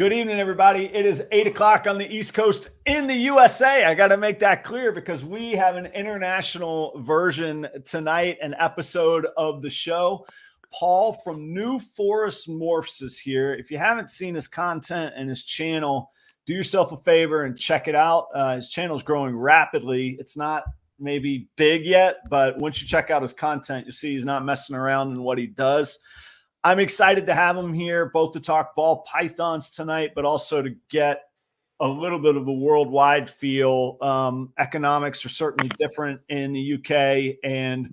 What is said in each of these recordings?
Good evening, everybody. It is 8 o'clock on the East Coast in the USA. I got to make that clear because we have an international version tonight, an episode of the show. Paul from New Forest Morphs is here. If you haven't seen his content and his channel, do yourself a favor and check it out. His channel is growing rapidly. It's not maybe big yet, but once you check out his content, you'll see he's not messing around in what he does. I'm excited to have him here, both to talk ball pythons tonight, but also to get a little bit of a worldwide feel. Economics are certainly different in the UK, and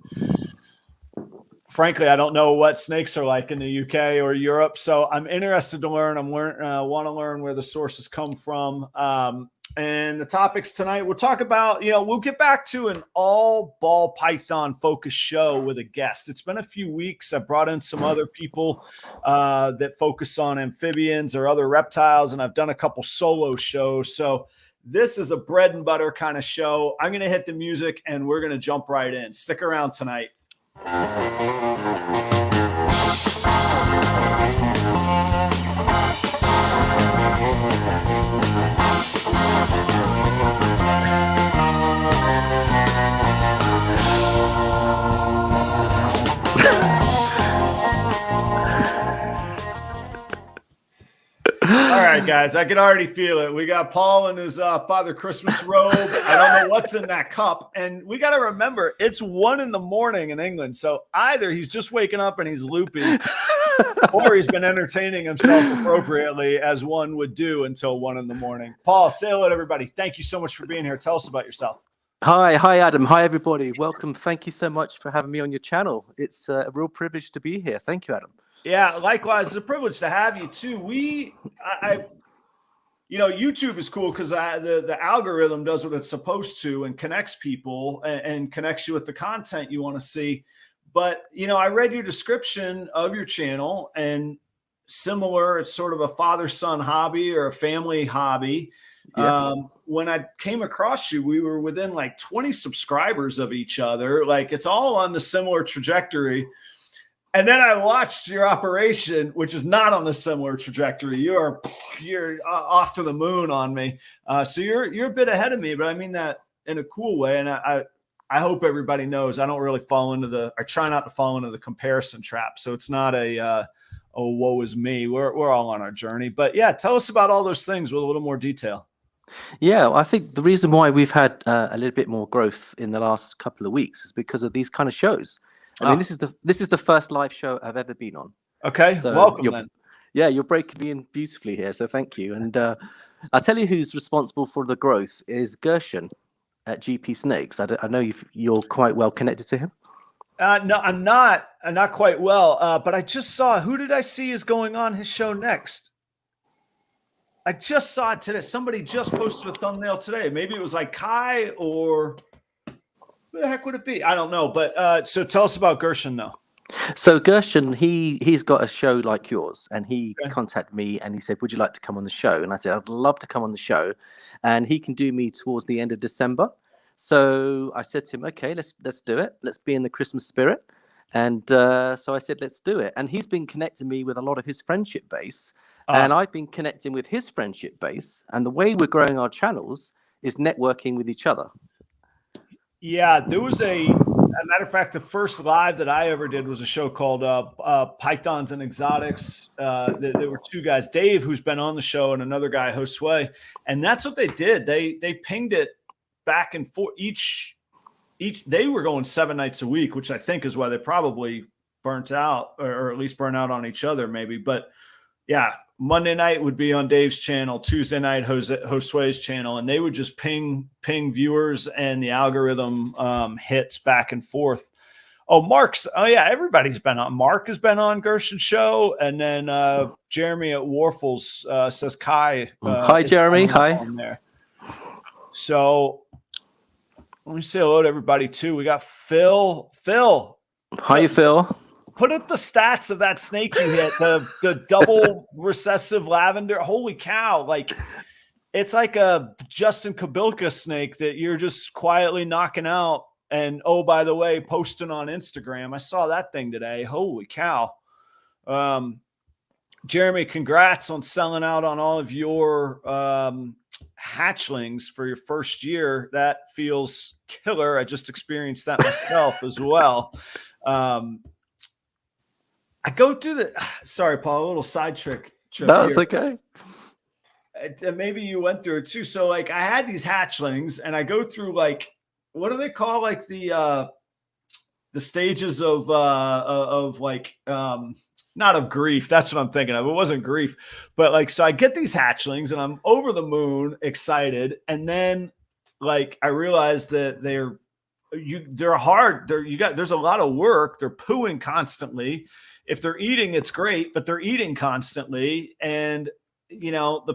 frankly, I don't know what snakes are like in the UK or Europe. So I'm interested to learn. Want to learn where the sources come from. And the topics tonight, we'll talk about, we'll get back to an all ball python focused show with a guest. It's been a few weeks. I've brought in some other people that focus on amphibians or other reptiles, and I've done a couple solo shows. So this is a bread and butter kind of show. I'm going to hit the music and we're going to jump right in. Stick around tonight. All right, guys, I can already feel it. We got Paul in his Father Christmas robe. I don't know what's in that cup. And we got to remember, it's 1 a.m. in England. So either he's just waking up and he's loopy, or he's been entertaining himself appropriately, as one would do until 1 a.m. Paul, say hello to everybody. Thank you so much for being here. Tell us about yourself. Hi, Adam. Hi, everybody. Welcome. Thank you so much for having me on your channel. It's a real privilege to be here. Thank you, Adam. Yeah, likewise. It's a privilege to have you too. YouTube is cool because the algorithm does what it's supposed to and connects people and connects you with the content you want to see. But, I read your description of your channel, and similar, it's sort of a father-son hobby or a family hobby. Yes. When I came across you, we were within like 20 subscribers of each other. Like, it's all on the similar trajectory. And then I watched your operation, which is not on the similar trajectory. You're off to the moon on me. So you're a bit ahead of me, but I mean that in a cool way. And I hope everybody knows I don't really I try not to fall into the comparison trap. So it's not oh, woe is me. We're all on our journey. But yeah, tell us about all those things with a little more detail. Yeah, I think the reason why we've had a little bit more growth in the last couple of weeks is because of these kind of shows. I mean, this is the first live show I've ever been on. Okay, so welcome then. Yeah, you're breaking me in beautifully here, so thank you. And I'll tell you who's responsible for the growth is Gershon at GP Snakes. I know you're quite well connected to him. No, I'm not quite well. But I just saw, who did I see is going on his show next? I just saw it today. Somebody just posted a thumbnail today. Maybe it was like Kai or... Who the heck would it be? I don't know. But so tell us about Gershon, though. So Gershon, he's got a show like yours, and he contacted me and he said, "Would you like to come on the show?" And I said, "I'd love to come on the show," and he can do me towards the end of December. So I said to him, "Okay, let's do it. Let's be in the Christmas spirit." And so I said, "Let's do it." And he's been connecting me with a lot of his friendship base, and I've been connecting with his friendship base. And the way we're growing our channels is networking with each other. Yeah, there was a matter of fact, the first live that I ever did was a show called Pythons and Exotics. There were two guys, Dave, who's been on the show, and another guy, Josue. And that's what they did. They pinged it back and forth. They were going 7 nights a week, which I think is why they probably burnt out, or at least burn out on each other maybe. But yeah, Monday night would be on Dave's channel, Tuesday night Josue's channel, and they would just ping viewers, and the algorithm hits back and forth. Everybody's been on. Mark has been on Gershon's show, and then Jeremy at Warfels says Kai. Hi, Jeremy. Hi. There. So let me say hello to everybody too. We got Phil. Hi, Phil. Put up the stats of that snake you hit, the double recessive lavender. Holy cow. Like, it's like a Justin Kabilka snake that you're just quietly knocking out. And, oh, by the way, posting on Instagram. I saw that thing today. Holy cow. Jeremy, congrats on selling out on all of your hatchlings for your first year. That feels killer. I just experienced that myself as well. I go through sorry, Paul, a little side trick. No, it's okay. Maybe you went through it too. So like I had these hatchlings and I go through like, what do they call like the stages of like, not of grief. That's what I'm thinking of. It wasn't grief, but like, so I get these hatchlings and I'm over the moon excited. And then like, I realize that they're hard. There's a lot of work. They're pooing constantly. If they're eating, it's great, but they're eating constantly. And you know,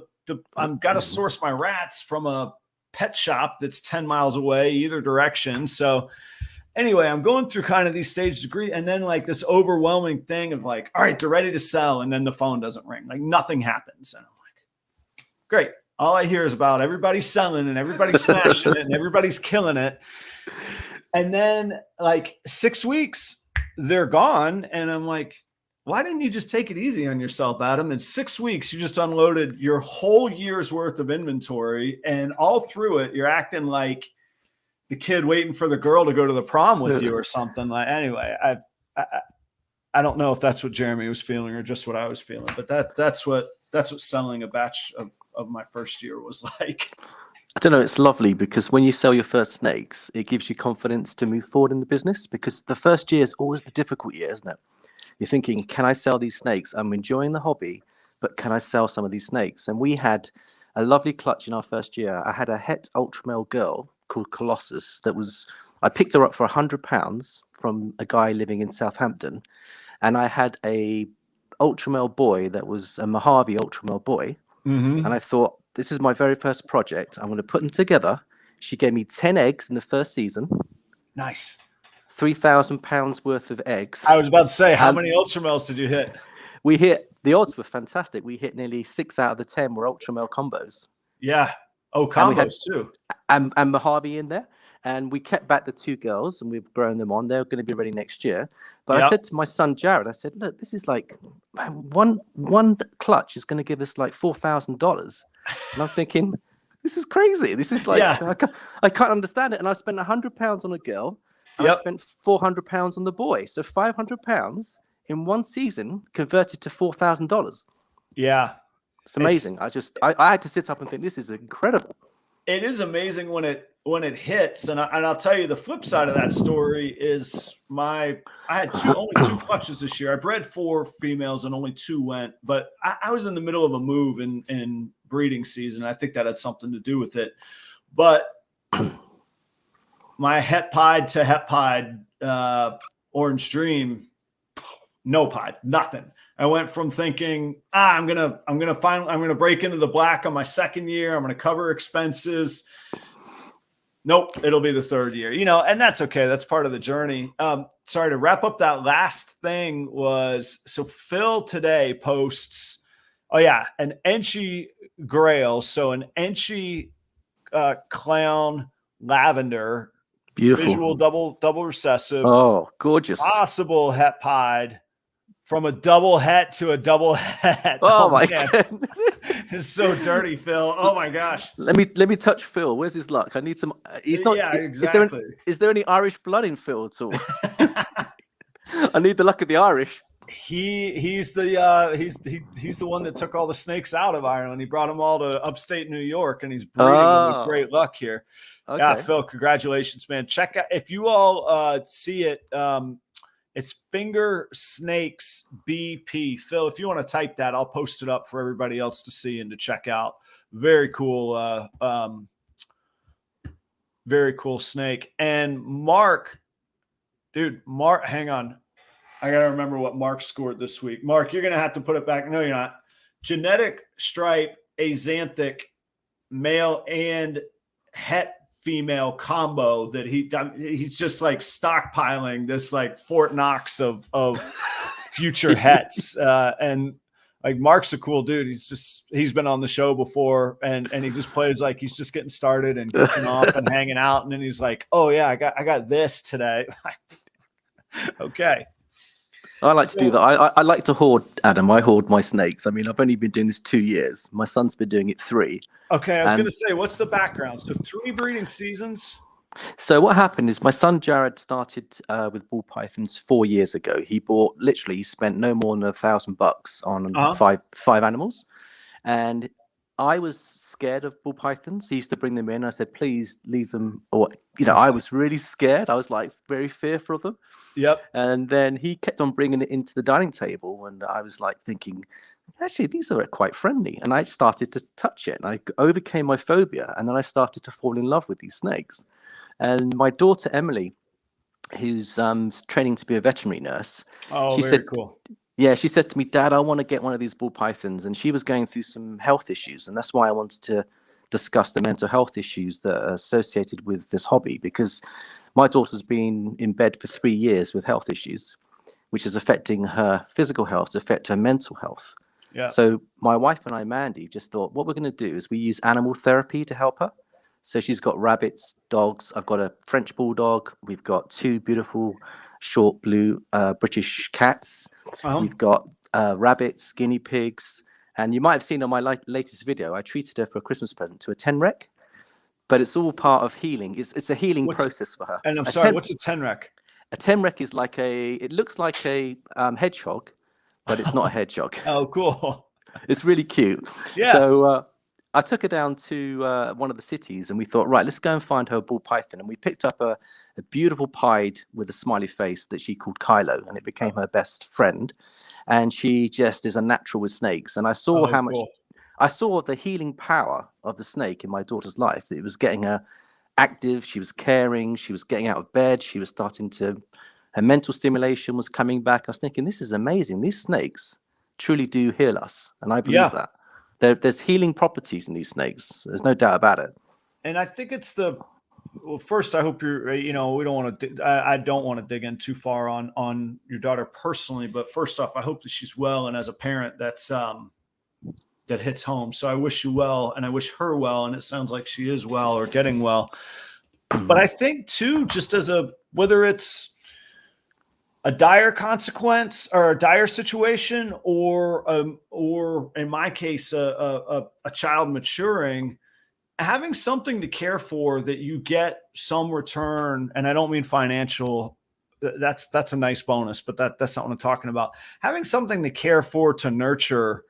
I've got to source my rats from a pet shop that's 10 miles away, either direction. So anyway, I'm going through kind of these stages of grief, and then like this overwhelming thing of like, all right, they're ready to sell. And then the phone doesn't ring, like nothing happens. And I'm like, great. All I hear is about everybody's selling and everybody's smashing it and everybody's killing it. And then like 6 weeks, they're gone. And I'm like, why didn't you just take it easy on yourself, Adam? In 6 weeks, you just unloaded your whole year's worth of inventory. And all through it, you're acting like the kid waiting for the girl to go to the prom with you or something. Like, anyway, I don't know if that's what Jeremy was feeling or just what I was feeling, but that's what selling a batch of my first year was like. I don't know. It's lovely because when you sell your first snakes, it gives you confidence to move forward in the business, because the first year is always the difficult year, isn't it? You're thinking, can I sell these snakes? I'm enjoying the hobby, but can I sell some of these snakes? And we had a lovely clutch in our first year. I had a het ultra male girl called Colossus I picked her up for £100 from a guy living in Southampton. And I had a ultra male boy that was a Mojave ultra male boy. Mm-hmm. And I thought, this is my very first project. I'm going to put them together. She gave me 10 eggs in the first season. Nice. £3,000 worth of eggs. I was about to say, how many ultramales did you hit? The odds were fantastic. We hit nearly 6 out of the 10 were ultramale combos. Yeah. Oh, combos too. And Mojave in there. And we kept back the 2 girls and we've grown them on. They're going to be ready next year. But I said to my son, Jared, I said, look, this is like one clutch is going to give us like $4,000. And I'm thinking, this is crazy. This is like, I can't understand it. And I spent £100 on a girl. And I spent £400 on the boy. So £500 in one season converted to $4,000. Yeah. It's amazing. I had to sit up and think, this is incredible. It is amazing when it hits. And I'll tell you the flip side of that story is I had only 2 clutches this year. I bred 4 females and only 2 went, but I was in the middle of a move in breeding season. I think that had something to do with it. But my het pied to het pied Orange Dream, no pied, nothing. I went from thinking, I'm gonna break into the black on my second year. I'm gonna cover expenses. Nope, it'll be the 3rd year, and that's okay. That's part of the journey. Sorry to wrap up that last thing so Phil today posts, an Enchi Grail. So an Enchi clown lavender. Beautiful. Visual double recessive. Oh, gorgeous. Possible het pied from a double het to a double het. Oh my God. It's so dirty, Phil. Oh my gosh. Let me touch Phil. Where's his luck? I need some. He's not. Yeah, exactly. Is there any Irish blood in Phil at all? I need the luck of the Irish. He's the one that took all the snakes out of Ireland. He brought them all to upstate New York, and he's breeding them with great luck here. Okay. Yeah, Phil, congratulations, man. Check out if you all see it. It's Finger Snakes BP. Phil, if you want to type that, I'll post it up for everybody else to see and to check out. Very cool. Very cool snake. And Mark, hang on. I got to remember what Mark scored this week. Mark, you're going to have to put it back. No, you're not. Genetic stripe, axanthic, male and het female combo that he's just like stockpiling this like Fort Knox of future hets. And like Mark's a cool dude. He's been on the show before and he just plays like he's just getting started and goofing off and hanging out. And then he's like, oh yeah, I got this today. Okay. I like to do that. I like to hoard, Adam. I hoard my snakes. I mean, I've only been doing this 2 years. My son's been doing it 3. Okay, I was going to say, what's the background? So 3 breeding seasons. So what happened is my son Jared started with ball pythons 4 years ago. He spent no more than $1,000 on five animals, and I was scared of ball pythons. He used to bring them in. I said, please leave them. Or, I was really scared. I was like very fearful of them. Yep. And then he kept on bringing it into the dining table. And I was like thinking, actually, these are quite friendly. And I started to touch it. And I overcame my phobia. And then I started to fall in love with these snakes. And my daughter, Emily, who's training to be a veterinary nurse. Oh, very cool. Yeah, she said to me, Dad, I want to get one of these ball pythons. And she was going through some health issues. And that's why I wanted to discuss the mental health issues that are associated with this hobby, because my daughter's been in bed for 3 years with health issues, which is affecting her physical health, affect her mental health. Yeah. So my wife and I, Mandy, just thought what we're going to do is we use animal therapy to help her. So she's got rabbits, dogs. I've got a French bulldog. We've got 2 beautiful short blue British cats. We've got rabbits, guinea pigs. And you might have seen on my latest video, I treated her for a Christmas present to a tenrec. But it's all part of healing. It's a healing process for her. And I'm sorry, what's a tenrec? A tenrec is it looks like a hedgehog, but it's not a hedgehog. Oh, cool. It's really cute. Yeah. So I took her down to one of the cities and we thought, right, let's go and find her a ball python. And we picked up a beautiful pied with a smiley face that she called Kylo, and it became her best friend. And she just is a natural with snakes. And I saw I saw the healing power of the snake in my daughter's life. It was getting her active. She was caring. She was getting out of bed. She was her mental stimulation was coming back. I was thinking, this is amazing. These snakes truly do heal us. And I believe that. There's healing properties in these snakes. There's no doubt about it. And I think it's well, first, I hope you're, we don't want to, I don't want to dig in too far on your daughter personally, but first off, I hope that she's well. And as a parent, that hits home. So I wish you well, and I wish her well. And it sounds like she is well or getting well. But I think too, just whether it's a dire consequence or a dire situation, or in my case, a child maturing, having something to care for that you get some return. And I don't mean financial. That's a nice bonus, but that's not what I'm talking about. Having something to care for, to nurture.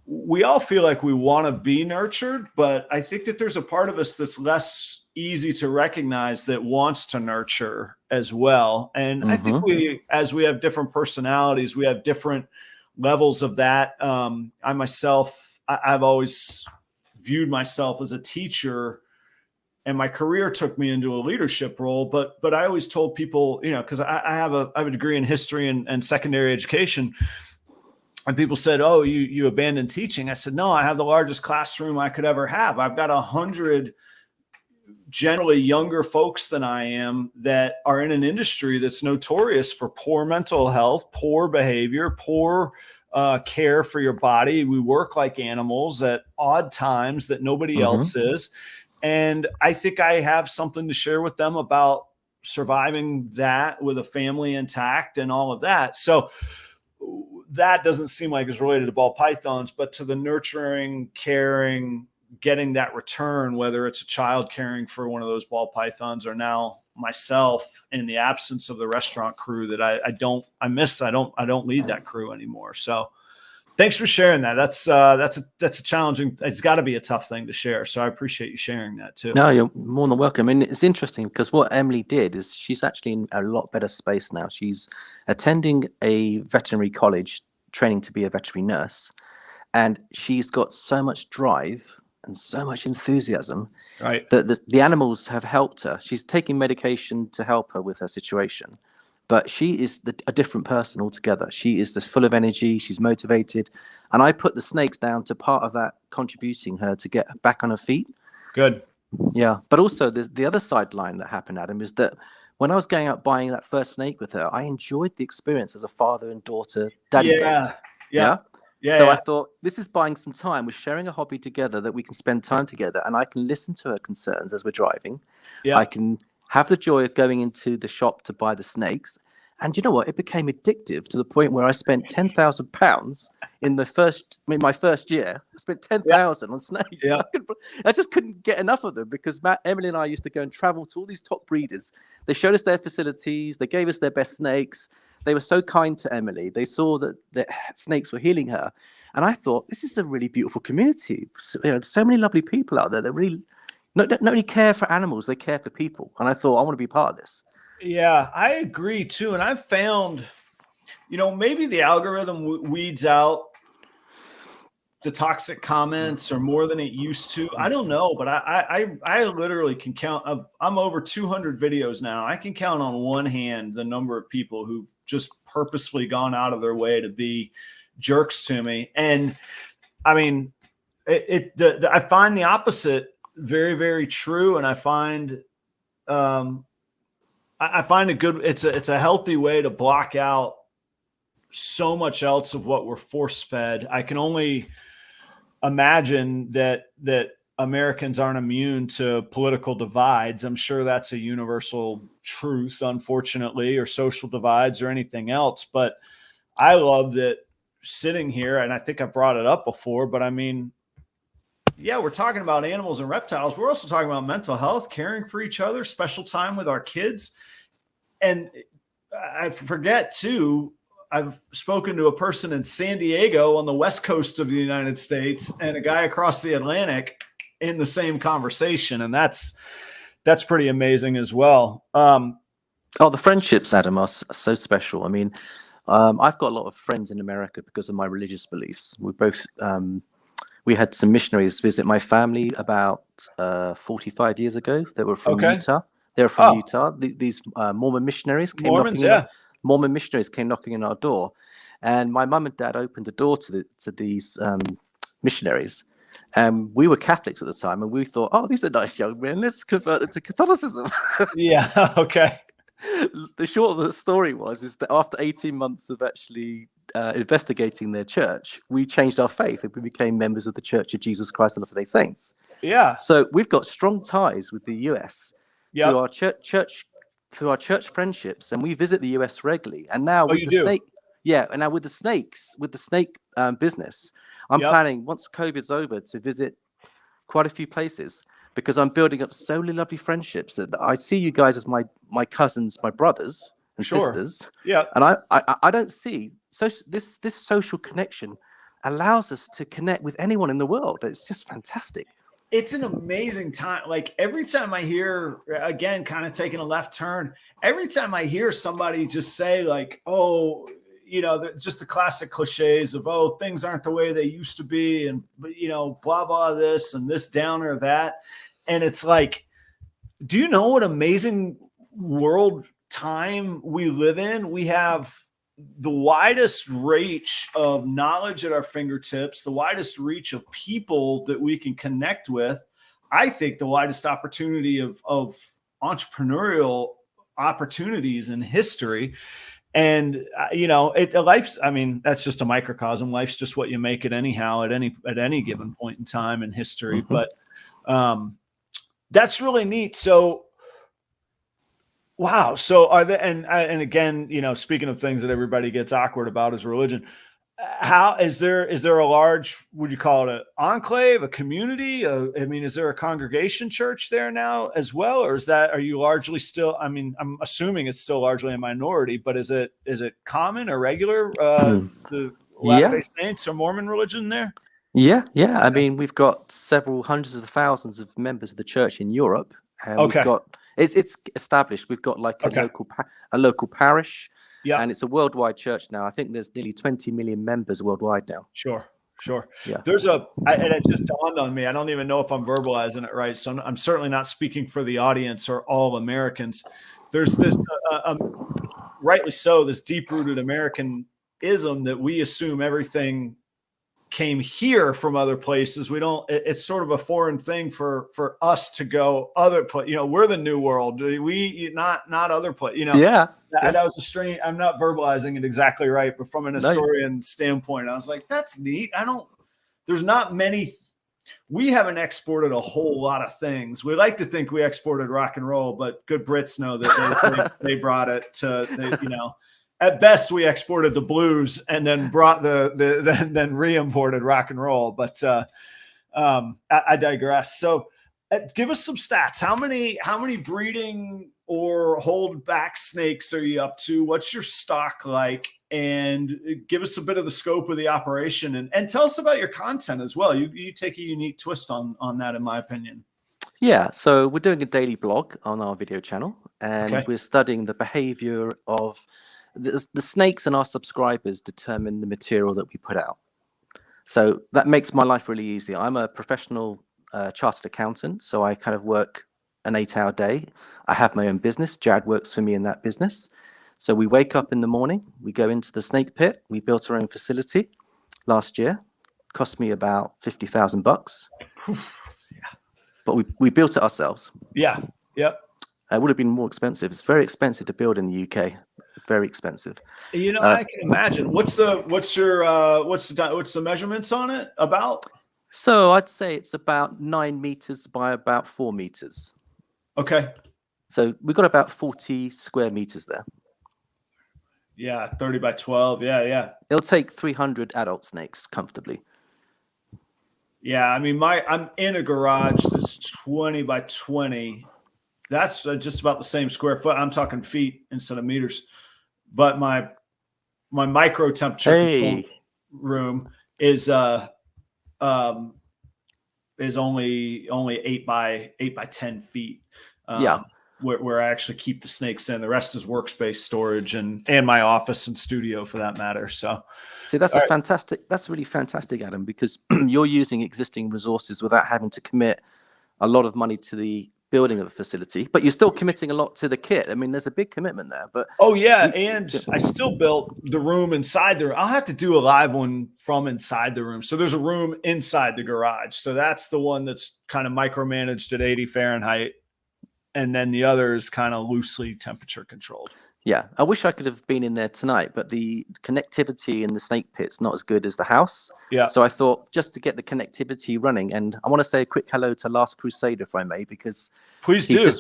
We all feel like we want to be nurtured, but I think that there's a part of us that's less easy to recognize that wants to nurture as well. And I think as we have different personalities, we have different levels of that. I've always viewed myself as a teacher, and my career took me into a leadership role. But I always told people, because I have a degree in history and secondary education. And people said, oh, you abandoned teaching. I said, no, I have the largest classroom I could ever have. I've got 100 generally younger folks than I am that are in an industry that's notorious for poor mental health, poor behavior, poor care for your body. We work like animals at odd times that nobody else is. And I think I have something to share with them about surviving that with a family intact and all of that. So that doesn't seem like it's related to ball pythons, but to the nurturing, caring, getting that return, whether it's a child caring for one of those ball pythons or now myself in the absence of the restaurant crew that I don't lead that crew anymore. So thanks for sharing that. That's a challenging, it's got to be a tough thing to share. So I appreciate you sharing that too. No, you're more than welcome. And it's interesting because what Emily did is she's actually in a lot better space now. She's attending a veterinary college, training to be a veterinary nurse. And she's got so much drive and so much enthusiasm that the animals have helped her. She's taking medication to help her with her situation. But she is a different person altogether. She is full of energy. She's motivated. And I put the snakes down to part of that contributing her to get back on her feet. Good. Yeah. But also the other sideline that happened, Adam, is that when I was going out buying that first snake with her, I enjoyed the experience as a father and daughter daddy date. Yeah. So I thought, this is buying some time. We're sharing a hobby together that we can spend time together. And I can listen to her concerns as we're driving. Yeah. I can have the joy of going into the shop to buy the snakes. And you know what? It became addictive to the point where I spent £10,000 in my first year. I spent 10,000 on snakes. Yeah. I just couldn't get enough of them because Emily and I used to go and travel to all these top breeders. They showed us their facilities. They gave us their best snakes. They were so kind to Emily. They saw that the snakes were healing her. And I thought, this is a really beautiful community. So many lovely people out there that really not only care for animals, they care for people. And I thought, I want to be part of this. Yeah, I agree too. And I've found, maybe the algorithm weeds out the toxic comments or more than it used to. I don't know, but I literally can count. I'm over 200 videos now. I can count on one hand the number of people who've just purposefully gone out of their way to be jerks to me. And I mean, I find the opposite very, very true. And I find, it's a healthy way to block out so much else of what we're force fed. I can only imagine that Americans aren't immune to political divides. I'm sure that's a universal truth, unfortunately, or social divides or anything else. But I love that sitting here, and I think I've brought it up before, but I mean, yeah, we're talking about animals and reptiles. We're also talking about mental health, caring for each other, special time with our kids. And I forget too, I've spoken to a person in San Diego on the West Coast of the United States and a guy across the Atlantic in the same conversation. And that's pretty amazing as well. The friendships, Adam, are so special. I mean, I've got a lot of friends in America because of my religious beliefs. We had some missionaries visit my family about 45 years ago. They were from Utah. They're from Utah. These Mormon missionaries came Mormon missionaries came knocking on our door, and my mum and dad opened the door to these missionaries. And we were Catholics at the time, and we thought, oh, these are nice young men. Let's convert them to Catholicism. Yeah. Okay. The short of the story is that after 18 months of actually investigating their church, we changed our faith and we became members of the Church of Jesus Christ of Latter-day Saints. Yeah. So we've got strong ties with the US through our church friendships, and we visit the US regularly. And now with the snake business, I'm planning once COVID's over to visit quite a few places, because I'm building up so many lovely friendships that I see you guys as my cousins, my brothers and sisters. Yeah. And I don't see this social connection allows us to connect with anyone in the world. It's just fantastic. It's an amazing time. Like every time I hear, again, kind of taking a left turn, every time I hear somebody just say like, oh, just the classic cliches of, oh, things aren't the way they used to be. And, blah, blah, this and this down or that. And it's like, do you know what amazing world time we live in? We have the widest reach of knowledge at our fingertips, the widest reach of people that we can connect with. I think the widest opportunity of entrepreneurial opportunities in history. And, life's, I mean, that's just a microcosm. Life's just what you make it anyhow at any given point in time in history. Mm-hmm. But that's really neat. So, wow. So are there, and again, speaking of things that everybody gets awkward about is religion. How is there a large, would you call it an enclave, a community? Is there a congregation church there now as well? Or are you largely still, I'm assuming it's still largely a minority, but is it common or regular, the Latter-day Saints or Mormon religion there? Yeah. I mean, we've got several hundreds of thousands of members of the church in Europe. And we've got, it's established. We've got like a local parish. Yeah. And it's a worldwide church now. I think there's nearly 20 million members worldwide now. Sure. Yeah. And it just dawned on me. I don't even know if I'm verbalizing it right. So I'm certainly not speaking for the audience or all Americans. There's this, rightly so, this deep-rooted Americanism that we assume everything came here from other places. It's sort of a foreign thing for us to go other place. We're the new world. We not other place, That was a strange, I'm not verbalizing it exactly right, but from an historian standpoint, I was like, that's neat. There's not many, we haven't exported a whole lot of things. We like to think we exported rock and roll, but good Brits know that they brought it to, at best we exported the blues and then brought then re-imported rock and roll. But I digress. So give us some stats. How many breeding or hold back snakes are you up to? What's your stock like? And give us a bit of the scope of the operation, and tell us about your content as well. You take a unique twist on that, in my opinion. Yeah, so we're doing a daily blog on our video channel, and Okay. we're studying the behavior of the snakes, and our subscribers determine the material that we put out. So that makes my life really easy. I'm a professional chartered accountant, so I kind of work an 8-hour day. I have my own business. Jad works for me in that business. So we wake up in the morning, we go into the snake pit. We built our own facility last year. Cost me about $50,000. But we built it ourselves. Yeah. Yep. It would have been more expensive. It's very expensive to build in the UK. Very expensive. I can imagine. What's the measurements on it about? So I'd say it's about 9 meters by about 4 meters. Okay. So we've got about 40 square meters there. Yeah, 30 by 12. Yeah. It'll take 300 adult snakes comfortably. Yeah, I mean, I'm in a garage that's 20 by 20. That's just about the same square foot. I'm talking feet instead of meters. But my micro temperature control room is only 8 by 10 feet. Where I actually keep the snakes in. The rest is workspace storage and my office and studio for that matter. So see, that's that's really fantastic, Adam, because you're using existing resources without having to commit a lot of money to the building of a facility, but you're still committing a lot to the kit. I mean, there's a big commitment there. But I still built the room inside there. I'll have to do a live one from inside the room. So there's a room inside the garage. So that's the one that's kind of micromanaged at 80 Fahrenheit. And then the other is kind of loosely temperature controlled. Yeah, I wish I could have been in there tonight, but the connectivity in the snake pit's not as good as the house. Yeah. So I thought just to get the connectivity running, and I want to say a quick hello to Last Crusader, if I may, because please do.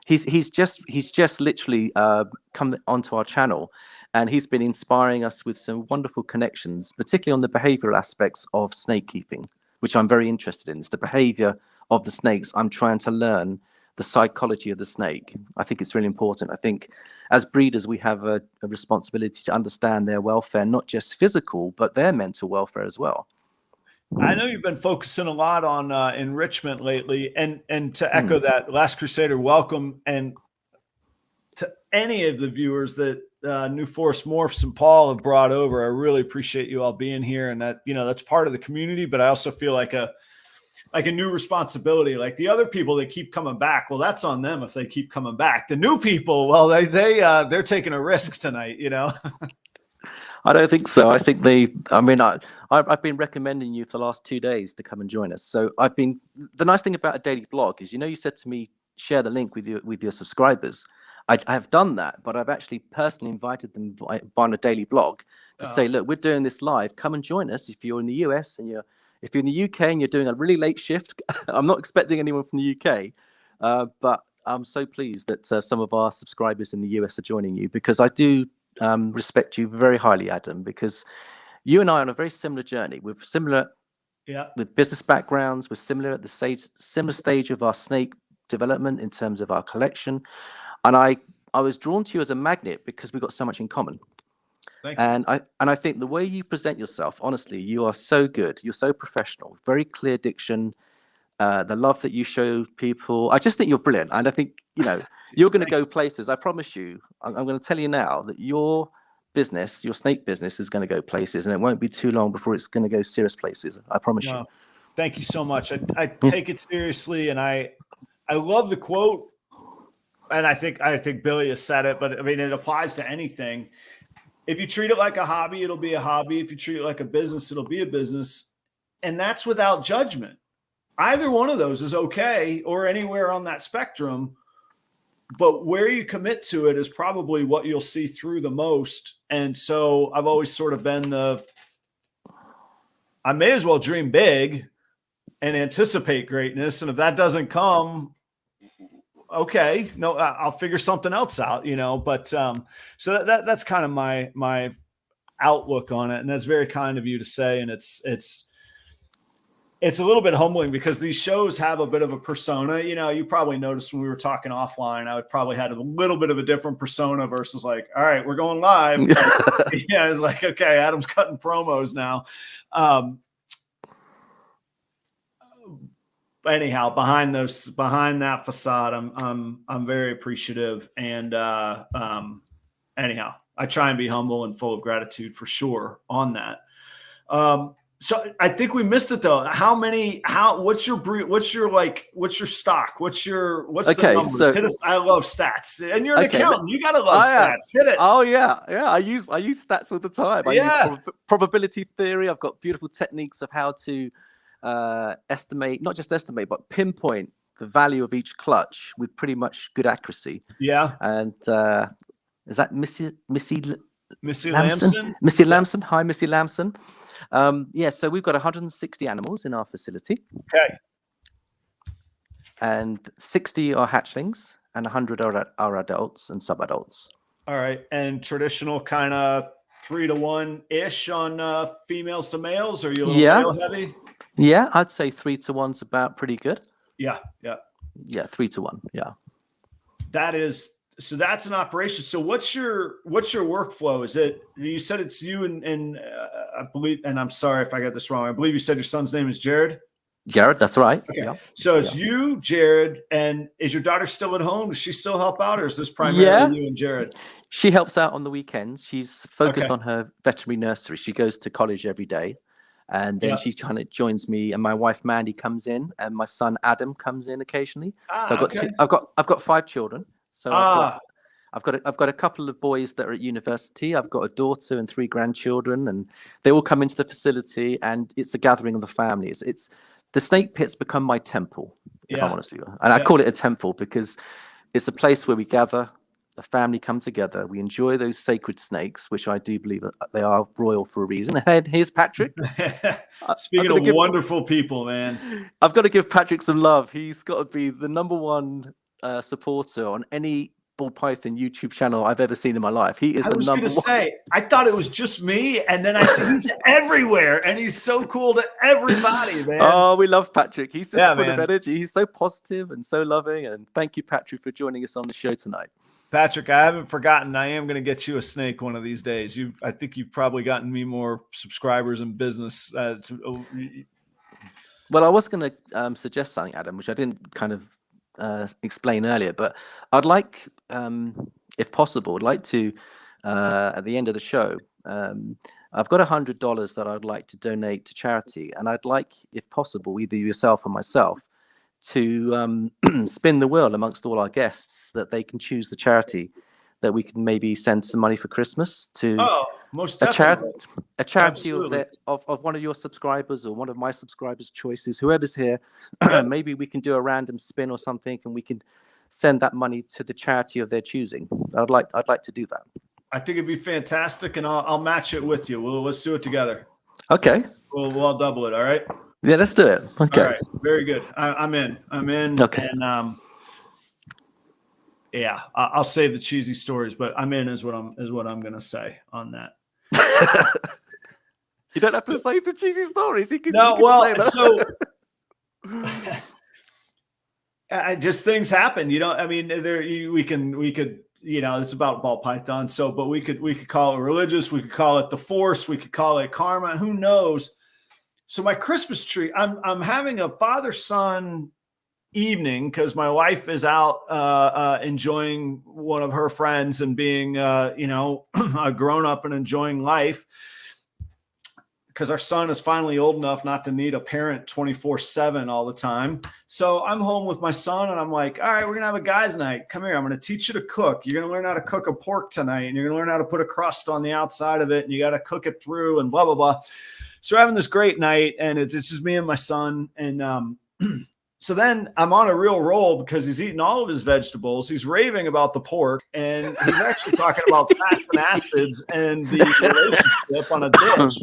He's just literally come onto our channel, and he's been inspiring us with some wonderful connections, particularly on the behavioral aspects of snake keeping, which I'm very interested in. It's the behavior of the snakes. I'm trying to learn the psychology of the snake. I think it's really important. I think as breeders, we have a responsibility to understand their welfare, not just physical, but their mental welfare as well. I know you've been focusing a lot on enrichment lately, and to echo that, Last Crusader, welcome. And to any of the viewers that new Forest Morphs and Paul have brought over, I really appreciate you all being here, and that, that's part of the community, but I also feel like a new responsibility. Like the other people that keep coming back, well, that's on them if they keep coming back. The new people, well, they're taking a risk tonight, I don't think so. I think I've been recommending you for the last 2 days to come and join us. So the nice thing about a daily blog is, you said to me, share the link with your subscribers. I have done that, but I've actually personally invited them on a daily blog to say, look, we're doing this live. Come and join us if you're in the US and if you're in the UK and you're doing a really late shift. I'm not expecting anyone from the UK, but I'm so pleased that some of our subscribers in the US are joining you, because I do respect you very highly, Adam, because you and I are on a very similar journey. We're similar with business backgrounds. We're similar at the similar stage of our snake development in terms of our collection. And I was drawn to you as a magnet because we've got so much in common. And I think the way you present yourself, honestly, you are so good. You're so professional, very clear diction, the love that you show people. I just think you're brilliant. And I think, you're going to go places. I promise you, I'm going to tell you now that your business, your snake business, is going to go places, and it won't be too long before it's going to go serious places. I promise you. Thank you so much. I take it seriously. And I love the quote. And I think Billy has said it, but I mean, it applies to anything. If you treat it like a hobby, it'll be a hobby. If you treat it like a business, it'll be a business. And that's without judgment. Either one of those is okay, or anywhere on that spectrum. But where you commit to it is probably what you'll see through the most. And so I've always sort of been I may as well dream big and anticipate greatness. And if that doesn't come, okay, no, I'll figure something else out, but so that's kind of my outlook on it. And that's very kind of you to say. And it's a little bit humbling because these shows have a bit of a persona. You probably noticed when we were talking offline, I probably had a little bit of a different persona versus like, all right, we're going live. Yeah, it's like, okay, Adam's cutting promos now. Anyhow, behind that facade, I'm very appreciative. And anyhow, I try and be humble and full of gratitude for sure on that. So I think we missed it though. What's your stock? What's the numbers? So, hit us. I love stats, and you're an accountant. You gotta love stats. Hit it. Oh yeah. I use stats all the time. I use probability theory. I've got beautiful techniques of how to estimate, not just estimate, but pinpoint the value of each clutch with pretty much good accuracy. Yeah. And is that Missy Lamson? Missy Lamson. Hi, Missy Lamson. So we've got 160 animals in our facility. Okay. And 60 are hatchlings, and 100 are adults and sub-adults. All right. And traditional kind of 3-to-1 ish on females to males, or are you a little male heavy? Yeah, I'd say 3-to-1's about pretty good. Yeah. 3-to-1. Yeah. So that's an operation. So what's your workflow? Is it, you said it's you and I believe, and I'm sorry if I got this wrong, I believe you said your son's name is Jared? Jared, that's right. Okay. Yeah. So it's you, Jared, and is your daughter still at home? Does she still help out, or is this primarily you and Jared? She helps out on the weekends. She's focused on her veterinary nursery. She goes to college every day. And then she kind of joins me, and my wife Mandy comes in, and my son Adam comes in occasionally. So I've got 5 children. So I've got a couple of boys that are at university. I've got a daughter and 3 grandchildren, and they all come into the facility, and it's a gathering of the family. It's the snake pit's become my temple, if I'm honest with you. And I call it a temple because it's a place where we gather. The family come together. We enjoy those sacred snakes, which I do believe they are royal for a reason. And here's Patrick. Speaking of wonderful people, man. I've got to give Patrick some love. He's got to be the #1 supporter on any ball python YouTube channel I've ever seen in my life. He is the number 1. I was going to say, I thought it was just me, and then I said he's everywhere, and he's so cool to everybody, man. Oh, we love Patrick. He's just full of energy. He's so positive and so loving, and thank you, Patrick, for joining us on the show tonight. Patrick, I haven't forgotten. I am going to get you a snake one of these days. I think you've probably gotten me more subscribers and business. Well, I was going to suggest something, Adam, which I didn't kind of explain earlier, but I'd like, if possible, I'd like to at the end of the show, I've got $100 that I'd like to donate to charity, and I'd like, if possible, either yourself or myself, to spin the wheel amongst all our guests that they can choose the charity that we can maybe send some money for Christmas to. Most definitely. A charity of one of your subscribers or one of my subscribers' choices, whoever's here. Maybe we can do a random spin or something, and we can send that money to the charity of their choosing. I'd like to do that. I think it'd be fantastic, and I'll match it with you. Let's do it together. Okay. We'll double it. All right. Yeah, let's do it. Okay. All right. Very good. I'm in. Okay. And I'll save the cheesy stories, but I'm in is what I'm going to say on that. You don't have to save the cheesy stories. You can. So just things happen. We could. It's about ball python. So, but we could call it religious. We could call it the force. We could call it karma. Who knows? So my Christmas tree, I'm having a father-son evening because my wife is out enjoying one of her friends and being, a grown-up and enjoying life because our son is finally old enough not to need a parent 24/7 all the time. So I'm home with my son and I'm like, all right, we're going to have a guy's night. Come here. I'm going to teach you to cook. You're going to learn how to cook a pork tonight, and you're going to learn how to put a crust on the outside of it, and you got to cook it through and blah, blah, blah. So we're having this great night, and it's just me and my son. And so then I'm on a real roll because he's eating all of his vegetables. He's raving about the pork, and he's actually talking about fats and acids and the relationship on a dish.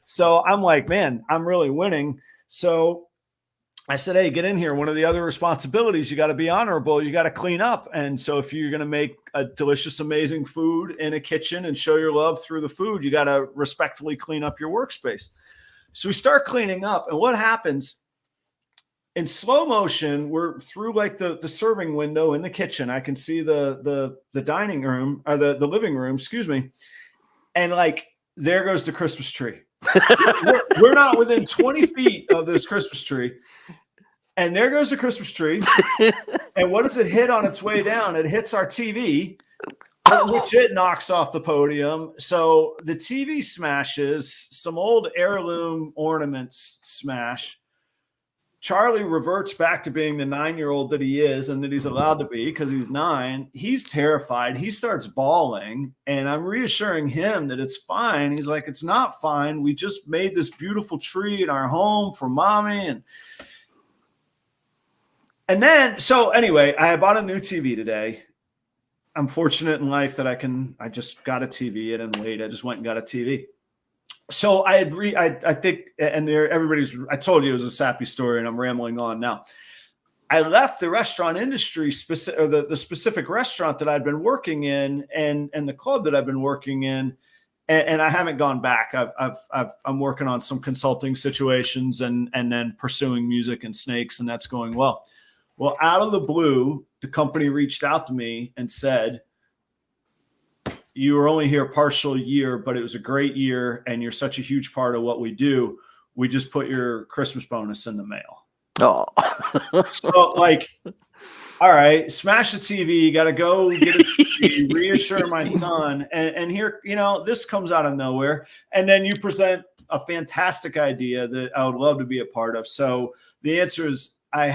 So I'm like, man, I'm really winning. So I said, hey, get in here. One of the other responsibilities, you got to be honorable. You got to clean up. And so if you're going to make a delicious, amazing food in a kitchen and show your love through the food, you got to respectfully clean up your workspace. So we start cleaning up. And what happens in slow motion, we're through like the serving window in the kitchen. I can see the dining room or the living room, excuse me. And like, there goes the Christmas tree. we're not within 20 feet of this Christmas tree. And there goes the Christmas tree. And what does it hit on its way down? It hits our TV, which it knocks off the podium. So the TV smashes, some old heirloom ornaments smash. Charlie reverts back to being the 9-year-old that he is and that he's allowed to be because he's 9. He's terrified. He starts bawling, and I'm reassuring him that it's fine. He's like, it's not fine. We just made this beautiful tree in our home for mommy. And then, so anyway, I bought a new TV today. I'm fortunate in life that I just got a TV. I didn't wait. I just went and got a TV. So I think, and I told you it was a sappy story and I'm rambling on now. I left the restaurant industry, or the specific restaurant that I'd been working in and the club that I've been working in. And I haven't gone back. I'm working on some consulting situations and then pursuing music and snakes, and that's going well. Well, out of the blue, the company reached out to me and said, you were only here a partial year, but it was a great year, and you're such a huge part of what we do. We just put your Christmas bonus in the mail. Oh, so like, all right, smash the TV. Got to go get a TV, reassure my son, and here, this comes out of nowhere, and then you present a fantastic idea that I would love to be a part of. So the answer is, I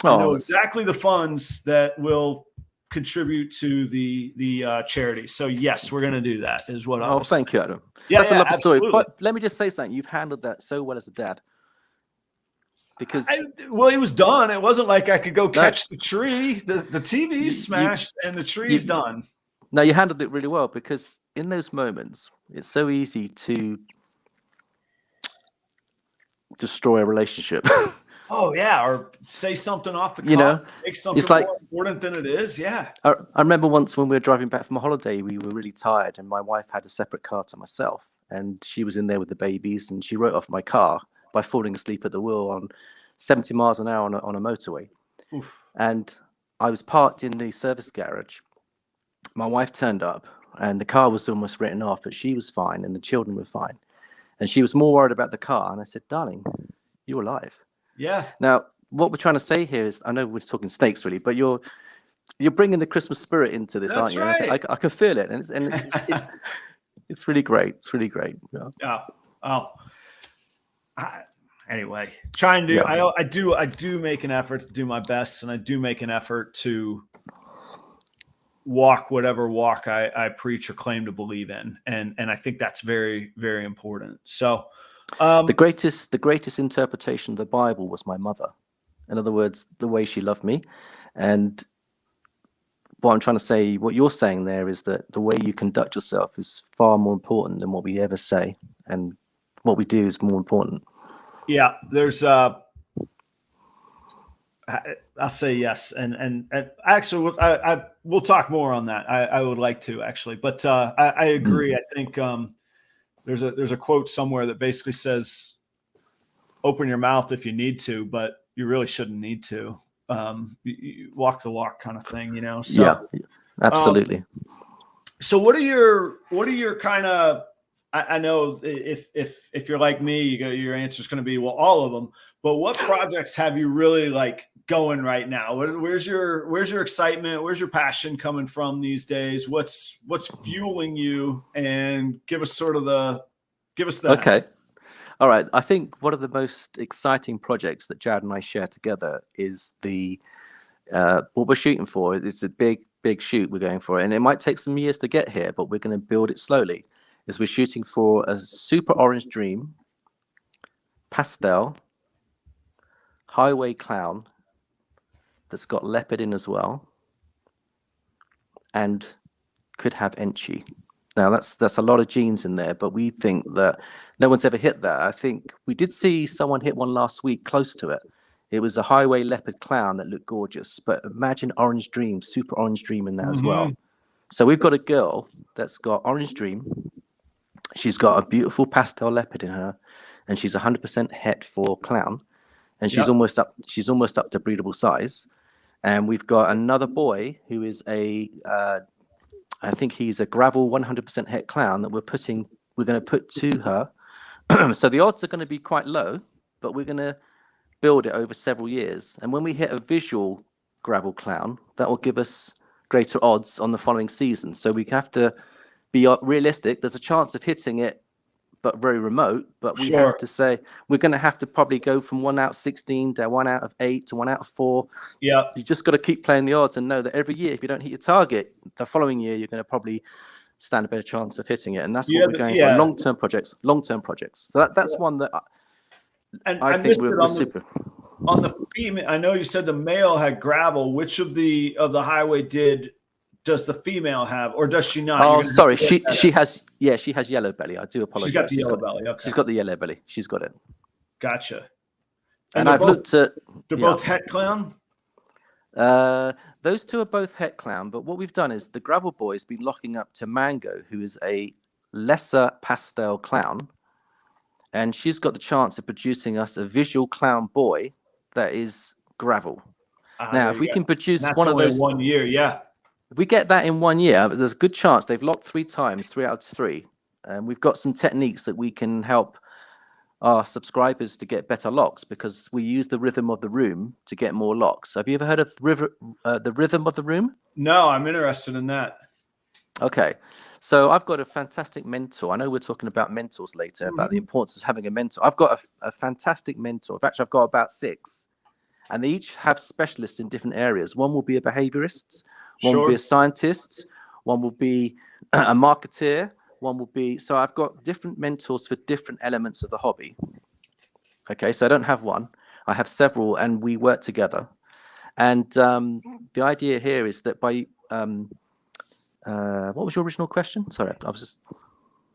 know exactly the funds that will contribute to the charity. So yes, we're going to do that is what I was thank you, Adam. Yeah, that's a lovely absolutely. story. But let me just say something. You've handled that so well as a dad. Because it was done. It wasn't like I could go catch the tree. The TV's smashed and the tree's done. No, you handled it really well, because in those moments, it's so easy to destroy a relationship. Oh yeah, or say something off the cuff, make something more important than it is. Yeah. I remember once when we were driving back from a holiday, we were really tired, and my wife had a separate car to myself, and she was in there with the babies, and she wrote off my car by falling asleep at the wheel on 70 miles an hour on a motorway. Oof. And I was parked in the service garage. My wife turned up, and the car was almost written off, but she was fine, and the children were fine. And she was more worried about the car. And I said, darling, you're alive. Yeah. Now, what we're trying to say here is, I know we're talking snakes really, but you're bringing the Christmas spirit into this, aren't you? Right. I can feel it, and it's really great. It's really great. Yeah. Oh. Anyway, trying to. Yeah. I do make an effort to do my best, and I do make an effort to walk whatever walk I preach or claim to believe in, and I think that's very, very important. So. The greatest interpretation of the Bible was my mother. In other words, the way she loved me. And what I'm trying to say, what you're saying there, is that the way you conduct yourself is far more important than what we ever say, and what we do is more important. Yeah, there's I'll say yes, and actually we'll talk more on that. I would like to actually, but I agree. I think there's a quote somewhere that basically says, open your mouth if you need to, but you really shouldn't need to. You walk the walk kind of thing, So, yeah, absolutely. So what are your kind of, I know if you're like me, your answer is going to be, well, all of them, but what projects have you really like going right now? Where's your excitement? Where's your passion coming from these days? What's fueling you? And give us that. Okay. All right. I think one of the most exciting projects that Jared and I share together is what we're shooting for. It's a big shoot we're going for, and it might take some years to get here, but we're going to build it slowly. We're shooting for a super orange dream, pastel, highway clown that's got leopard in as well, and could have Enchi. Now that's a lot of genes in there, but we think that no one's ever hit that. I think we did see someone hit one last week close to it. It was a highway leopard clown that looked gorgeous, but imagine Orange Dream, super Orange Dream in that as well. So we've got a girl that's got Orange Dream. She's got a beautiful pastel leopard in her, and she's 100% het for clown, and she's almost up to breedable size. And we've got another boy who is I think he's a gravel 100% het clown that we're going to put to her. So the odds are going to be quite low, but we're going to build it over several years. And when we hit a visual gravel clown, that will give us greater odds on the following season. So we have to be realistic. There's a chance of hitting it, but very remote. But we have to say we're going to have to probably go from 1 out of 16 to 1 out of 8 to 1 out of 4. Yeah, you just got to keep playing the odds and know that every year, if you don't hit your target, the following year you're going to probably stand a better chance of hitting it. And that's what we're going for. Long-term projects. So that's one that I think we're super. On the female, I know you said the male had gravel. Which of the highway does the female have, or does she not? Oh, sorry, she has yellow belly. I do apologize. She's got the yellow belly. Okay. She's got the yellow belly. She's got it. Gotcha. And I've looked at. They're both het clown. Those two are both het clown, but what we've done is the gravel boy's been locking up to Mango, who is a lesser pastel clown, and she's got the chance of producing us a visual clown boy that is gravel. Now, if we can produce one of those 1 year, if we get that in 1 year, there's a good chance they've locked 3 times, 3 out of 3. And we've got some techniques that we can help our subscribers to get better locks, because we use the rhythm of the room to get more locks. Have you ever heard of the rhythm of the room? No, I'm interested in that. Okay. So I've got a fantastic mentor. I know we're talking about mentors later, about the importance of having a mentor. I've got a fantastic mentor. In fact, I've got about 6. And they each have specialists in different areas. One will be a behaviorist. One will be a scientist. One will be a marketeer. One will be. So I've got different mentors for different elements of the hobby. Okay, so I don't have one. I have several, and we work together. And the idea here is that by what was your original question? Sorry, I was just.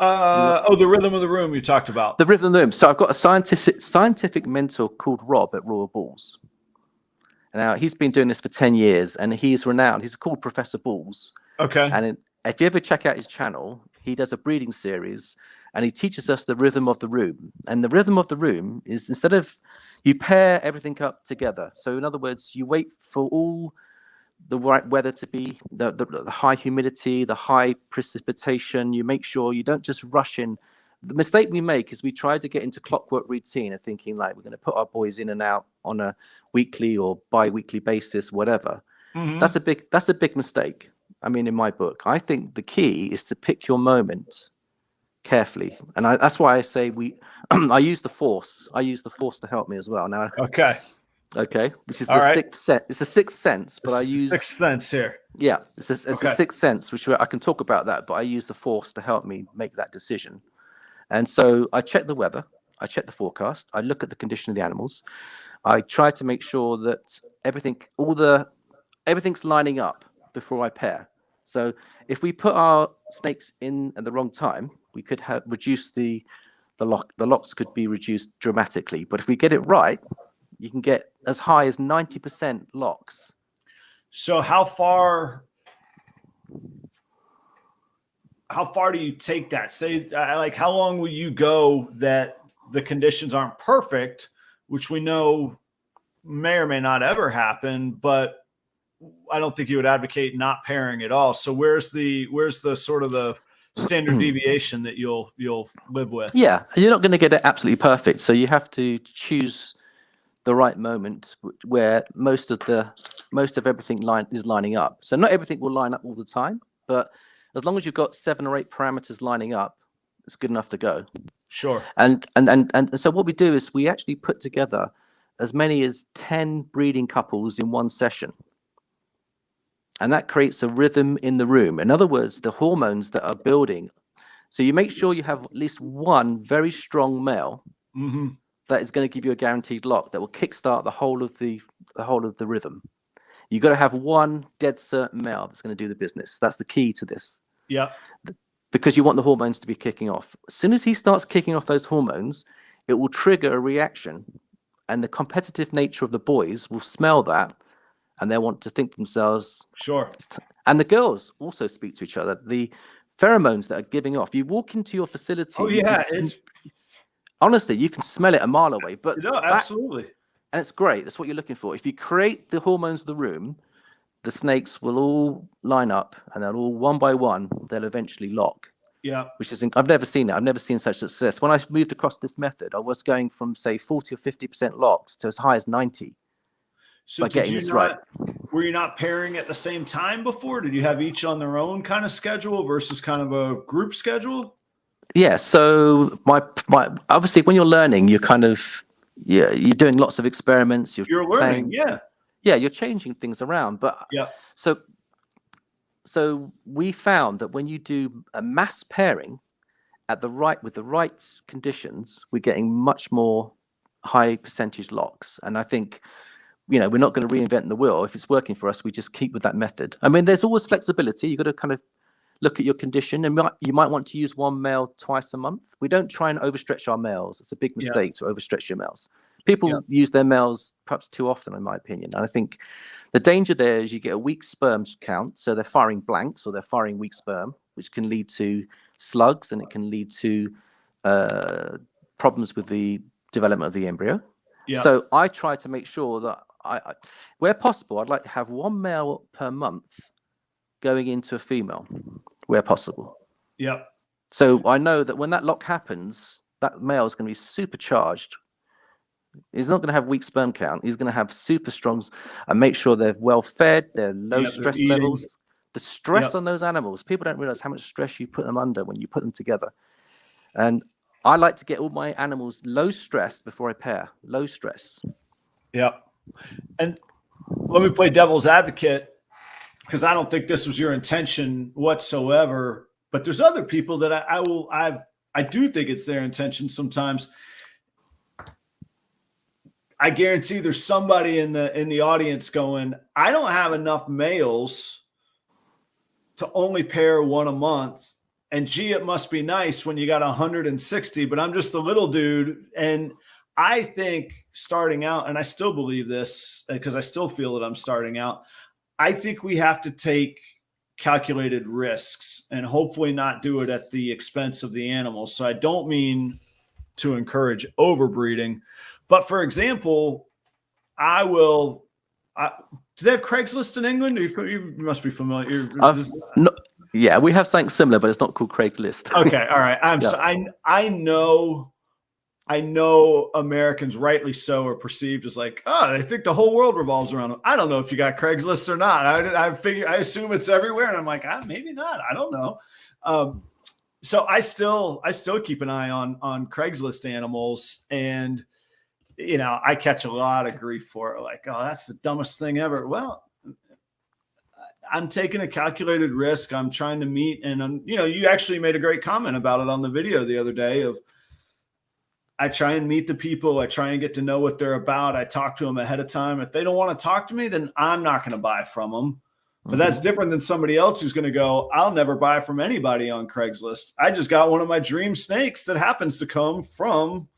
The rhythm of the room you talked about. The rhythm of the room. So I've got a scientific mentor called Rob at Royal Bulls. Now, he's been doing this for 10 years, and he's renowned. He's called Professor Bulls. Okay. And if you ever check out his channel, he does a breeding series, and he teaches us the rhythm of the room. And the rhythm of the room is, instead of, you pair everything up together. So in other words, you wait for all the right weather to be, the high humidity, the high precipitation. You make sure you don't just rush in. The mistake we make is we try to get into clockwork routine of thinking like we're going to put our boys in and out on a weekly or bi-weekly basis, whatever. That's a big mistake. I mean, in my book, I think the key is to pick your moment carefully, and that's why I say I use the force. I use the force to help me as well. Now, okay, which is the sixth sense. It's a sixth sense, but I use sixth sense here. Yeah, it's a sixth sense, which I can talk about that, but I use the force to help me make that decision. And so I check the weather, I check the forecast, I look at the condition of the animals, I try to make sure that everything's lining up before I pair. So if we put our snakes in at the wrong time, we could have reduced the locks could be reduced dramatically. But if we get it right, you can get as high as 90% locks. So how far do you take that? Say, like, how long will you go that the conditions aren't perfect, which we know may or may not ever happen, but I don't think you would advocate not pairing at all. So where's the sort of the standard deviation that you'll live with? Yeah, you're not going to get it absolutely perfect. So you have to choose the right moment where most of everything is lining up. So not everything will line up all the time, but as long as you've got 7 or 8 parameters lining up, it's good enough to go. Sure. And so what we do is we actually put together as many as 10 breeding couples in one session. And that creates a rhythm in the room. In other words, the hormones that are building. So you make sure you have at least one very strong male that is going to give you a guaranteed lock that will kickstart the whole of the rhythm. You've got to have one dead certain male that's going to do the business. That's the key to this. Yeah. because you want the hormones to be kicking off. As soon as he starts kicking off those hormones, it will trigger a reaction, and the competitive nature of the boys will smell that, and they'll want to think to themselves, sure. And the girls also speak to each other. The pheromones that are giving off, you walk into your facility. Oh yeah, honestly, you can smell it a mile away. But absolutely. And it's great. That's what you're looking for. If you create the hormones of the room, the snakes will all line up, and they'll all, one by one, they'll eventually lock. Yeah. Which is, I've never seen it. I've never seen such success. When I moved across this method, I was going from, say, 40 or 50% locks to as high as 90. So by getting this right. Were you not pairing at the same time before? Did you have each on their own kind of schedule versus kind of a group schedule? Yeah. So my obviously, when you're learning, you're kind of, you're doing lots of experiments. You're learning. Yeah. You're changing things around. But yeah. So we found that when you do a mass pairing with the right conditions, we're getting much more high percentage locks. And I think, we're not going to reinvent the wheel. If it's working for us, we just keep with that method. I mean, there's always flexibility. You've got to kind of look at your condition, and you might want to use one male twice a month. We don't try and overstretch our males. It's a big mistake to overstretch your males. People use their males perhaps too often, in my opinion. And I think the danger there is you get a weak sperm count. So they're firing blanks or they're firing weak sperm, which can lead to slugs, and it can lead to problems with the development of the embryo. Yeah. So I try to make sure that where possible, I'd like to have one male per month going into a female, where possible. Yeah. So I know that when that lock happens, that male is going to be supercharged. He's not going to have weak sperm count. He's going to have super strong, and make sure they're well fed, they're low stress levels. The stress on those animals, people don't realize how much stress you put them under when you put them together. And I like to get all my animals low stress before I pair, low stress. Yeah. And let me play devil's advocate, because I don't think this was your intention whatsoever, but there's other people that I do think it's their intention sometimes. I guarantee there's somebody in the audience going, I don't have enough males to only pair one a month. And gee, it must be nice when you got 160, but I'm just a little dude. And I think starting out, and I still believe this because I still feel that I'm starting out, I think we have to take calculated risks and hopefully not do it at the expense of the animals. So I don't mean to encourage overbreeding, but for example, do they have Craigslist in England? You must be familiar. Yeah, we have something similar, but it's not called Craigslist. Okay, all right. I know Americans, rightly so, are perceived as like, oh, they think the whole world revolves around them. I don't know if you got Craigslist or not. I assume it's everywhere, and I'm like, maybe not. I don't know. So I still keep an eye on Craigslist animals, and I catch a lot of grief for it. Like, oh, that's the dumbest thing ever. Well, I'm taking a calculated risk. I'm trying to meet, and you actually made a great comment about it on the video the other day of, I try and meet the people. I try and get to know what they're about. I talk to them ahead of time. If they don't want to talk to me, then I'm not going to buy from them. But that's different than somebody else who's going to go, I'll never buy from anybody on Craigslist. I just got one of my dream snakes that happens to come from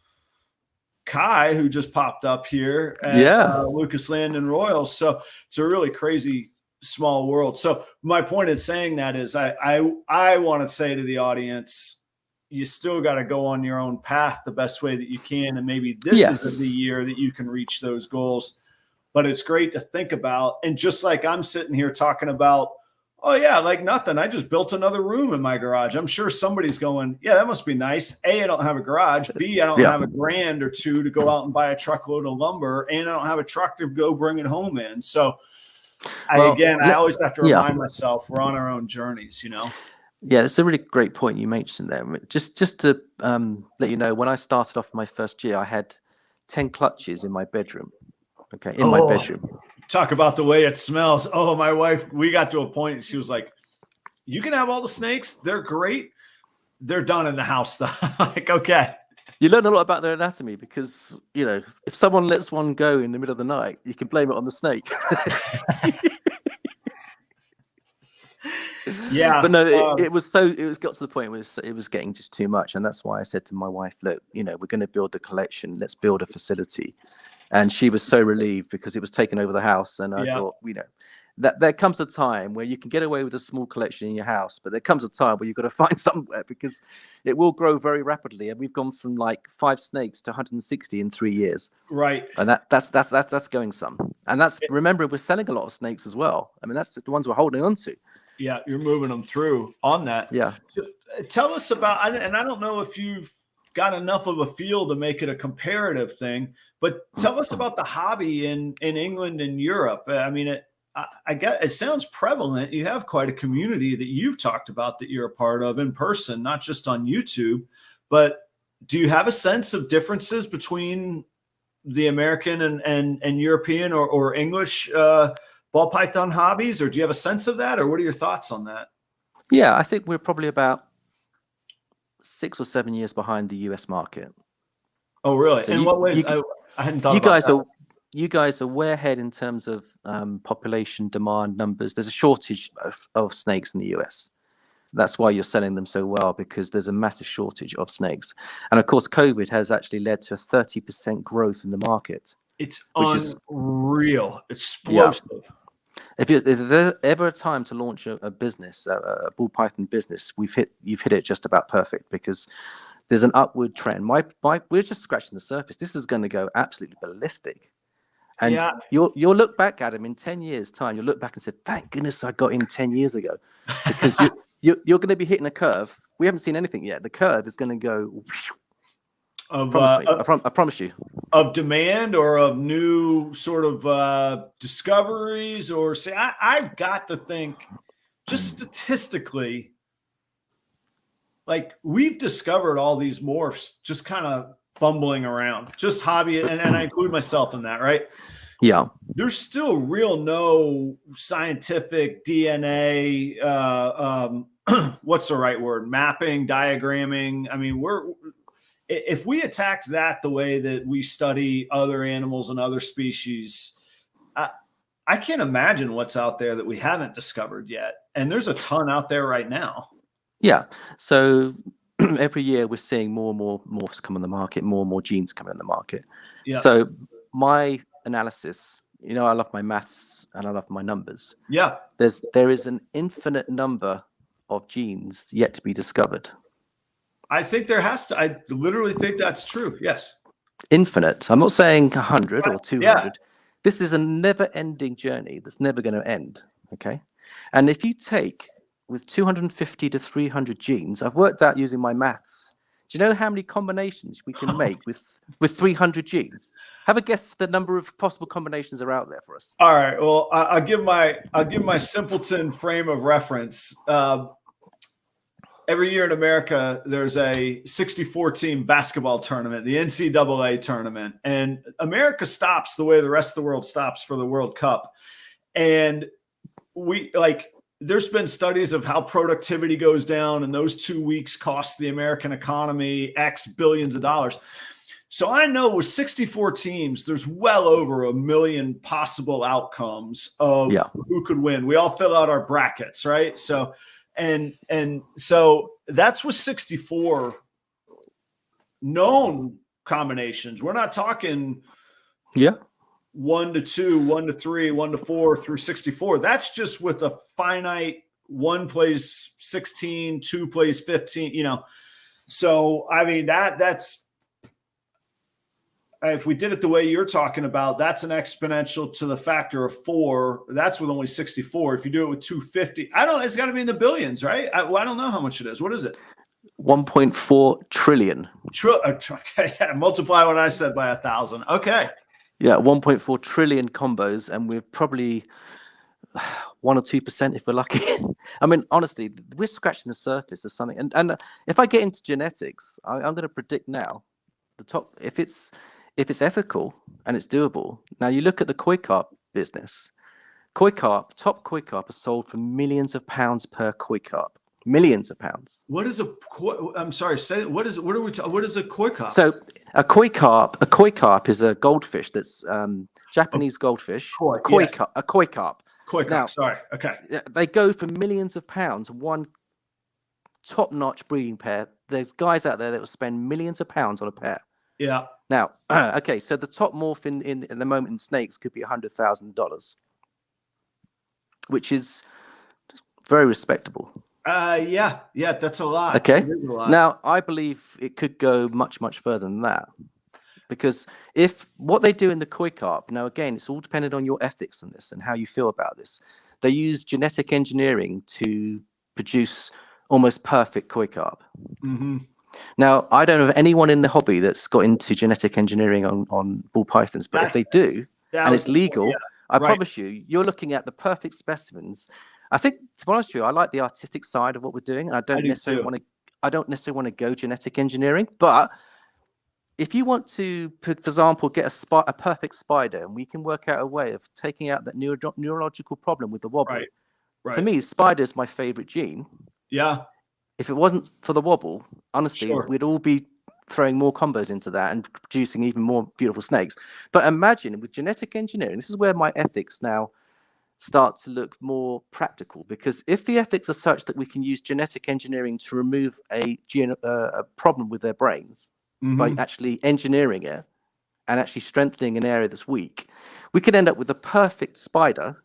Kai, who just popped up here at Lucas Land and Royals. So it's a really crazy small world. So my point in saying that is I want to say to the audience, you still got to go on your own path the best way that you can. And maybe this is the year that you can reach those goals. But it's great to think about. And just like I'm sitting here talking about, oh yeah, like nothing. I just built another room in my garage. I'm sure somebody's going, yeah, that must be nice. A, I don't have a garage. B, I don't have a grand or two to go out and buy a truckload of lumber. And I don't have a truck to go bring it home in. So I always have to remind myself we're on our own journeys, Yeah, it's a really great point you mentioned there. Just to let you know, when I started off my first year, I had 10 clutches in my bedroom. Okay, in my bedroom. Talk about the way it smells. Oh, my wife, we got to a point, she was like, you can have all the snakes. They're great. They're done in the house, though. Like, okay. You learn a lot about their anatomy because, if someone lets one go in the middle of the night, you can blame it on the snake. Yeah. But no, it was got to the point where it was getting just too much. And that's why I said to my wife, look, we're going to build the collection. Let's build a facility. And she was so relieved because it was taking over the house. And I thought, that there comes a time where you can get away with a small collection in your house, but there comes a time where you've got to find somewhere because it will grow very rapidly. And we've gone from like 5 snakes to 160 in 3 years. Right. And that's going some. And that's, remember, we're selling a lot of snakes as well. I mean, that's the ones we're holding on to. Yeah, you're moving them through on that. Yeah. So tell us about, and I don't know if you've got enough of a feel to make it a comparative thing, but tell us about the hobby in England and Europe. I mean, I get it sounds prevalent. You have quite a community that you've talked about that you're a part of in person, not just on YouTube. But do you have a sense of differences between the American and European or English ball python hobbies, or do you have a sense of that, or what are your thoughts on that? Yeah, I think we're probably about 6 or 7 years behind the US market. Oh, really? So in what ways? I hadn't thought about that. You guys are way ahead in terms of population, demand, numbers. There's a shortage of snakes in the US. That's why you're selling them so well, because there's a massive shortage of snakes. And of course, COVID has actually led to a 30% growth in the market. It's unreal, explosive. Yeah. If there's ever a time to launch a business, a ball python business, you've hit it just about perfect, because there's an upward trend. We're just scratching the surface. This is going to go absolutely ballistic. And you'll look back at them in 10 years' time. You'll look back and say, "Thank goodness I got in 10 years ago," because you're going to be hitting a curve. We haven't seen anything yet. The curve is going to go. I promise you. Of demand or of new sort of discoveries, or say, I've got to think, just statistically, like we've discovered all these morphs just kind of bumbling around, just hobby, and I include myself in that, right? Yeah. There's still no scientific DNA, what's the right word? Mapping, diagramming. I mean, if we attacked that the way that we study other animals and other species, I can't imagine what's out there that we haven't discovered yet. And there's a ton out there right now. Yeah. So every year we're seeing more and more morphs come on the market, more and more genes come on the market. Yeah. So my analysis, I love my maths and I love my numbers. Yeah. There is an infinite number of genes yet to be discovered. I think there has to. I literally think that's true. Yes. Infinite. I'm not saying 100 or 200. Yeah. This is a never-ending journey that's never going to end. Okay. And if you take with 250 to 300 genes, I've worked out using my maths. Do you know how many combinations we can make with 300 genes? Have a guess the number of possible combinations are out there for us. All right. Well, I'll give my simpleton frame of reference. Every year in America, there's a 64-team basketball tournament, the NCAA tournament, and America stops the way the rest of the world stops for the World Cup. And there's been studies of how productivity goes down, and those 2 weeks cost the American economy X billions of dollars. So I know with 64 teams, there's well over 1 million possible outcomes of who could win. We all fill out our brackets, right? So so that's with 64 known combinations. We're not talking 1 to 2, 1 to 3, 1 to 4 through 64. That's just with a finite 1 plays 16, 2 plays 15, So I mean that's if we did it the way you're talking about, that's an exponential to the factor of 4. That's with only 64. If you do it with 250, it's got to be in the billions, right? I don't know how much it is. What is it? 1.4 trillion. Okay. Multiply what I said by 1,000. Okay. Yeah. 1.4 trillion combos. And we're probably 1 or 2% if we're lucky. I mean, honestly, we're scratching the surface of something. And if I get into genetics, I'm going to predict now the top, if it's ethical and it's doable. Now you look at the koi carp business. Top koi carp are sold for millions of pounds per koi carp. Millions of pounds. What is I'm sorry, say what is a koi carp? So a koi carp is a goldfish that's Japanese goldfish. A koi carp. Koi Now, carp, sorry. Okay. they go for millions of pounds. One top-notch breeding pair. There's guys out there that will spend millions of pounds on a pair. Yeah. Now, okay, so the top morph in the moment in snakes could be $100,000, which is very respectable. Yeah, that's a lot. Okay. It is a lot. Now, I believe it could go much, much further than that. Because if what they do in the koi carp, now again, it's all dependent on your ethics on this and how you feel about this. They use genetic engineering to produce almost perfect koi carp. Mm-hmm. Now, I don't know of anyone in the hobby that's got into genetic engineering on ball pythons, but if they do, and it's legal, I promise you, you're looking at the perfect specimens. I think, to be honest with you, I like the artistic side of what we're doing, and I don't necessarily want to go genetic engineering, but if you want to, for example, get a perfect spider, and we can work out a way of taking out that neurological problem with the wobble. Right. For me, spider is my favorite gene. Yeah. If it wasn't for the wobble, honestly, we'd all be throwing more combos into that and producing even more beautiful snakes. But imagine with genetic engineering, this is where my ethics now start to look more practical, because if the ethics are such that we can use genetic engineering to remove a problem with their brains, by actually engineering it and actually strengthening an area that's weak, we could end up with a perfect spider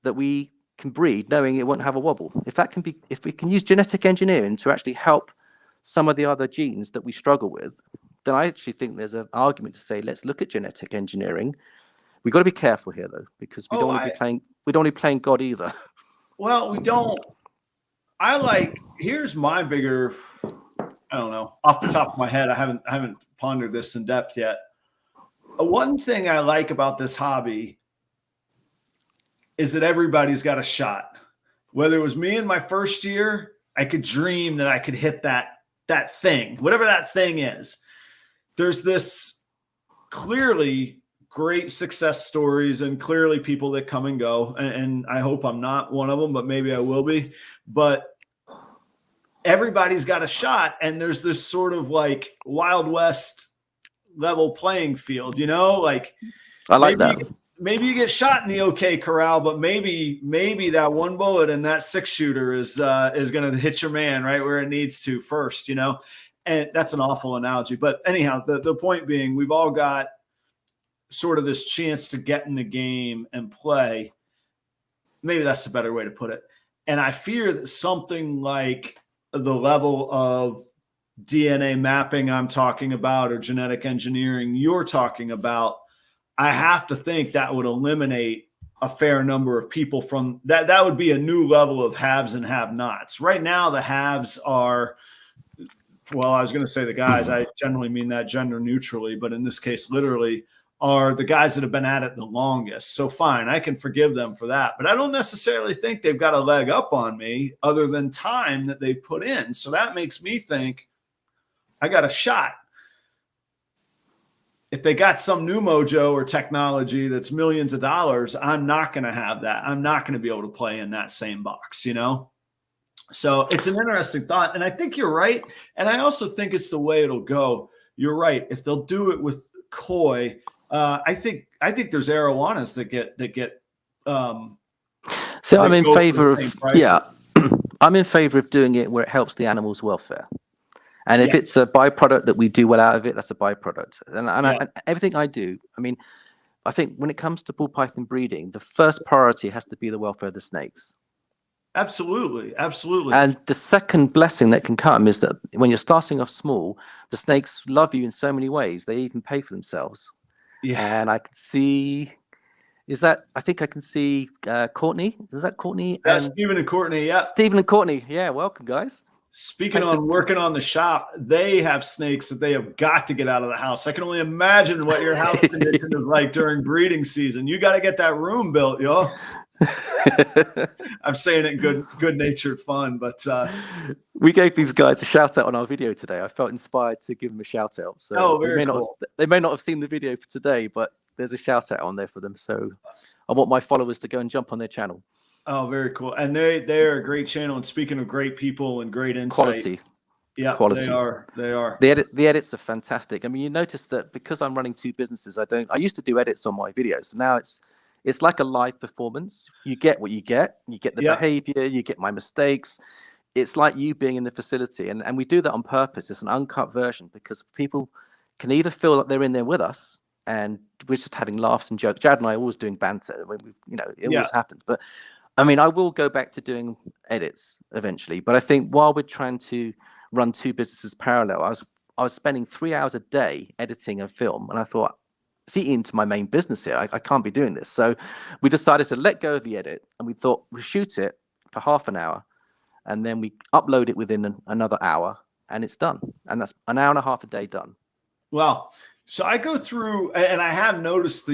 that we can breed knowing it won't have a wobble. If we can use genetic engineering to actually help some of the other genes that we struggle with, then I actually think there's an argument to say, let's look at genetic engineering. We've got to be careful here though, because we don't want to be playing God either. Well, we don't. Here's my bigger, I don't know, off the top of my head, I haven't pondered this in depth yet. One thing I like about this hobby is that everybody's got a shot. Whether it was me in my first year, I could dream that I could hit that thing, whatever that thing is. There's this clearly great success stories and clearly people that come and go. And I hope I'm not one of them, but maybe I will be. But everybody's got a shot, and there's this sort of like Wild West level playing field, like I like that. Maybe you get shot in the OK Corral, but maybe that one bullet in that 6-shooter is going to hit your man right where it needs to first, and that's an awful analogy. But anyhow, the point being, we've all got sort of this chance to get in the game and play. Maybe that's a better way to put it. And I fear that something like the level of DNA mapping I'm talking about, or genetic engineering you're talking about, I have to think that would eliminate a fair number of people from that. That would be a new level of haves and have-nots. Right now, the haves are, well, I was going to say the guys, I generally mean that gender neutrally, but in this case, literally, are the guys that have been at it the longest. So fine, I can forgive them for that. But I don't necessarily think they've got a leg up on me other than time that they've put in. So that makes me think I got a shot. If they got some new mojo or technology that's millions of dollars, I'm not going to have that. I'm not going to be able to play in that same box, So it's an interesting thought. And I think you're right. And I also think it's the way it'll go. You're right. If they'll do it with koi, I think there's arowanas that get. So I'm in favor of I'm in favor of doing it where it helps the animal's welfare. And if it's a byproduct that we do well out of it, that's a byproduct. And everything I do, I think when it comes to ball python breeding, the first priority has to be the welfare of the snakes. Absolutely. And the second blessing that can come is that when you're starting off small, the snakes love you in so many ways. They even pay for themselves. Yeah. And I can see, I think I can see Courtney. Is that Courtney? Yeah, Stephen and Courtney. Yeah. Stephen and Courtney. Yeah, welcome, guys. Speaking on working on the shop, they have snakes that they have got to get out of the house. I can only imagine what your house condition is like during breeding season. You got to get that room built, yo. I'm saying it good-natured fun, but we gave these guys a shout out on our video today. I felt inspired to give them a shout out. So very cool. They may not have seen the video for today, but there's a shout out on there for them. So I want my followers to go and jump on their channel. Oh, very cool. And they're a great channel. And speaking of great people and great insight. Quality. Yeah, quality. They are. The edits are fantastic. You notice that because I'm running 2 businesses, I used to do edits on my videos. Now it's it's like a live performance. You get what you get the behavior, you get my mistakes. It's like you being in the facility, and we do that on purpose. It's an uncut version because people can either feel like they're in there with us and we're just having laughs and jokes. Jad and I are always doing banter. It always happens. But I mean, I will go back to doing edits eventually. But I think while we're trying to run two businesses parallel, I was spending 3 hours a day editing a film, and I thought, it's eating into my main business here. I can't be doing this. So we decided to let go of the edit, and we thought we shoot it for half an hour, and then we upload it within another hour, and it's done. And that's an hour and a half a day done. Well, so I go through, and I have noticed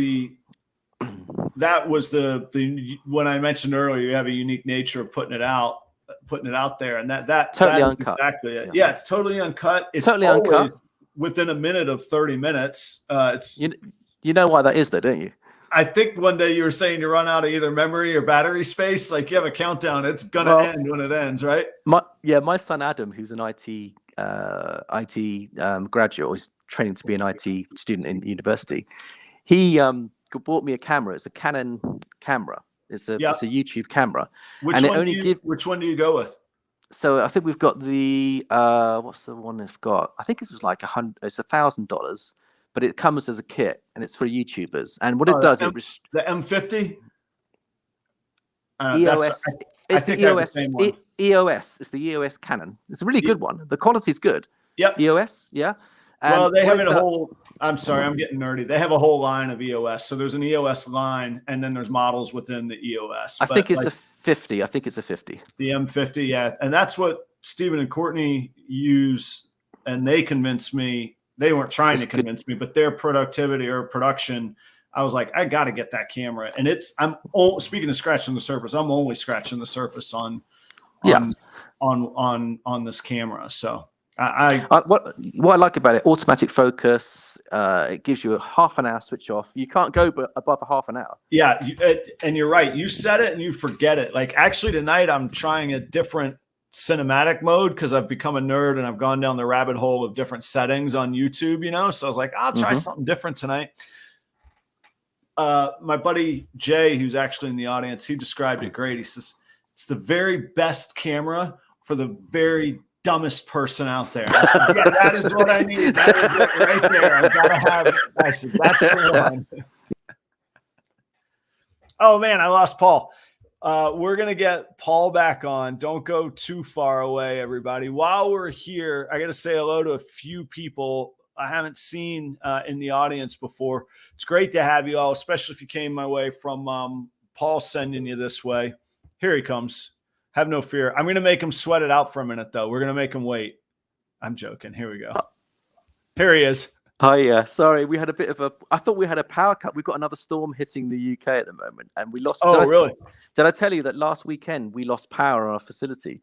that was the when I mentioned earlier, you have a unique nature of putting it out there, and that totally uncut. Exactly it. Yeah, it's totally uncut. It's totally uncut within a minute of 30 minutes. It's you know why that is, though, don't you? I think one day you were saying you run out of either memory or battery space. Like you have a countdown. It's gonna end when it ends, right? My son Adam, who's an IT graduate, or he's training to be an IT student in university. He bought me a camera. It's a Canon camera. It's a YouTube camera. Which one do you go with? So I think we've got the what's the one they've got? I think this was like $100. It's $1,000, but it comes as a kit and it's for YouTubers. And what it does, the M50. EOS. It's the EOS. EOS. It's the EOS Canon. It's a really good one. The quality's good. Yep. EOS. Yeah. And well, they have a whole. I'm sorry, I'm getting nerdy. They have a whole line of EOS. So there's an EOS line, and then there's models within the EOS. I think it's a 50. I think it's a 50. The M50, yeah, and that's what Stephen and Courtney use, and they convinced me. They weren't trying to convince me, but their productivity or production, I was like, I got to get that camera. And speaking of scratching the surface, I'm only scratching the surface on this camera. So. What I like about it, automatic focus. It gives you a half an hour switch off. You can't go above a half an hour. Yeah, and you're right. You set it and you forget it. Like actually tonight, I'm trying a different cinematic mode because I've become a nerd and I've gone down the rabbit hole of different settings on YouTube. So I was like, I'll try something different tonight. My buddy Jay, who's actually in the audience, he described it great. He says it's the very best camera for the very dumbest person out there. I said, yeah, that is what I need. That is it right there. I've got to have it. I said, that's the one. Oh man, I lost Paul. We're gonna get Paul back on. Don't go too far away, everybody. While we're here, I got to say hello to a few people I haven't seen in the audience before. It's great to have you all, especially if you came my way from Paul sending you this way. Here he comes. Have no fear. I'm going to make him sweat it out for a minute, though. We're going to make him wait. I'm joking. Here we go. Here he is. Hi, yeah. Sorry, we had a bit of I thought we had a power cut. We've got another storm hitting the UK at the moment, and we lost. Oh, really? Did I tell you that last weekend we lost power on our facility?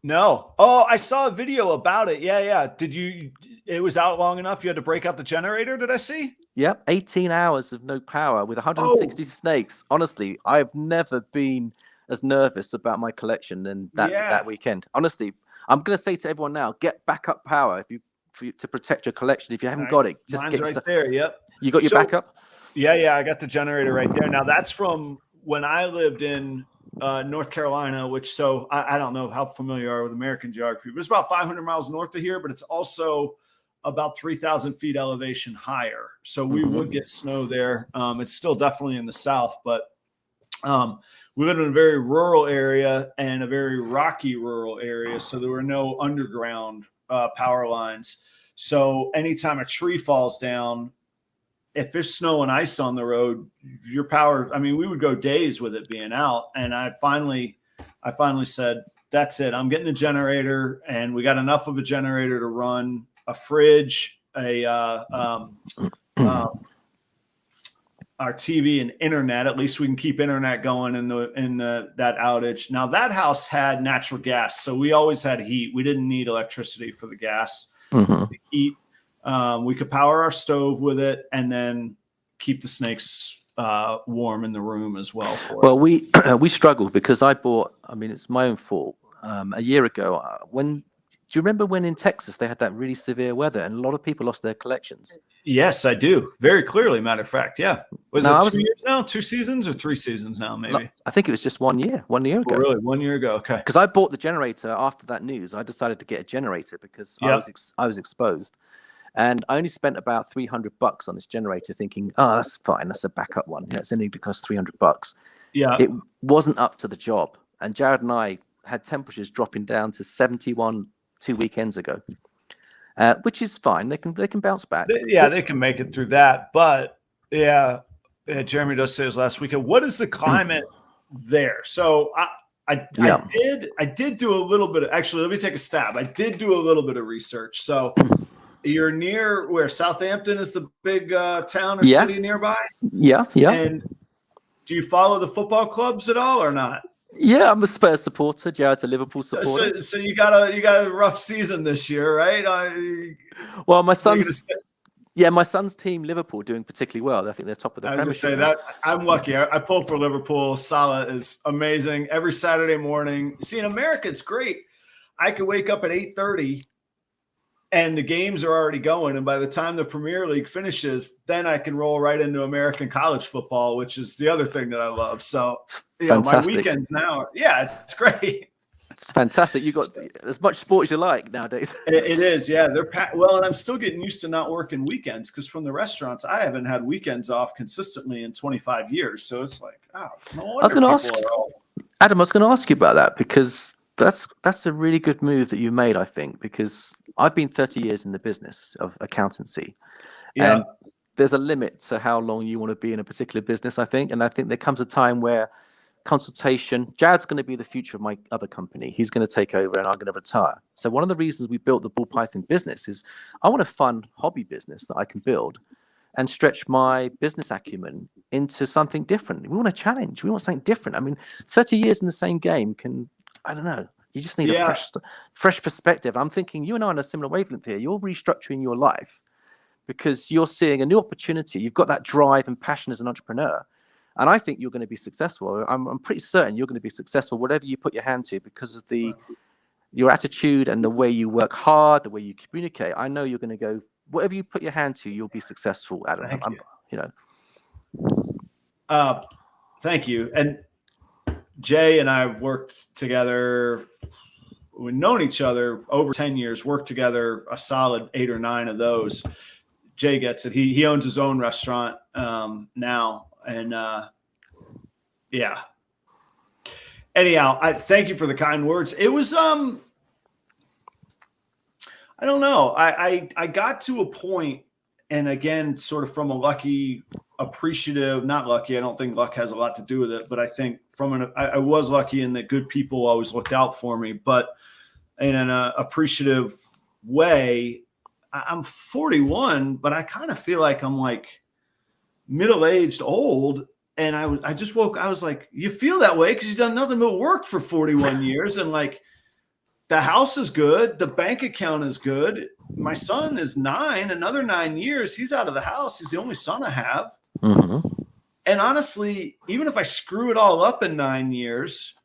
No. Oh, I saw a video about it. Yeah. It was out long enough you had to break out the generator, did I see? Yep. 18 hours of no power with 160 snakes. Honestly, I've never been as nervous about my collection than that weekend. Honestly, I'm going to say to everyone now, get backup power to protect your collection. If you haven't got it, just mine's right there. Yep. You got your backup? Yeah. I got the generator right there. Now that's from when I lived in North Carolina, I don't know how familiar you are with American geography, but it's about 500 miles north of here, but it's also about 3,000 feet elevation higher. So we would get snow there. It's still definitely in the south, but we lived in a very rural area and a very rocky rural area. So there were no underground power lines. So anytime a tree falls down, if there's snow and ice on the road, your power, we would go days with it being out. And I finally said, that's it. I'm getting a generator, and we got enough of a generator to run a fridge, our TV and internet. At least we can keep internet going in that outage. Now that house had natural gas, so we always had heat. We didn't need electricity for the gas. The heat. We could power our stove with it, and then keep the snakes warm in the room as well. We struggled because I bought. It's my own fault. A year ago, do you remember when in Texas they had that really severe weather and a lot of people lost their collections? Yes, I do. Very clearly, matter of fact. Yeah. Was No, it 2 years now? 2 seasons or 3 seasons now, maybe? I think it was just 1 year, 1 year Oh, ago. really? 1 year ago. Okay. Because I bought the generator after that news. I decided to get a generator because I was exposed. And I only spent about $300 on this generator thinking, oh, that's fine. That's a backup one. It's only to cost $300. Yeah. It wasn't up to the job. And Jared and I had temperatures dropping down to 71 2 weekends ago. Which is fine. They can bounce back. They can make it through that. But Jeremy does say this last weekend. What is the climate there? So I did do a little bit of, actually, let me take a stab. I did do a little bit of research. So you're near where Southampton is the big town or city nearby? Yeah. And do you follow the football clubs at all or not? Yeah, I'm a Spurs supporter. Jared's a Liverpool supporter. So you got a rough season this year, right? Well, my son's team, Liverpool, doing particularly well. I think they're top of the Premiership. I was going to say that I'm lucky. I pull for Liverpool. Salah is amazing every Saturday morning. See, in America, it's great. I could wake up at 8:30 and the games are already going. And by the time the Premier League finishes, then I can roll right into American college football, which is the other thing that I love. So, my weekends now, it's great. It's fantastic. You got as much sport as you like nowadays. It is, yeah. They're well, and I'm still getting used to not working weekends because from the restaurants, I haven't had weekends off consistently in 25 years. So it's like, no wonder I was going to ask Adam. I was going to ask you about that because that's a really good move that you made, I think, because I've been 30 years in the business of accountancy, and there's a limit to how long you want to be in a particular business, I think. And I think there comes a time where consultation, Jared's going to be the future of my other company. He's going to take over and I'm going to retire. So one of the reasons we built the Ball Python business is I want a fun hobby business that I can build and stretch my business acumen into something different. We want a challenge. We want something different. I mean, 30 years in the same game I don't know. You just need a fresh perspective. I'm thinking you and I are on a similar wavelength here. You're restructuring your life because you're seeing a new opportunity. You've got that drive and passion as an entrepreneur. And I think you're going to be successful. I'm pretty certain you're going to be successful, whatever you put your hand to, because of your attitude and the way you work hard, the way you communicate. I know you're going to go, whatever you put your hand to, you'll be successful, Adam. Thank you. And Jay and I have worked together. We've known each other over 10 years, worked together a solid 8 or 9 of those. Jay gets it. He owns his own restaurant now. And anyhow, I thank you for the kind words. It was, I don't know. I got to a point, and again, sort of from a lucky, appreciative, not lucky. I don't think luck has a lot to do with it, but I think I was lucky in that good people always looked out for me, but in an appreciative way. I'm 41, but I kind of feel like I'm like middle-aged old. And I just woke, I was like, you feel that way because you've done nothing but work for 41 years. And like, the house is good. The bank account is good. My son is 9, another 9 years. He's out of the house. He's the only son I have. Mm-hmm. And honestly, even if I screw it all up in 9 years,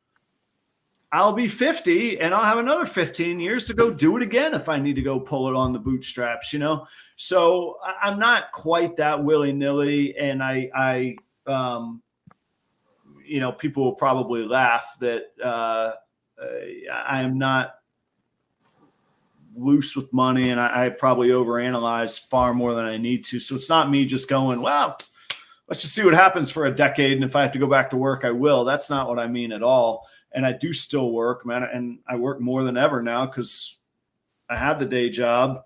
I'll be 50 and I'll have another 15 years to go do it again if I need to go pull it on the bootstraps, So I'm not quite that willy-nilly. And I people will probably laugh that I am not loose with money, and I probably overanalyze far more than I need to. So it's not me just going, well, let's just see what happens for a decade. And if I have to go back to work, I will. That's not what I mean at all. And I do still work, man. And I work more than ever now because I have the day job.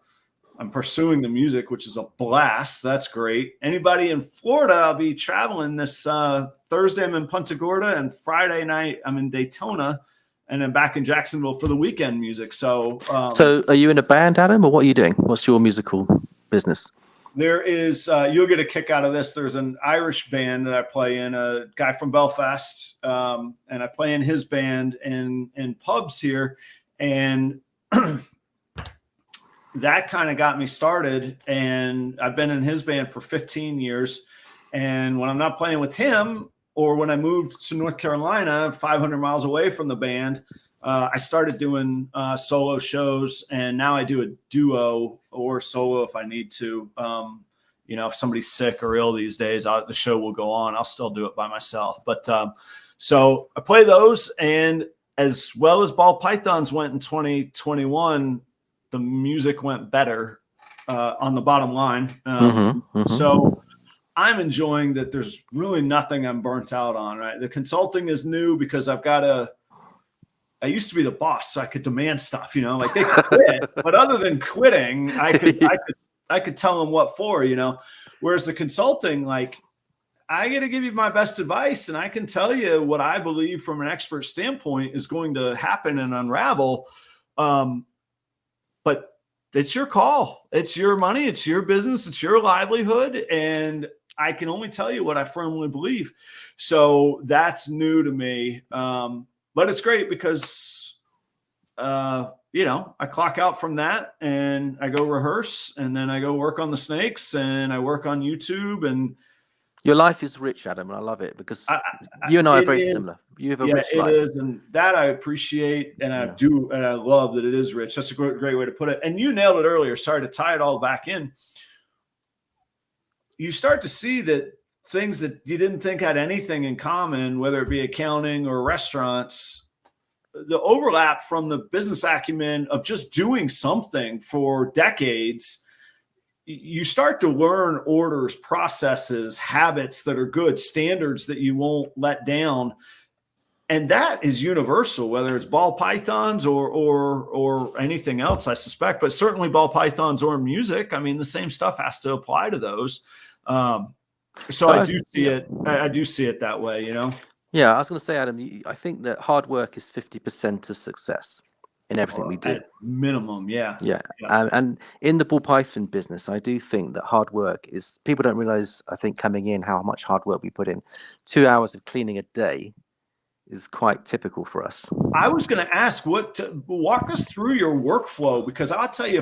I'm pursuing the music, which is a blast. That's great. Anybody in Florida, I'll be traveling this Thursday. I'm in Punta Gorda, and Friday night I'm in Daytona, and then back in Jacksonville for the weekend music. So are you in a band, Adam, or what are you doing? What's your musical business? There is, you'll get a kick out of this. There's an Irish band that I play in, a guy from Belfast, and I play in his band in pubs here. And that kind of got me started. And I've been in his band for 15 years. And when I'm not playing with him, or when I moved to North Carolina, 500 miles away from the band, I started doing solo shows, and now I do a duo or solo if I need to. if somebody's sick or ill these days, the show will go on. I'll still do it by myself. But so I play those, and as well as ball pythons went in 2021, the music went better on the bottom line. So I'm enjoying that. There's really nothing I'm burnt out on, right? The consulting is new because I used to be the boss, so I could demand stuff, like they could quit, but other than quitting, I could tell them what for, whereas the consulting, like, I got to give you my best advice, and I can tell you what I believe from an expert standpoint is going to happen and unravel. But it's your call. It's your money. It's your business. It's your livelihood. And I can only tell you what I firmly believe. So that's new to me. But it's great because, I clock out from that and I go rehearse, and then I go work on the snakes, and I work on YouTube. And your life is rich, Adam, and I love it because you and I are very similar. You have a rich life. It is, and that I appreciate, and I do, and I love that it is rich. That's a great way to put it. And you nailed it earlier. Sorry to tie it all back in. You start to see that things that you didn't think had anything in common, whether it be accounting or restaurants, the overlap from the business acumen of just doing something for decades, you start to learn orders, processes, habits that are good, standards that you won't let down. And that is universal, whether it's ball pythons or anything else, I suspect, but certainly ball pythons or music. I mean, the same stuff has to apply to those. So I do see it. I do see it that way, Yeah, I was going to say, Adam, I think that hard work is 50% of success in everything we do. At minimum, yeah. And in the ball python business, I do think that hard work is, people don't realize, I think, coming in, how much hard work we put in. 2 hours of cleaning a day is quite typical for us. I was going to ask, walk us through your workflow, because I'll tell you,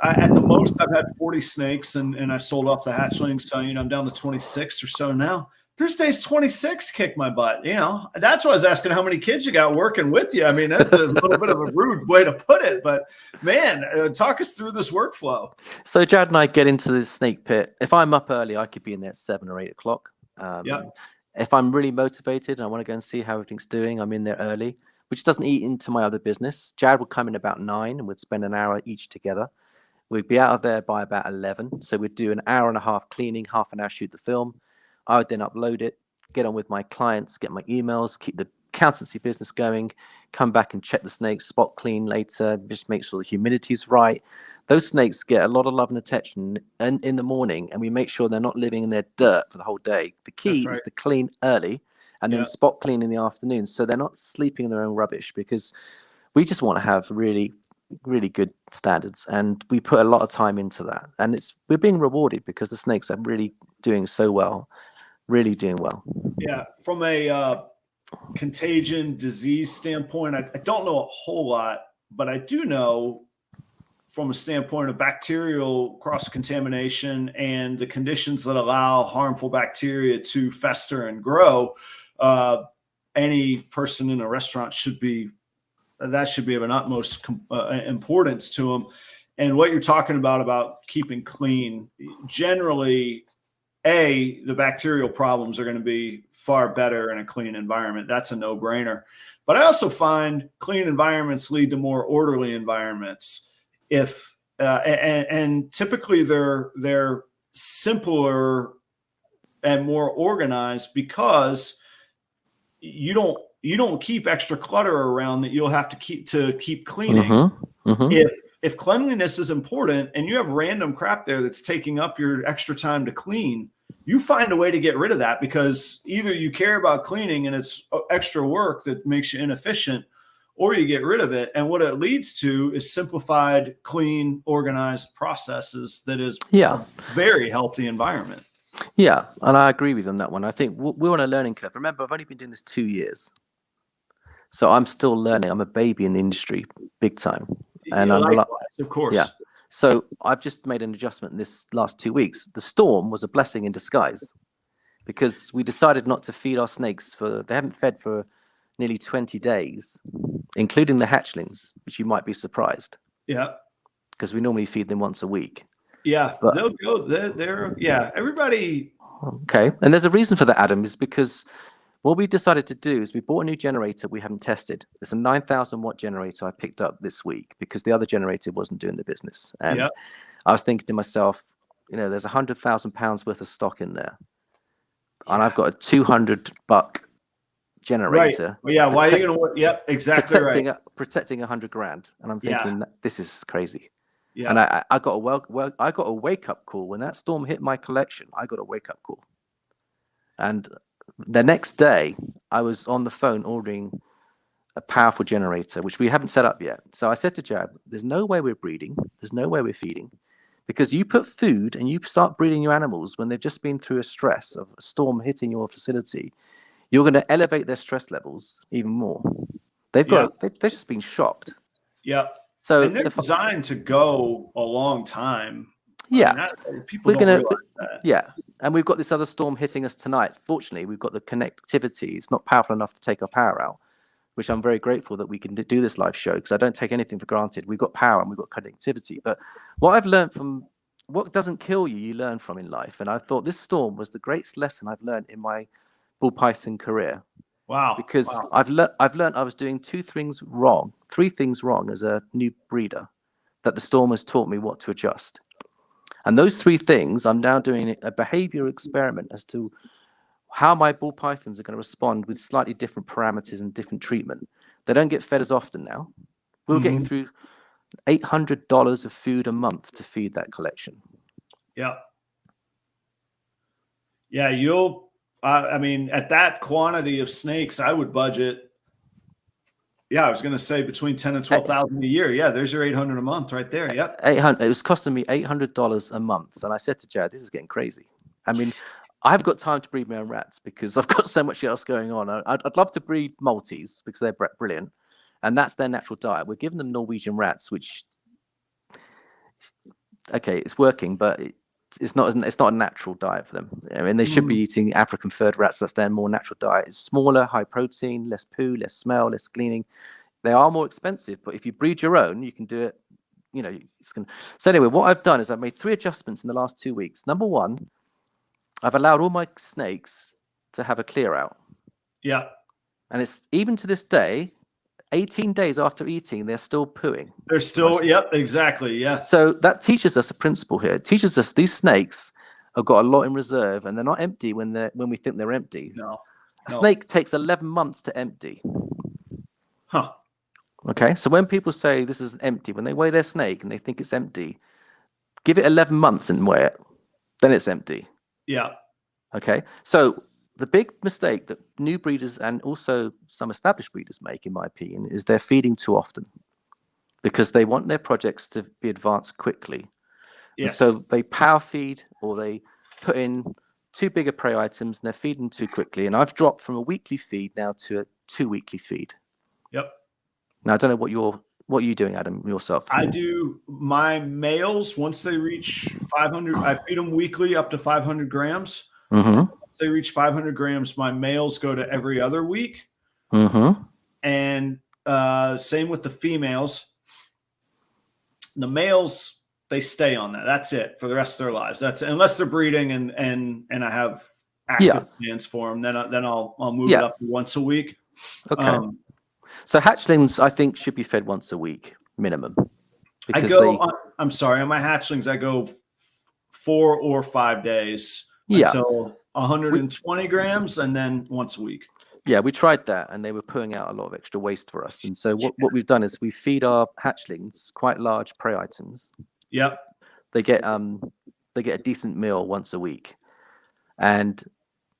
at the most, I've had 40 snakes, and I sold off the hatchlings. So, I'm down to 26 or so now. Thursday's 26 kick my butt. That's why I was asking how many kids you got working with you. I mean, that's a little bit of a rude way to put it, but man, talk us through this workflow. So Jared and I get into the snake pit. If I'm up early, I could be in there at 7 or 8 o'clock. If I'm really motivated and I want to go and see how everything's doing, I'm in there early, which doesn't eat into my other business. Jared would come in about 9 and we'd spend an hour each together. We'd be out of there by about 11. So we'd do an hour and a half cleaning, half an hour shoot the film. I would then upload it, get on with my clients, get my emails, keep the accountancy business going, come back and check the snakes, spot clean later, just make sure the humidity's right. Those snakes get a lot of love and attention in the morning, and we make sure they're not living in their dirt for the whole day. The key is to clean early and then spot clean in the afternoon, so they're not sleeping in their own rubbish, because we just want to have really good standards, and we put a lot of time into that, and we're being rewarded because the snakes are really doing so well. Really doing well. Yeah. From a contagion disease standpoint, I don't know a whole lot, but I do know from a standpoint of bacterial cross-contamination and the conditions that allow harmful bacteria to fester and grow, any person in a restaurant should be of an utmost importance to them. And what you're talking about keeping clean, generally, the bacterial problems are going to be far better in a clean environment. That's a no-brainer. But I also find clean environments lead to more orderly environments. And typically they're simpler and more organized because you don't keep extra clutter around that you'll have to keep cleaning. If cleanliness is important and you have random crap there that's taking up your extra time to clean, you find a way to get rid of that, because either you care about cleaning and it's extra work that makes you inefficient, or you get rid of it. And what it leads to is simplified, clean, organized processes that is a very healthy environment. Yeah, and I agree with you on that one. I think we're on a learning curve. Remember, I've only been doing this 2 years. So I'm still learning. I'm a baby in the industry, big time. And likewise, of course. Yeah. So I've just made an adjustment this last 2 weeks. The storm was a blessing in disguise, because we decided not to feed our snakes they haven't fed for nearly 20 days, including the hatchlings, which you might be surprised. Yeah. Because we normally feed them once a week. Yeah, But they'll go. They're yeah. Everybody. okay, and there's a reason for that, Adam, is because what we decided to do is we bought a new generator we haven't tested. It's a 9,000 watt generator I picked up this week because the other generator wasn't doing the business. And Yeah. I was thinking to myself, you know, there's £100,000 worth of stock in there, and I've got a $200 generator. Right. Well, yeah. Why are you gonna? Yep. Exactly right. Protecting $100,000, and I'm thinking this is crazy. Yeah. And I got a wake up call when that storm hit my collection. I got a wake up call, and the next day I was on the phone ordering a powerful generator, which we haven't set up yet. So I said to Jab, "There's no way we're breeding. There's no way we're feeding, because you put food and you start breeding your animals when they've just been through a stress of a storm hitting your facility. You're going to elevate their stress levels even more. They've just been shocked." Yep. So and they're designed to go a long time. Yeah, people don't realize that. Yeah, and we've got this other storm hitting us tonight. Fortunately, we've got the connectivity. It's not powerful enough to take our power out, which I'm very grateful that we can do this live show, because I don't take anything for granted. We've got power and we've got connectivity. But what I've learned from what doesn't kill you, you learn from in life. And I thought this storm was the greatest lesson I've learned in my ball python career. Wow. Because I've learned I was doing three things wrong as a new breeder, that the storm has taught me what to adjust. And those three things, I'm now doing a behavior experiment as to how my ball pythons are going to respond with slightly different parameters and different treatment. They don't get fed as often now. We're getting through $800 of food a month to feed that collection. Yeah. Yeah, I mean, at that quantity of snakes, I would budget. Yeah, I was going to say between 10 and 12,000 a year. Yeah, there's your 800 a month right there. Yep. 800. It was costing me $800 a month, and I said to Jared, "This is getting crazy." I mean, I've got time to breed my own rats because I've got so much else going on. I'd love to breed Maltese because they're brilliant, and that's their natural diet. We're giving them Norwegian rats, which, okay, it's working, but it's not a natural diet for them. I mean, they should be eating African furred rats. That's their more natural diet. It's smaller, high protein, less poo, less smell, less cleaning. They are more expensive, but if you breed your own, you can do it. You know, it's gonna. So anyway, what I've done is I've made 3 adjustments in the last 2 weeks. Number one, I've allowed all my snakes to have a clear out. Yeah. And it's even to this day, 18 days after eating, they're still pooing. They're still, yep, exactly. Yeah. So that teaches us a principle here. It teaches us these snakes have got a lot in reserve, and they're not empty when we think they're empty. No. A snake takes 11 months to empty. Huh. Okay. So when people say this is empty, when they weigh their snake and they think it's empty, give it 11 months and weigh it, then it's empty. Yeah. Okay. So the big mistake that new breeders and also some established breeders make, in my opinion, is they're feeding too often because they want their projects to be advanced quickly. Yes. And so they power feed, or they put in too big a prey items and they're feeding too quickly. And I've dropped from a weekly feed now to a 2-weekly feed. Yep. Now, I don't know what are you doing, Adam, yourself? I do my males, once they reach 500, I feed them weekly up to 500 grams. Mm-hmm. Once they reach 500 grams, my males go to every other week. Mm-hmm. And same with the females. The males, they stay on that. That's it for the rest of their lives. That's unless they're breeding and I have active plans for them. Then I'll move it up to once a week. Okay. So hatchlings, I think, should be fed once a week minimum. I'm sorry, on my hatchlings, I go 4 or 5 days until 120 grams, and then once a week. Yeah, we tried that, and they were pulling out a lot of extra waste for us. And so what we've done is we feed our hatchlings quite large prey items. Yep. They get a decent meal once a week. And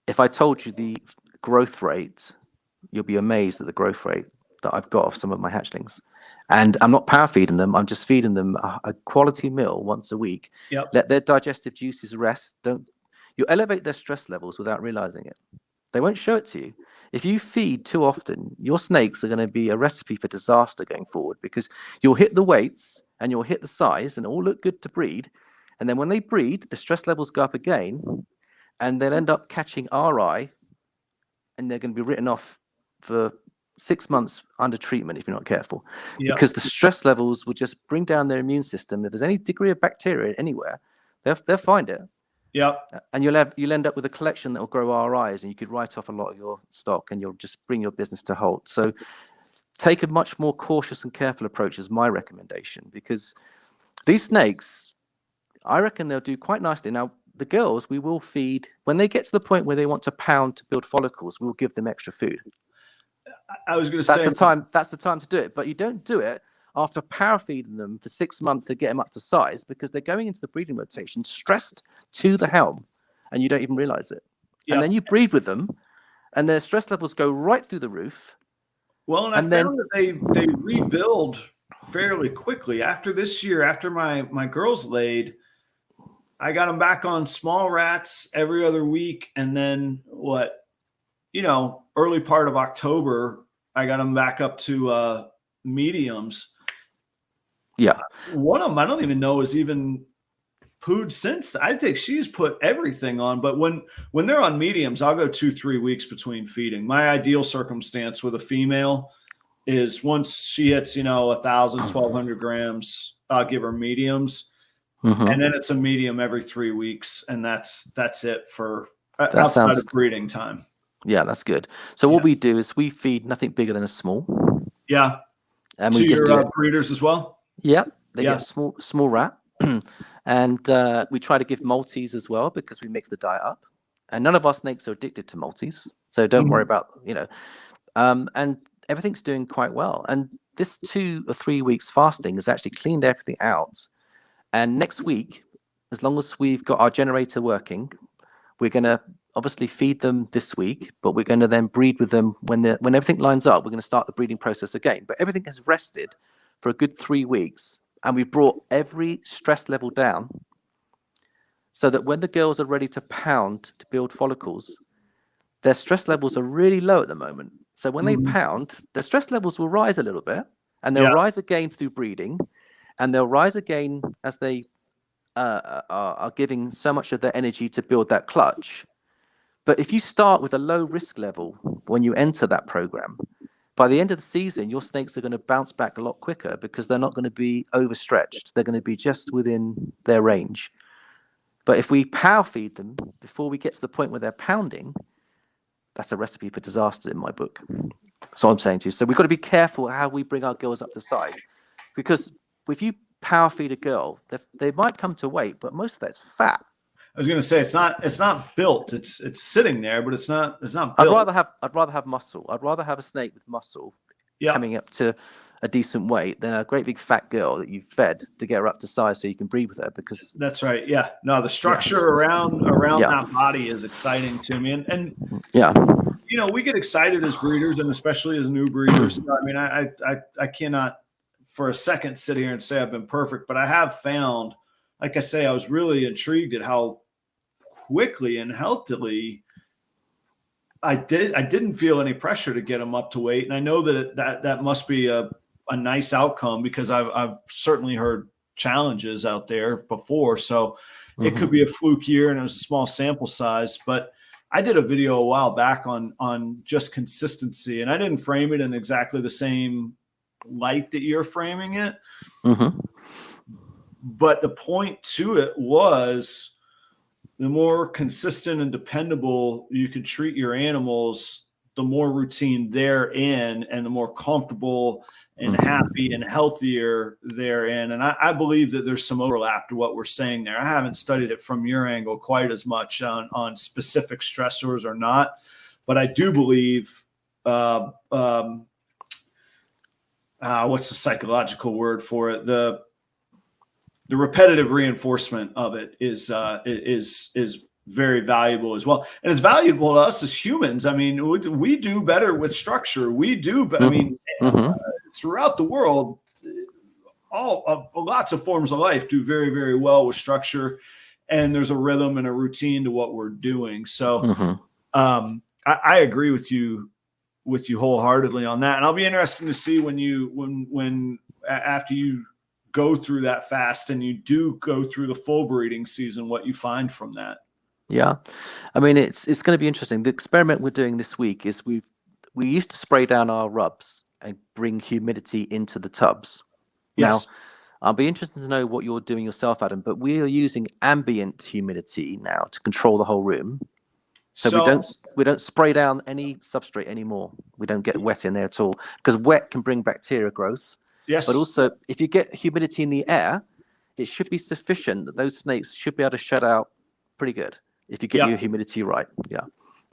if I told you the growth rate, you'll be amazed at the growth rate that I've got of some of my hatchlings. And I'm not power feeding them. I'm just feeding them a quality meal once a week. Yep. Let their digestive juices rest. You elevate their stress levels without realizing it. They won't show it to you. If you feed too often, your snakes are going to be a recipe for disaster going forward, because you'll hit the weights and you'll hit the size and it all look good to breed. And then when they breed, the stress levels go up again and they'll end up catching RI, and they're going to be written off for 6 months under treatment if you're not careful. Because the stress levels will just bring down their immune system. If there's any degree of bacteria anywhere, They'll find it. Yep. And you'll end up with a collection that will grow RIs, and you could write off a lot of your stock, and you'll just bring your business to halt. So take a much more cautious and careful approach is my recommendation, because these snakes, I reckon they'll do quite nicely. Now, the girls, we will feed when they get to the point where they want to pound to build follicles. We'll give them extra food. I was going to say that's the time to do it, but you don't do it after power feeding them for 6 months to get them up to size, because they're going into the breeding rotation stressed to the helm, and you don't even realize it. And then you breed with them, and their stress levels go right through the roof. Well, and I found that they rebuild fairly quickly. After this year, after my girls laid, I got them back on small rats every other week, and then early part of October, I got them back up to mediums. Yeah. One of them, I don't even know, is even pooed since. I think she's put everything on, but when they're on mediums, I'll go 2-3 weeks between feeding. My ideal circumstance with a female is once she hits, 1,000, 1,200 grams, I'll give her mediums. And then it's a medium every 3 weeks. And that's it for outside of breeding time. Yeah, that's good. So what we do is we feed nothing bigger than a small. Yeah. And we just do breeders as well. Yeah, they get small rat, and we try to give multis as well, because we mix the diet up. And none of our snakes are addicted to multis, so don't worry about and everything's doing quite well. And this 2 or 3 weeks fasting has actually cleaned everything out. And next week, as long as we've got our generator working, we're going to obviously feed them this week, but we're going to then breed with them when everything lines up. We're going to start the breeding process again. But everything has rested for a good 3 weeks, and we brought every stress level down, so that when the girls are ready to pound to build follicles, their stress levels are really low at the moment. So when they pound, their stress levels will rise a little bit, and they'll rise again through breeding, and they'll rise again as they are giving so much of their energy to build that clutch. But if you start with a low risk level when you enter that program, by the end of the season, your snakes are going to bounce back a lot quicker, because they're not going to be overstretched. They're going to be just within their range. But if we power feed them before we get to the point where they're pounding, that's a recipe for disaster in my book. That's what I'm saying to you. So we've got to be careful how we bring our girls up to size, because if you power feed a girl, they might come to weight, but most of that's fat. I was going to say it's not built. It's sitting there, but it's not built. I'd rather have muscle. I'd rather have a snake with muscle coming up to a decent weight than a great big fat girl that you've fed to get her up to size so you can breed with her. Because that's right. Yeah. No, the structure around that body is exciting to me, and we get excited as breeders, and especially as new breeders. I mean, I cannot for a second sit here and say I've been perfect, but I have found, like I say, I was really intrigued at how quickly and healthily I didn't feel any pressure to get them up to weight. And I know that must be a nice outcome, because I've certainly heard challenges out there before. So it could be a fluke year and it was a small sample size, but I did a video a while back on just consistency, and I didn't frame it in exactly the same light that you're framing it. But the point to it was, the more consistent and dependable you can treat your animals, the more routine they're in, and the more comfortable and happy and healthier they're in. And I believe that there's some overlap to what we're saying there. I haven't studied it from your angle quite as much on specific stressors or not, but I do believe what's the psychological word for it? The repetitive reinforcement of it is very valuable as well. And it's valuable to us as humans. I mean, we do better with structure. We do, but I mean, throughout the world, lots of forms of life do very, very well with structure, and there's a rhythm and a routine to what we're doing. So I agree with you wholeheartedly on that. And I'll be interested to see when after you go through that fast and you do go through the full breeding season, what you find from that. Yeah. I mean, it's going to be interesting. The experiment we're doing this week is we used to spray down our rubs and bring humidity into the tubs. Yes. Now, I'll be interested to know what you're doing yourself, Adam, but we are using ambient humidity now to control the whole room. So we don't spray down any substrate anymore. We don't get wet in there at all, because wet can bring bacteria growth. Yes. But also, if you get humidity in the air, it should be sufficient that those snakes should be able to shut out pretty good if you get your humidity right. Yeah.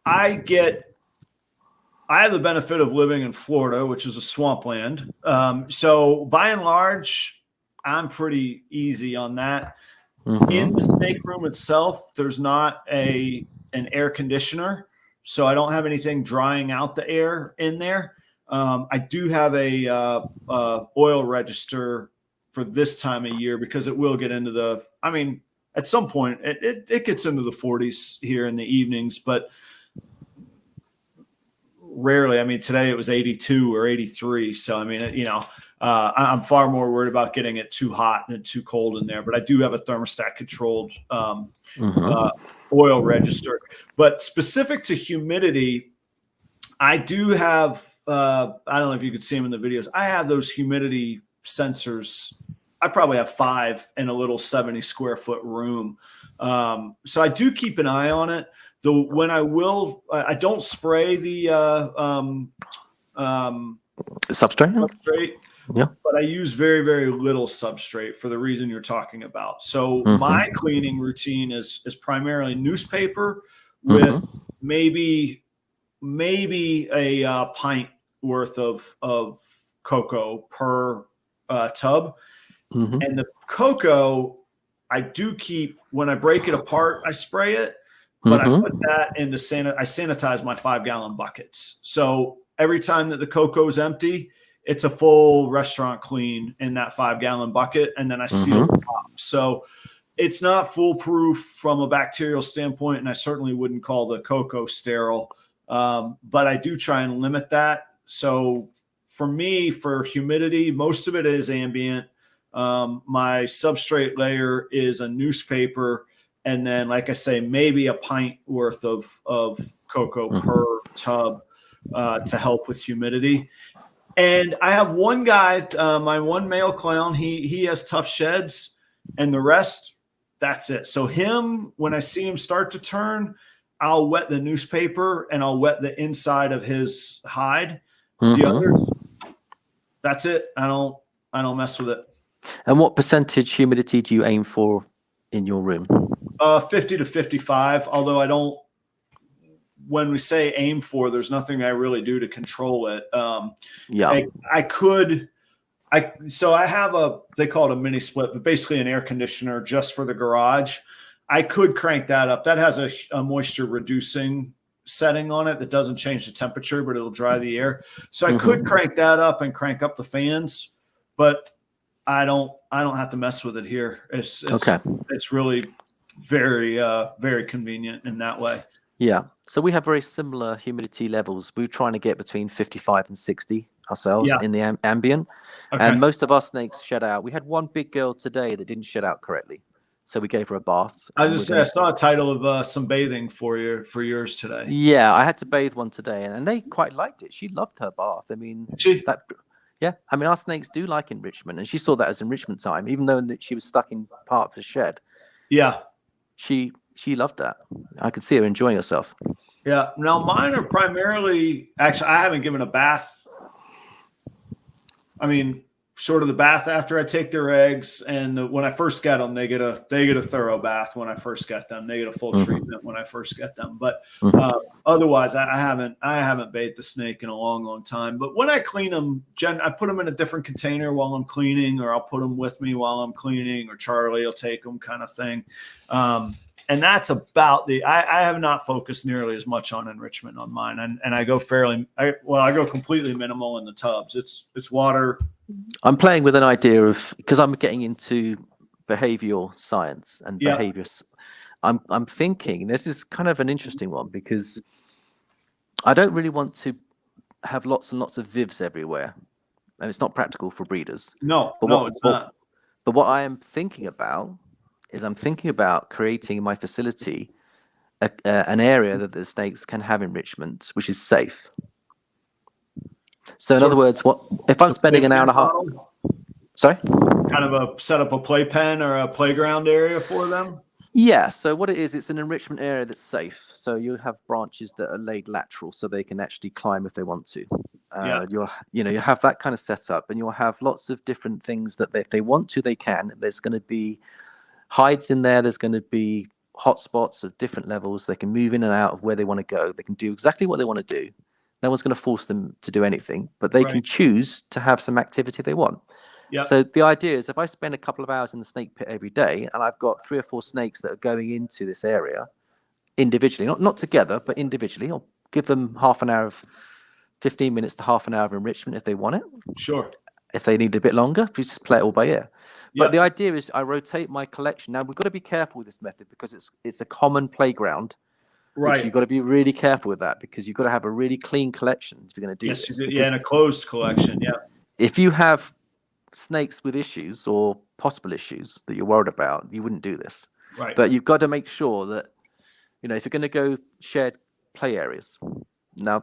I have the benefit of living in Florida, which is a swampland. So by and large, I'm pretty easy on that. In the snake room itself, there's not an air conditioner, so I don't have anything drying out the air in there. I do have a oil register for this time of year, because it will get into at some point it gets into the 40s here in the evenings, but rarely. I mean, today it was 82 or 83. So, I mean, I'm far more worried about getting it too hot than too cold in there. But I do have a thermostat controlled oil register. But specific to humidity, I do have, I don't know if you could see them in the videos. I have those humidity sensors. I probably have 5 in a little 70 square foot room. So I do keep an eye on it. Though when I don't spray the substrate, but I use very, very little substrate for the reason you're talking about. So my cleaning routine is primarily newspaper with maybe a pint worth of cocoa per tub. And the cocoa, I do keep, when I break it apart, I spray it. But I put that in I sanitize my 5-gallon buckets. So every time that the cocoa is empty, it's a full restaurant clean in that 5-gallon bucket. And then I seal the top. So it's not foolproof from a bacterial standpoint. And I certainly wouldn't call the cocoa sterile. But I do try and limit that. So for me, for humidity, most of it is ambient. My substrate layer is a newspaper. And then, like I say, maybe a pint worth of cocoa per tub to help with humidity. And I have one guy, my one male clown, he has tough sheds, and the rest, that's it. So when I see him start to turn, I'll wet the newspaper and I'll wet the inside of his hide. The others, that's it. I don't mess with it. And what percentage humidity do you aim for in your room? 50 to 55, although when we say aim for, there's nothing I really do to control it. So I have they call it a mini split, but basically an air conditioner just for the garage. I could crank that up. That has a moisture reducing setting on it that doesn't change the temperature, but it'll dry the air. So I could crank that up and crank up the fans, but I don't have to mess with it here. It's really very, very convenient in that way. Yeah. So we have very similar humidity levels. We're trying to get between 55 and 60 ourselves in the ambient. And most of our snakes shed out. We had one big girl today that didn't shed out correctly. So we gave her a bath. I saw a title of some bathing for yours today. Yeah, I had to bathe one today, and they quite liked it. She loved her bath. I mean, I mean, our snakes do like enrichment, and she saw that as enrichment time, even though she was stuck in part of the shed. Yeah. She loved that. I could see her enjoying herself. Yeah. Now mine are primarily, actually, I haven't given a bath. I mean, sort of the bath after I take their eggs, and when I first get them, they get a thorough bath when I first get them. They get a full treatment when I first get them. But otherwise, I haven't bathed the snake in a long, long time. But when I clean them, I put them in a different container while I'm cleaning, or I'll put them with me while I'm cleaning, or Charlie will take them, kind of thing. And that's about I have not focused nearly as much on enrichment on mine, and I go I go completely minimal in the tubs. It's water. I'm playing with an idea of, because I'm getting into behavioral science and behaviors. I'm thinking this is kind of an interesting one, because I don't really want to have lots and lots of vivs everywhere, and it's not practical for breeders. It's not. But what I am thinking about is creating in my facility an area that the snakes can have enrichment, which is safe. So in other words, what if I'm spending an hour and a half? Sorry? Kind of set up a playpen or a playground area for them? Yeah, so what it is, it's an enrichment area that's safe. So you have branches that are laid lateral so they can actually climb if they want to. You have that kind of setup, and you'll have lots of different things that if they want to, they can. There's going to be hides in there. There's going to be hotspots of different levels. They can move in and out of where they want to go. They can do exactly what they want to do. No one's going to force them to do anything, but they can choose to have some activity they want. Yeah. So the idea is if I spend a couple of hours in the snake pit every day, and I've got 3 or 4 snakes that are going into this area individually, not together, but individually, I'll give them 15 minutes to half an hour of enrichment if they want it. Sure. If they need a bit longer, we just play it all by ear. But the idea is I rotate my collection. Now, we've got to be careful with this method because it's a common playground. Right. You've got to be really careful with that because you've got to have a really clean collection if you're going to do this. Yeah, and a closed collection, yeah. If you have snakes with issues or possible issues that you're worried about, you wouldn't do this. Right. But you've got to make sure that, if you're going to go shared play areas, now,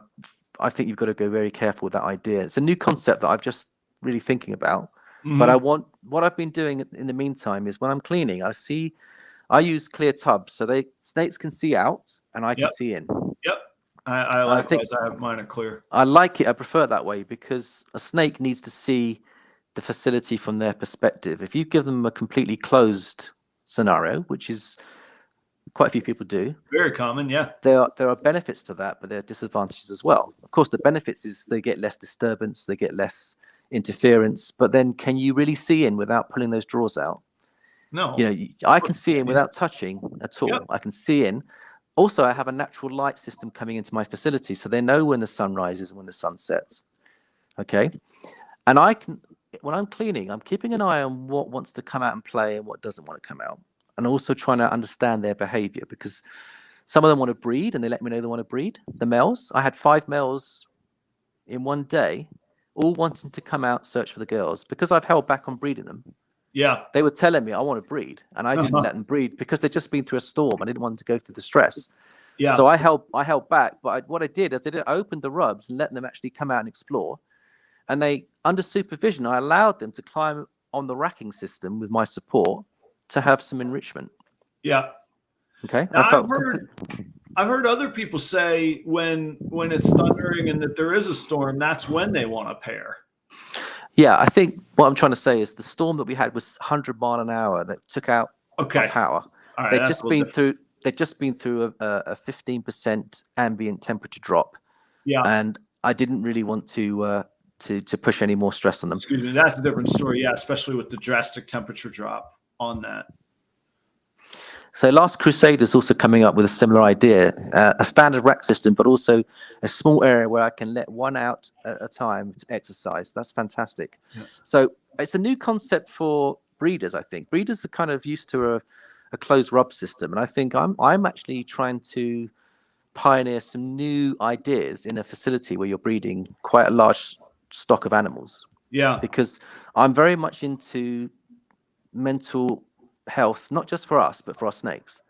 I think you've got to go very careful with that idea. It's a new concept that I'm just really thinking about. But what I've been doing in the meantime is when I'm cleaning, I use clear tubs so snakes can see out and I can see in. Yep. I like those. I have mine are clear. I like it. I prefer it that way because a snake needs to see the facility from their perspective. If you give them a completely closed scenario, which is quite a few people do. Very common, yeah. There are benefits to that, but there are disadvantages as well. Of course, the benefits is they get less disturbance, they get less interference, but then can you really see in without pulling those drawers out? No. I can see in without touching at all. Yep. I can see in. Also, I have a natural light system coming into my facility, so they know when the sun rises and when the sun sets. Okay? And when I'm cleaning, I'm keeping an eye on what wants to come out and play and what doesn't want to come out. And also trying to understand their behavior because some of them want to breed and they let me know they want to breed. The males, I had 5 males in one day, all wanting to come out, search for the girls. Because I've held back on breeding them. Yeah. They were telling me, I want to breed. And I didn't let them breed because they'd just been through a storm. I didn't want them to go through the stress. Yeah. So I held back. But what I did is I opened the rubs and let them actually come out and explore. And under supervision, I allowed them to climb on the racking system with my support to have some enrichment. Yeah. Okay. Now, I've heard other people say when it's thundering and that there is a storm, that's when they want to pair. Yeah, I think what I'm trying to say is the storm that we had was 100 mile an hour that took out power. Right, they've just been through a 15% ambient temperature drop. Yeah. And I didn't really want to push any more stress on them. Excuse me, that's a different story. Yeah, especially with the drastic temperature drop on that. So Last Crusade is also coming up with a similar idea, a standard rack system, but also a small area where I can let one out at a time to exercise. That's fantastic. Yeah. So it's a new concept for breeders, I think. Breeders are kind of used to a closed rub system. And I think I'm actually trying to pioneer some new ideas in a facility where you're breeding quite a large stock of animals. Yeah. Because I'm very much into mental health, not just for us, but for our snakes.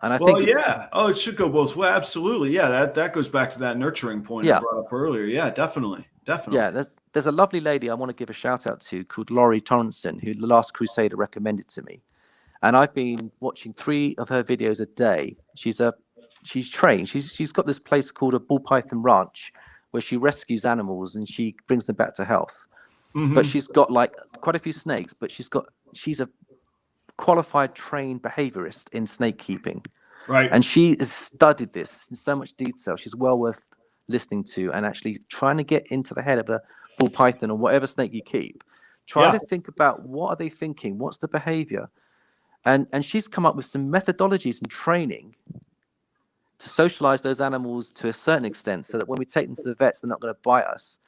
And I think it should go both ways. Absolutely. Yeah, that goes back to that nurturing point I brought up earlier. Yeah, definitely. Yeah, there's a lovely lady I want to give a shout out to called Laurie Torrenson, who the Last Crusader recommended to me. And I've been watching 3 of her videos a day. She's trained. She's got this place called a Ball Python Ranch where she rescues animals and she brings them back to health. Mm-hmm. But she's got like quite a few snakes, but she's a qualified trained behaviorist in snake keeping. Right. And she has studied this in so much detail. She's well worth listening to and actually trying to get into the head of a ball python or whatever snake you keep. Try to think about what are they thinking? What's the behavior? And she's come up with some methodologies and training to socialize those animals to a certain extent so that when we take them to the vets, they're not going to bite us.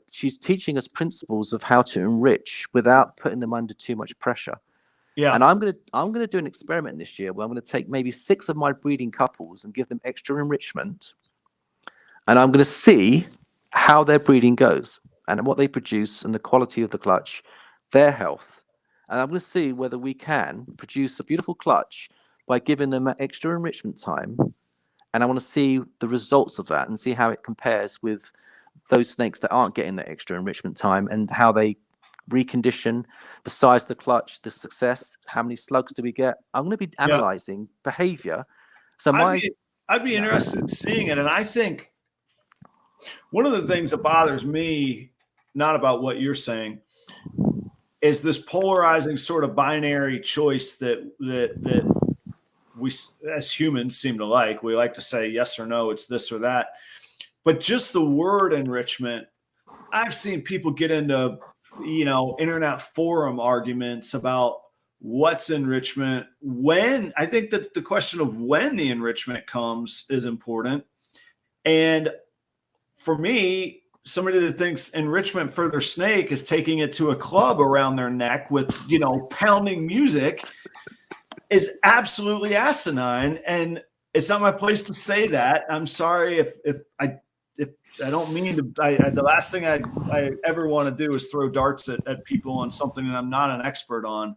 She's teaching us principles of how to enrich without putting them under too much pressure. Yeah. And I'm gonna do an experiment this year where I'm gonna take maybe 6 of my breeding couples and give them extra enrichment, and I'm gonna see how their breeding goes and what they produce and the quality of the clutch, their health, and I'm gonna see whether we can produce a beautiful clutch by giving them extra enrichment time. And I want to see the results of that and see how it compares with those snakes that aren't getting that extra enrichment time and how they recondition, the size of the clutch, the success, how many slugs do we get? I'm going to be analyzing behavior. So I'd be interested in seeing it. And I think one of the things that bothers me, not about what you're saying, is this polarizing sort of binary choice that we as humans seem to like. We like to say yes or no, it's this or that. But just the word enrichment, I've seen people get into, internet forum arguments about what's enrichment, when. I think that the question of when the enrichment comes is important. And for me, somebody that thinks enrichment for their snake is taking it to a club around their neck with, pounding music is absolutely asinine. And it's not my place to say that. I'm sorry if I don't mean to. The last thing I ever want to do is throw darts at people on something that I'm not an expert on.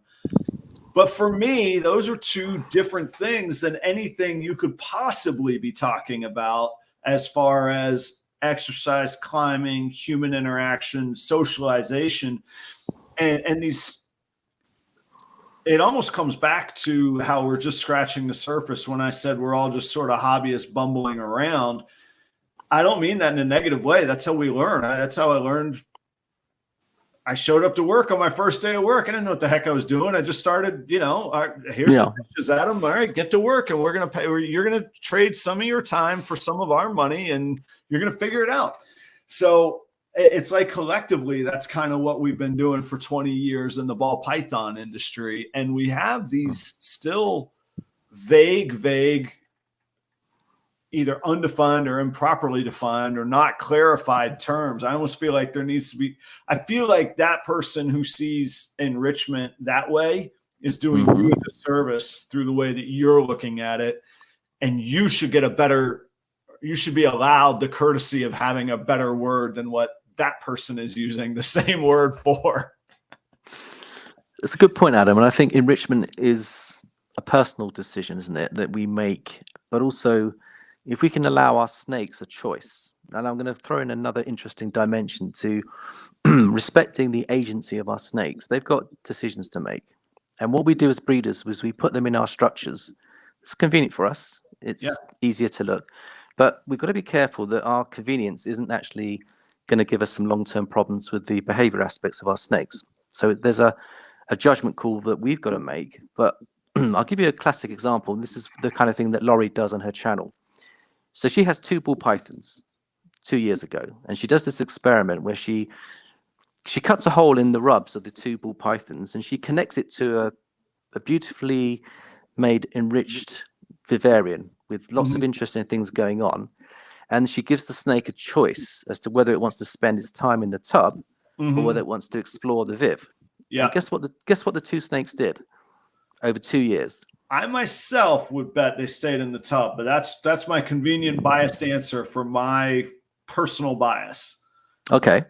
But for me, those are two different things than anything you could possibly be talking about as far as exercise, climbing, human interaction, socialization, and these. It almost comes back to how we're just scratching the surface when I said we're all just sort of hobbyists bumbling around. I don't mean that in a negative way. That's how we learn. That's how I learned. I showed up to work on my first day of work. I didn't know what the heck I was doing. I just started, here's the dishes, Adam. All right, get to work, and we're going to pay. You're going to trade some of your time for some of our money, and you're going to figure it out. So it's like collectively, that's kind of what we've been doing for 20 years in the ball python industry. And we have these still vague, either undefined or improperly defined or not clarified terms. I almost feel like there needs to be, I feel like that person who sees enrichment that way is doing you a disservice through the way that you're looking at it. And you should get you should be allowed the courtesy of having a better word than what that person is using the same word for. It's a good point, Adam. And I think enrichment is a personal decision, isn't it, that we make, but also if we can allow our snakes a choice. And I'm going to throw in another interesting dimension to respecting the agency of our snakes. They've got decisions to make. And what we do as breeders is we put them in our structures. It's convenient for us. It's easier to look. But we've got to be careful that our convenience isn't actually going to give us some long-term problems with the behavior aspects of our snakes. So there's a judgment call that we've got to make. But I'll give you a classic example. This is the kind of thing that Laurie does on her channel. So she has 2 ball pythons 2 years ago, and she does this experiment where she cuts a hole in the rubs of the 2 ball pythons, and she connects it to a beautifully made enriched vivarium with lots of interesting things going on. And she gives the snake a choice as to whether it wants to spend its time in the tub or whether it wants to explore the viv. Yeah. And guess what the 2 snakes did over 2 years? I myself would bet they stayed in the tub, but that's my convenient biased answer for my personal bias. Okay.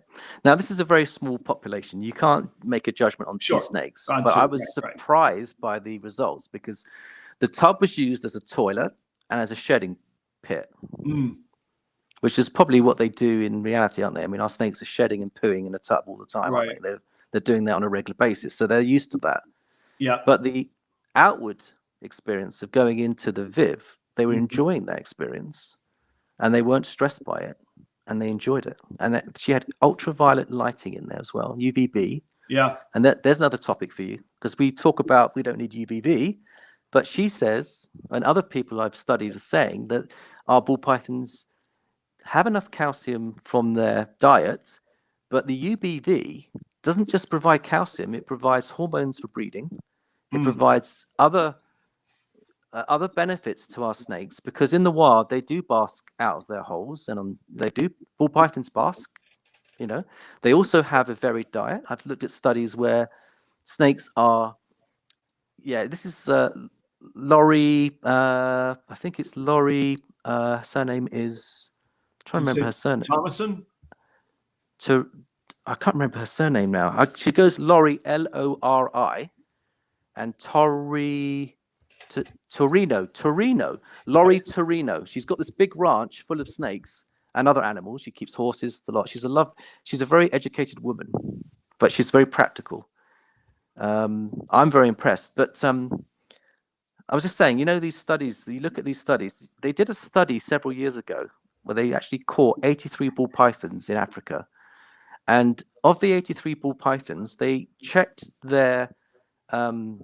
Now, this is a very small population. You can't make a judgment on 2 snakes. But I was surprised by the results because the tub was used as a toilet and as a shedding pit, which is probably what they do in reality, aren't they? I mean, our snakes are shedding and pooing in a tub all the time, aren't they? They're doing that on a regular basis. So they're used to that. Yeah. But the outward experience of going into the viv, they were enjoying that experience and they weren't stressed by it and they enjoyed it. And she had ultraviolet lighting in there as well, UVB. Yeah. And there's another topic for you because we talk about we don't need UVB, but she says, and other people I've studied are saying that our ball pythons have enough calcium from their diet, but the UVB doesn't just provide calcium, it provides hormones for breeding. It provides other benefits to our snakes because in the wild they do bask out of their holes and they do. Ball pythons bask, They also have a varied diet. I've looked at studies where snakes are. Yeah, this is Laurie. I think it's Laurie. Surname is. I'm trying to remember her surname. Thomason. I can't remember her surname now. She goes Laurie Lori. And Torino, Laurie Torino. She's got this big ranch full of snakes and other animals. She keeps horses a lot. She's a very educated woman. but she's very practical. I'm very impressed. But I was just saying, these studies, you look at these studies, they did a study several years ago where they actually caught 83 ball pythons in Africa. And of the 83 ball pythons, they checked their poos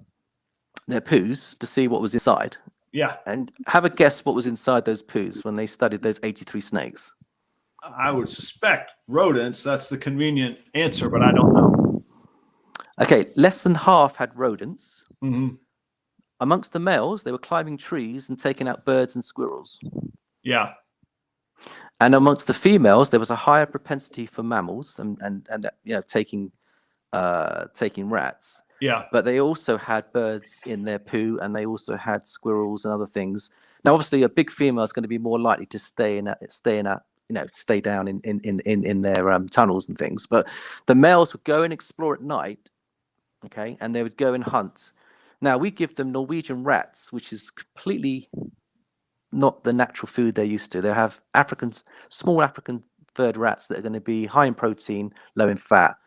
to see what was inside. Yeah. And have a guess what was inside those poos when they studied those 83 snakes. I would suspect rodents. That's the convenient answer, but I don't know. Okay, less than half had rodents. Mm-hmm. Amongst the males, they were climbing trees and taking out birds and squirrels. Yeah. And amongst the females, there was a higher propensity for mammals and taking rats. Yeah. But they also had birds in their poo, and they also had squirrels and other things. Now, obviously, a big female is going to be more likely to stay down in their tunnels and things. But the males would go and explore at night, okay, and they would go and hunt. Now, we give them Norwegian rats, which is completely not the natural food they're used to. They have small African furred rats that are going to be high in protein, low in fat,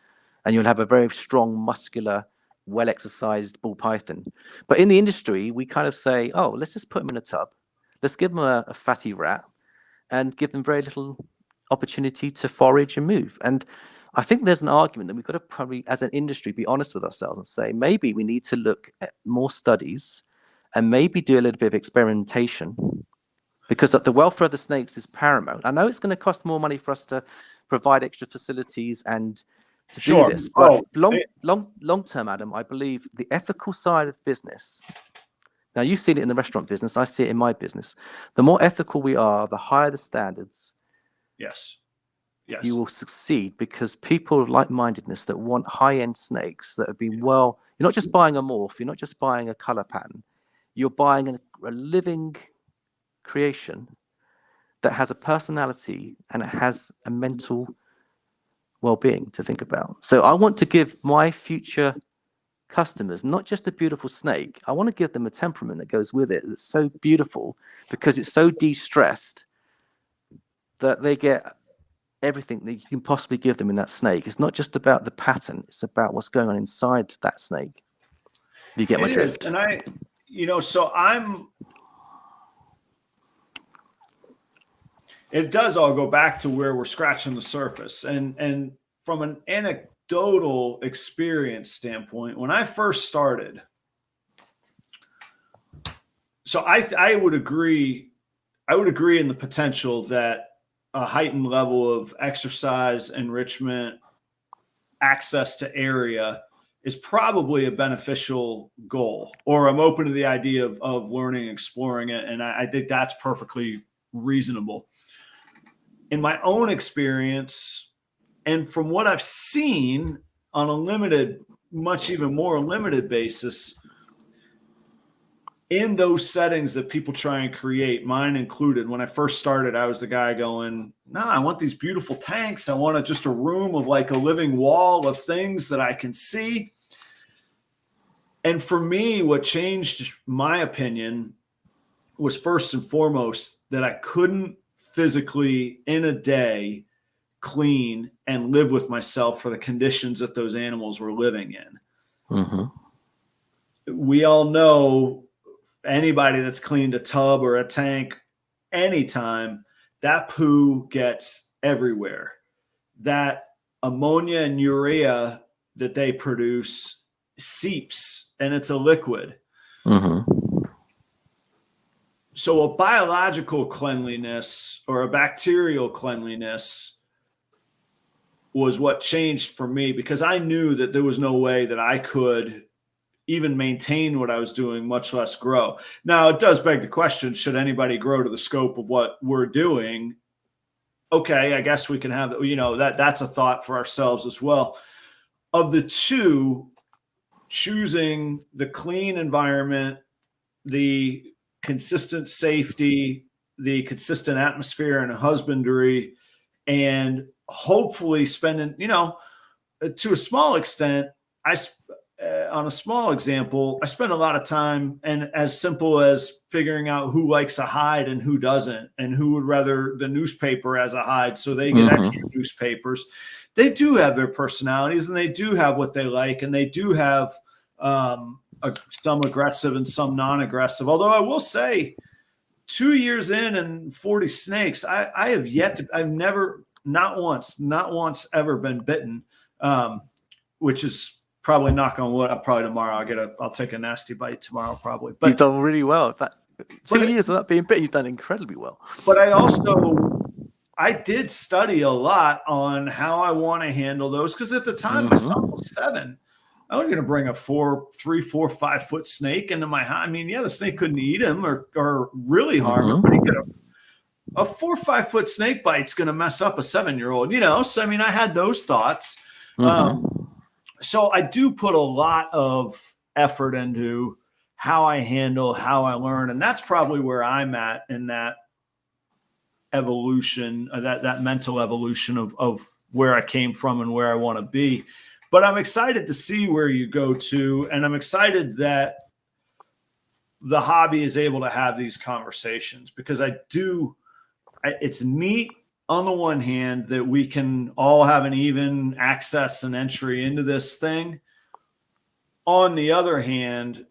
and you'll have a very strong, muscular, well-exercised ball python. But in the industry, we kind of say, oh, let's just put them in a tub. Let's give them a fatty rat and give them very little opportunity to forage and move. And I think there's an argument that we've got to probably, as an industry, be honest with ourselves and say, maybe we need to look at more studies and maybe do a little bit of experimentation, because the welfare of the snakes is paramount. I know it's going to cost more money for us to provide extra facilities and to do this, but long term, Adam, I believe the ethical side of business. Now, you've seen it in the restaurant business. I see it in my business. The more ethical we are, the higher the standards. Yes. You will succeed, because people of like-mindedness that want high-end snakes that have been you're not just buying a morph, you're not just buying a color pattern, you're buying a living creation that has a personality and it has a mental well-being to think about. So I want to give my future customers not just a beautiful snake. I want to give them a temperament that goes with it that's so beautiful because it's so de-stressed that they get everything that you can possibly give them in that snake. It's not just about the pattern, it's about what's going on inside that snake. You get my drift. And it does all go back to where we're scratching the surface. And from an anecdotal experience standpoint, when I first started, so I would agree in the potential that a heightened level of exercise, enrichment, access to area is probably a beneficial goal, or I'm open to the idea of learning, exploring it. And I think that's perfectly reasonable. In my own experience, and from what I've seen on a limited, much even more limited basis, in those settings that people try and create, mine included, when I first started, I was the guy going, no, I want these beautiful tanks. I want just a room of like a living wall of things that I can see. And for me, what changed my opinion was first and foremost that I couldn't physically in a day clean and live with myself for the conditions that those animals were living in. Mm-hmm. We all know, anybody that's cleaned a tub or a tank anytime, that poo gets everywhere. That ammonia and urea that they produce seeps, and it's a liquid. Mm-hmm. So a biological cleanliness or a bacterial cleanliness was what changed for me, because I knew that there was no way that I could even maintain what I was doing, much less grow. Now, it does beg the question, should anybody grow to the scope of what we're doing? Okay, I guess we can have, that's a thought for ourselves as well. Of the two, choosing the clean environment, the consistent safety, the consistent atmosphere and husbandry, and hopefully spending, to a small extent, on a small example, I spend a lot of time, and as simple as figuring out who likes a hide and who doesn't, and who would rather the newspaper as a hide so they get extra newspapers. They do have their personalities, and they do have what they like, and they do have some aggressive and some non-aggressive. Although I will say, 2 years in and 40 snakes, I have yet to, I've never, not once ever been bitten, which is probably knock on wood. Probably tomorrow I'll take a nasty bite tomorrow probably. But you've done really well. In fact, 2 years without being bitten, you've done incredibly well. But I did study a lot on how I want to handle those, because at the time my son was 7. I wasn't going to bring a 3, 4, 5 foot snake into my house. I mean, yeah, the snake couldn't eat him or really harm him, but a 4 or 5 foot snake bite's going to mess up a 7-year-old, So, I mean, I had those thoughts. So I do put a lot of effort into how I handle, how I learn. And that's probably where I'm at in that evolution, that mental evolution of where I came from and where I want to be. But I'm excited to see where you go to. And I'm excited that the hobby is able to have these conversations, because it's neat on the one hand that we can all have an even access and entry into this thing. On the other hand,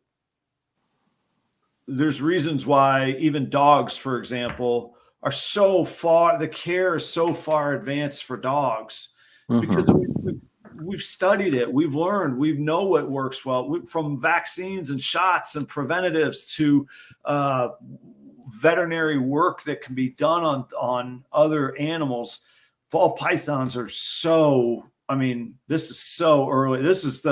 there's reasons why even dogs, for example, are so far, the care is so far advanced for dogs, because we've studied it, we've learned, we know what works well, from vaccines and shots and preventatives to veterinary work that can be done on other animals. Ball pythons are so, I mean, this is so early. This is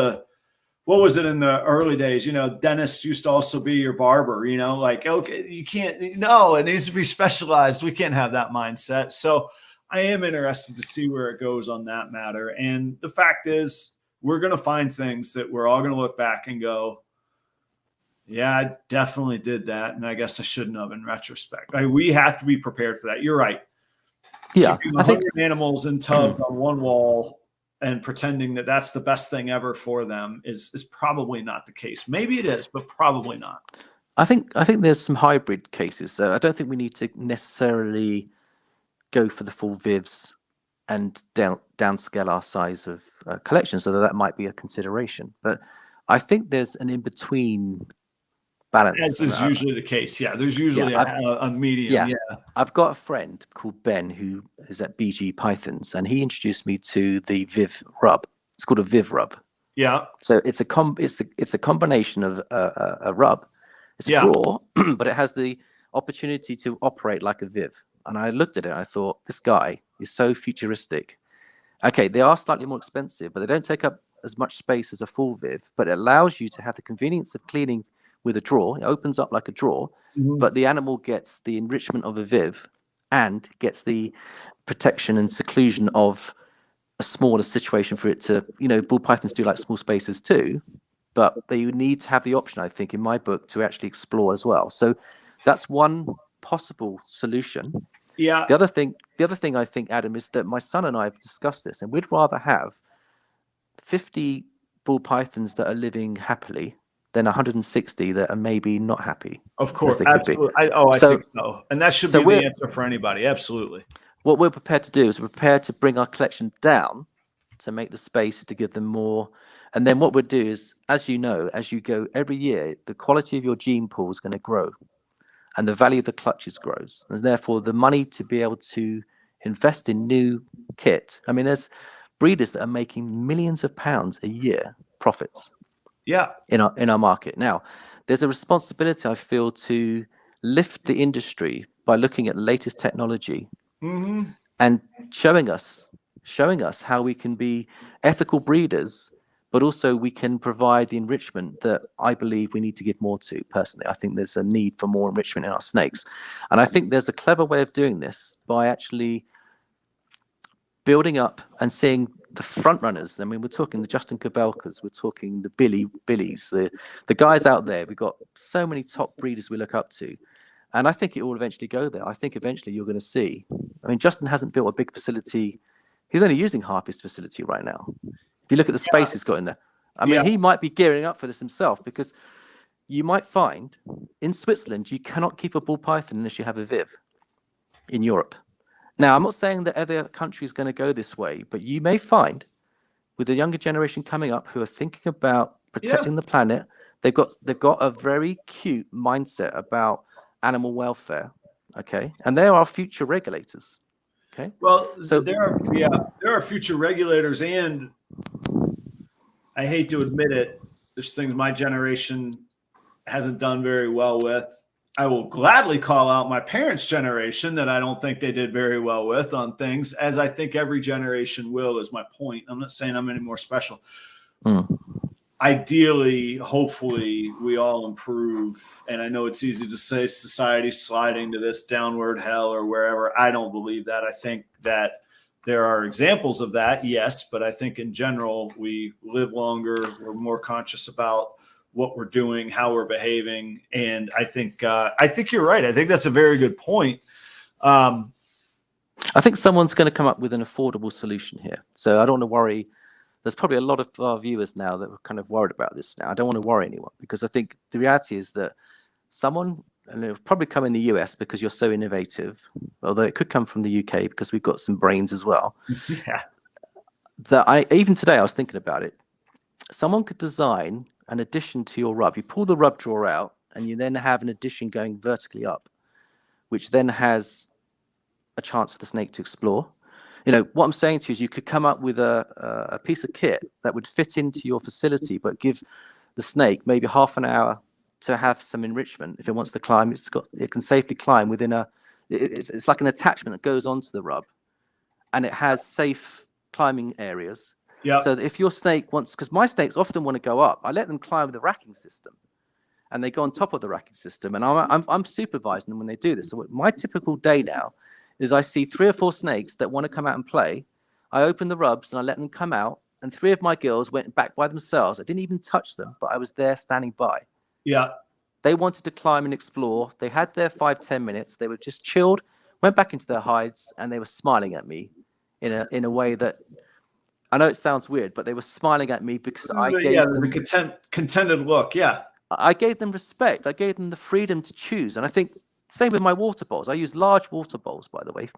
what was it in the early days? Dentists used to also be your barber, like, okay, you can't, no, it needs to be specialized. We can't have that mindset. So I am interested to see where it goes on that matter. And the fact is, we're going to find things that we're all going to look back and go, yeah, I definitely did that, and I guess I shouldn't have in retrospect. We have to be prepared for that. You're right. Yeah, I think animals in tubs on one wall and pretending that that's the best thing ever for them is probably not the case. Maybe it is, but probably not. I think there's some hybrid cases. So I don't think we need to necessarily go for the full vivs and downscale our size of collections, although that might be a consideration. But I think there's an in-between balance. As is usually the case. Yeah, there's usually a medium. Yeah. I've got a friend called Ben who is at BG Pythons, and he introduced me to the Viv rub. It's called a Viv rub. Yeah. So it's a combination of a rub. It's a draw, but it has the opportunity to operate like a Viv. And I looked at it, I thought, this guy is so futuristic. Okay, they are slightly more expensive, but they don't take up as much space as a full Viv, but it allows you to have the convenience of cleaning with a drawer. It opens up like a drawer, but the animal gets the enrichment of a Viv and gets the protection and seclusion of a smaller situation for it to, ball pythons do like small spaces too, but they need to have the option, I think, in my book, to actually explore as well. So that's one possible solution. Yeah. The other thing I think, Adam, is that my son and I have discussed this, and we'd rather have 50 ball pythons that are living happily than 160 that are maybe not happy. Of course, absolutely. I think so. And that should be the answer for anybody. Absolutely. What we're prepared to do is we're prepared to bring our collection down to make the space to give them more. And then what we'll do is, as you know, as you go every year, the quality of your gene pool is going to grow and the value of the clutches grows. And therefore, the money to be able to invest in new kit. I mean, there's breeders that are making millions of pounds a year profits. Yeah, in our market. Now, there's a responsibility, I feel, to lift the industry by looking at the latest technology and showing us how we can be ethical breeders, but also we can provide the enrichment that I believe we need to give more to. Personally, I think there's a need for more enrichment in our snakes, and I think there's a clever way of doing this by actually building up and seeing the front runners. I mean, we're talking the Justin Kobelkas, we're talking the Billies, the guys out there. We've got so many top breeders we look up to. And I think it will eventually go there. I think eventually you're going to see. I mean, Justin hasn't built a big facility. He's only using half his facility right now. If you look at the space he's got in there. I mean, he might be gearing up for this himself, because you might find in Switzerland, you cannot keep a ball python unless you have a Viv in Europe. Now, I'm not saying that every country is going to go this way, but you may find with the younger generation coming up who are thinking about protecting the planet, they've got a very cute mindset about animal welfare. Okay. And they are our future regulators. Okay. Well, so there are future regulators, and I hate to admit it, there's things my generation hasn't done very well with. I will gladly call out my parents' generation that I don't think they did very well with on things, as I think every generation will, is my point. I'm not saying I'm any more special. Ideally, hopefully, we all improve. And I know it's easy to say society's sliding to this downward hell or wherever. I don't believe that. I think that there are examples of that, yes, but I think in general, we live longer. We're more conscious about what we're doing, how we're behaving. And I think you're right. I think that's a very good point. I think someone's going to come up with an affordable solution here. So I don't want to worry. There's probably a lot of our viewers now that are kind of worried about this now. I don't want to worry anyone, because I think the reality is that someone, and it'll probably come in the US because you're so innovative, although it could come from the UK because we've got some brains as well. That even today I was thinking about it. Someone could design an addition to your rub. You pull the rub drawer out, and you then have an addition going vertically up, which then has a chance for the snake to explore. You know, what I'm saying to you is you could come up with a piece of kit that would fit into your facility, but give the snake maybe half an hour to have some enrichment. If it wants to climb, it can safely climb within it's like an attachment that goes onto the rub, and it has safe climbing areas. Yeah. So that if your snake wants, because my snakes often want to go up, I let them climb with the racking system, and they go on top of the racking system, and I'm supervising them when they do this. So my typical day now is I see 3 or 4 snakes that want to come out and play. I open the rubs and I let them come out, and 3 of my girls went back by themselves. I didn't even touch them, but I was there standing by. Yeah. They wanted to climb and explore. They had their 5-10 minutes. They were just chilled, went back into their hides, and they were smiling at me in a way that, I know it sounds weird, but they were smiling at me because I gave them the contented look. Yeah. I gave them respect. I gave them the freedom to choose. And I think same with my water bowls. I use large water bowls, by the way.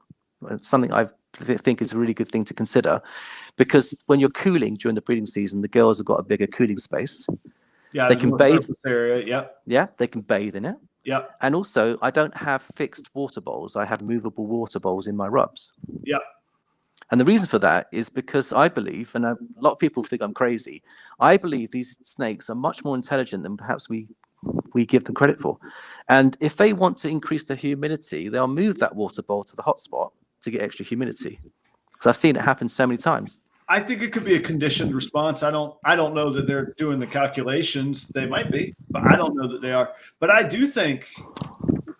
It's something I think is a really good thing to consider, because when you're cooling during the breeding season, the girls have got a bigger cooling space. Yeah, they can bathe. Area. Yep. Yeah, they can bathe in it. Yep. And also, I don't have fixed water bowls. I have movable water bowls in my rubs. Yep. And the reason for that is because I believe, and a lot of people think I'm crazy, I believe these snakes are much more intelligent than perhaps we give them credit for. And if they want to increase the humidity, they'll move that water bowl to the hot spot to get extra humidity. Because I've seen it happen so many times. I think it could be a conditioned response. I don't know that they're doing the calculations. They might be, but I don't know that they are. But I do think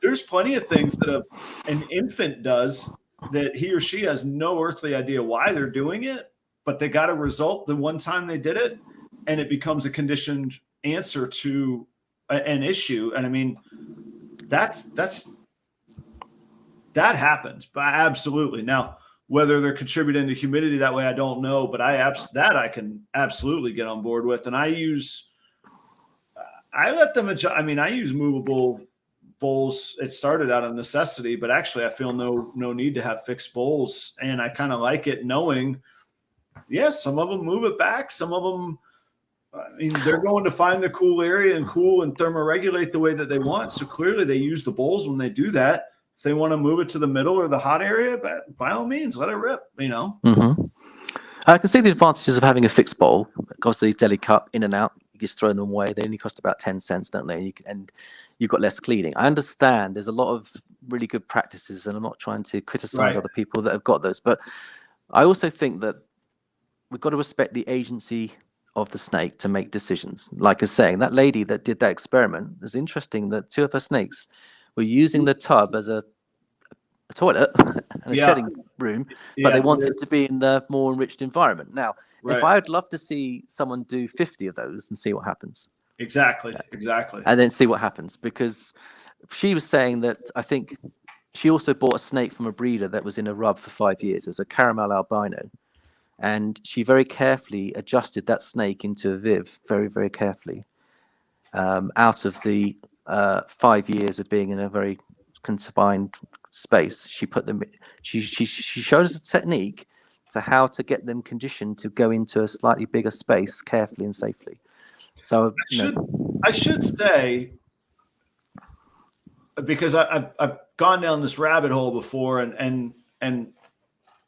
there's plenty of things that an infant does that he or she has no earthly idea why they're doing it, but they got a result the one time they did it, and it becomes a conditioned answer to an issue. And I mean, that happens, but absolutely. Now, whether they're contributing to humidity that way, I don't know, but I can absolutely get on board with. And I let them adjust. I mean, I use movable bowls. It started out of necessity, but actually I feel no need to have fixed bowls. And I kind of like it knowing, yes, some of them move it back. Some of them, I mean, they're going to find the cool area and cool and thermoregulate the way that they want. So clearly they use the bowls when they do that. If they want to move it to the middle or the hot area, but by all means, let it rip, you know. Mm-hmm. I can see the advantages of having a fixed bowl. Obviously, deli cup in and out, you just throw them away. They only cost about 10 cents, don't they? And you've got less cleaning. I understand there's a lot of really good practices, and I'm not trying to criticize other people that have got those. But I also think that we've got to respect the agency of the snake to make decisions. Like I was saying, that lady that did that experiment, it's interesting that 2 of her snakes were using the tub as a toilet and a shedding room, but they wanted to be in the more enriched environment. Now, if I would love to see someone do 50 of those and see what happens. Exactly. And then see what happens, because she was saying that I think she also bought a snake from a breeder that was in a rub for 5 years. It was a caramel albino. and she very carefully adjusted that snake into a Viv, very, very carefully. Out of the 5 years of being in a very confined space, she put them. She showed us a technique to how to get them conditioned to go into a slightly bigger space carefully and safely. So I should say, because I've gone down this rabbit hole before, and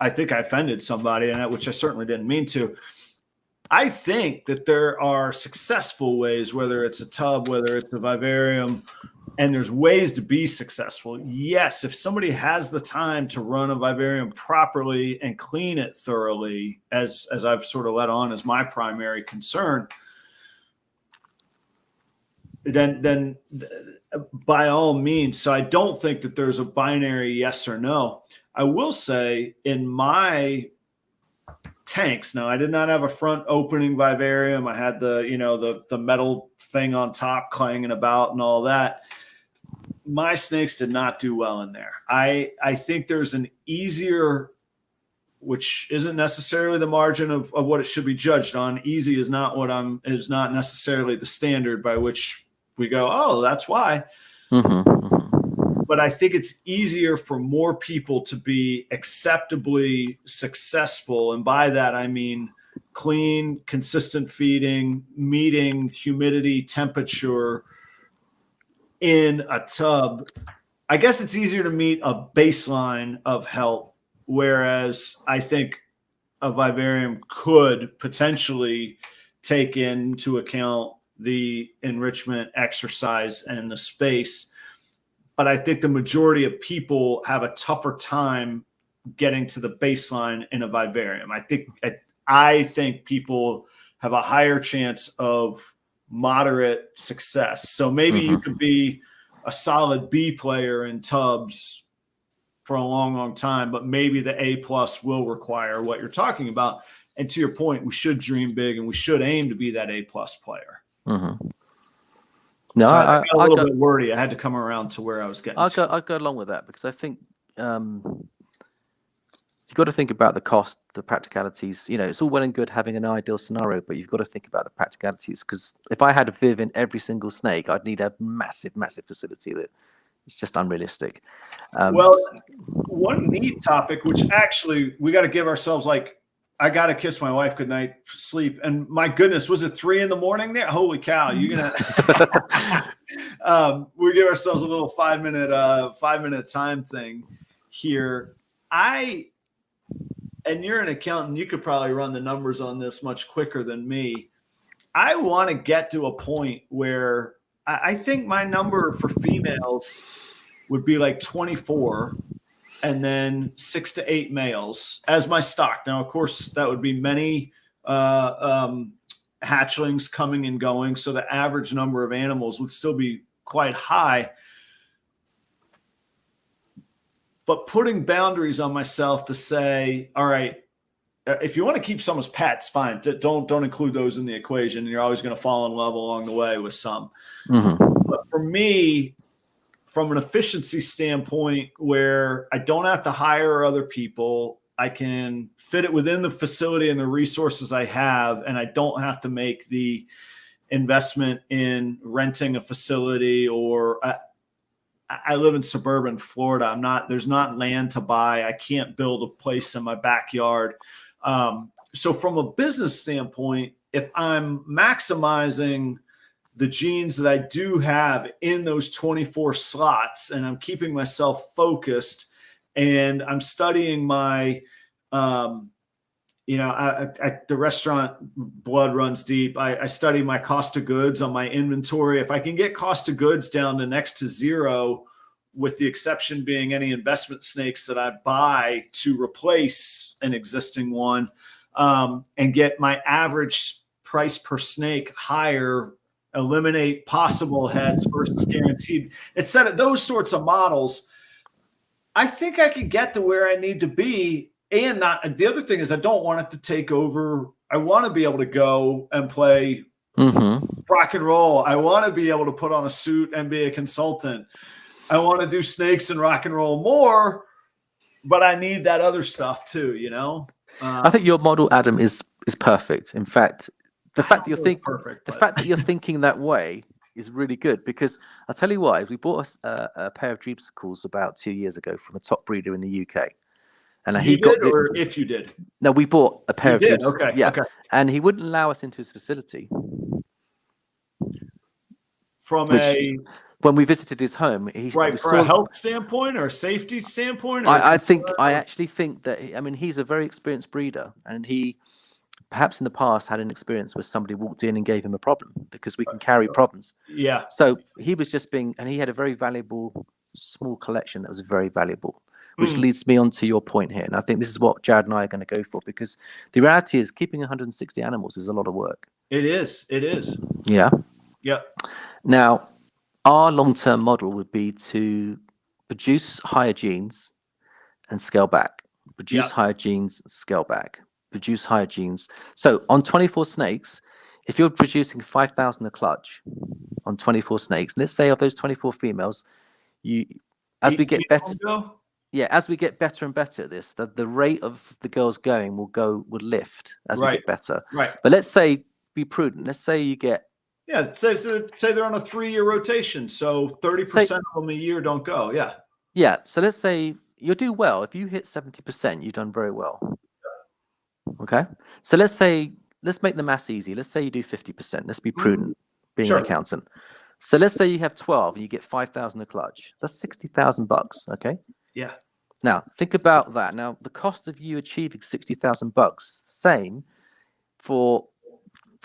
I think I offended somebody, and which I certainly didn't mean to. I think that there are successful ways, whether it's a tub, whether it's a vivarium, and there's ways to be successful. Yes, if somebody has the time to run a vivarium properly and clean it thoroughly, as I've sort of let on as my primary concern, then by all means. So I don't think that there's a binary yes or no. I will say in my tanks, now I did not have a front opening vivarium. I had the metal thing on top clanging about and all that. My snakes did not do well in there. I think there's an easier, which isn't necessarily the margin of what it should be judged on. Easy is not necessarily the standard by which we go, oh, that's why. But I think it's easier for more people to be acceptably successful. And by that, I mean clean, consistent feeding, meeting humidity, temperature in a tub. I guess it's easier to meet a baseline of health, whereas I think a vivarium could potentially take into account the enrichment, exercise, and the space. But I think the majority of people have a tougher time getting to the baseline in a vivarium. I think people have a higher chance of moderate success. So maybe you could be a solid B player in tubs for a long, long time, but maybe the A+ will require what you're talking about. And to your point, we should dream big and we should aim to be that A+ player. No, so I got a little bit wordy. I had to come around to where I was getting. I'll go along with that, because I think you've got to think about the cost, the practicalities. It's all well and good having an ideal scenario, but you've got to think about the practicalities. Because if I had a Viv in every single snake, I'd need a massive, massive facility that it's just unrealistic. Well, one neat topic, which actually we got to give ourselves I got to kiss my wife goodnight for sleep. And my goodness, was it 3 a.m. there? Holy cow. You're going to, we give ourselves a little 5-minute time thing here. And you're an accountant, you could probably run the numbers on this much quicker than me. I want to get to a point where I think my number for females would be 24. And then 6 to 8 males as my stock. Now, of course, that would be many hatchlings coming and going. So the average number of animals would still be quite high. But putting boundaries on myself to say, all right, if you want to keep some as pets, fine. Don't include those in the equation. You're always going to fall in love along the way with some. But for me, from an efficiency standpoint, where I don't have to hire other people, I can fit it within the facility and the resources I have, and I don't have to make the investment in renting a facility. Or I live in suburban Florida. There's not land to buy. I can't build a place in my backyard. So from a business standpoint, if I'm maximizing the genes that I do have in those 24 slots, and I'm keeping myself focused, and I'm studying my, the restaurant blood runs deep. I study my cost of goods on my inventory. If I can get cost of goods down to next to zero, with the exception being any investment snakes that I buy to replace an existing one, and get my average price per snake higher, eliminate possible heads versus guaranteed, etc. Those sorts of models, I think I can get to where I need to be. And the other thing is, I don't want it to take over. I want to be able to go and play rock and roll. I want to be able to put on a suit and be a consultant. I want to do snakes and rock and roll more, but I need that other stuff too, I think your model, Adam, is perfect. In fact, the fact that you're thinking that way is really good, because I'll tell you why. We bought a pair of dreamsicles about 2 years ago from a top breeder in the UK. And if you did? No, we bought a pair of dreamsicles. Okay. Yeah. Okay. And he wouldn't allow us into his facility. When we visited his home, for a health standpoint or a safety standpoint. Or I actually think that he's a very experienced breeder, and he perhaps in the past had an experience where somebody walked in and gave him a problem, because we can carry problems. Yeah. So he was just and he had a very valuable small collection that was very valuable, which leads me on to your point here. And I think this is what Jared and I are going to go for, because the reality is keeping 160 animals is a lot of work. It is. Yeah. Yep. Now, our long-term model would be to produce higher genes and scale back. Produce higher genes, scale back. Produce higher genes. So on 24 snakes, if you're producing 5,000 a clutch on 24 snakes, let's say of those 24 females, as we get better and better at this, the rate of the girls going would lift as we get better. Right. But let's say, be prudent. Let's say you get say they're on a 3-year rotation, so 30% of them a year don't go. Yeah. So let's say you'll do well. If you hit 70%, you've done very well. Okay. So let's make the maths easy. Let's say you do 50%. Let's be prudent, being an accountant. So let's say you have 12 and you get 5,000 a clutch. That's $60,000. Okay. Yeah. Now think about that. Now the cost of you achieving $60,000 is the same for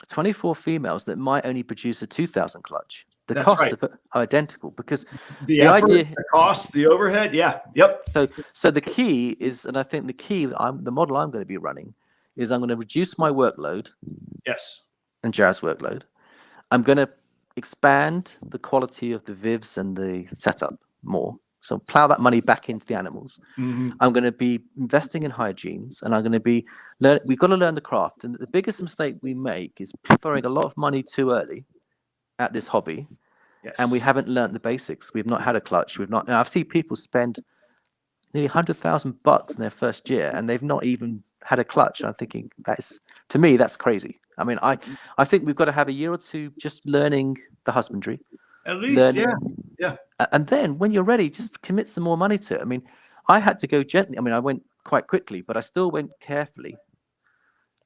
24 females that might only produce a 2,000 clutch. The costs are identical, because the effort, idea, the cost, the overhead. Yeah. Yep. So the key is, and I think the key, the model I'm going to be running is I'm going to reduce my workload. Yes. And Jared's workload. I'm going to expand the quality of the vivs and the setup more. So plow that money back into the animals. I'm going to be investing in hygienes, and I'm going to be we've got to learn the craft. And the biggest mistake we make is throwing a lot of money too early at this hobby. Yes. And we haven't learned the basics. We've not had a clutch. I've seen people spend nearly $100,000 in their first year, and they've not even had a clutch. And I'm thinking to me, that's crazy. I think we've got to have a year or two just learning the husbandry. At least, yeah. And then when you're ready, just commit some more money to it. I had to go gently. I went quite quickly, but I still went carefully.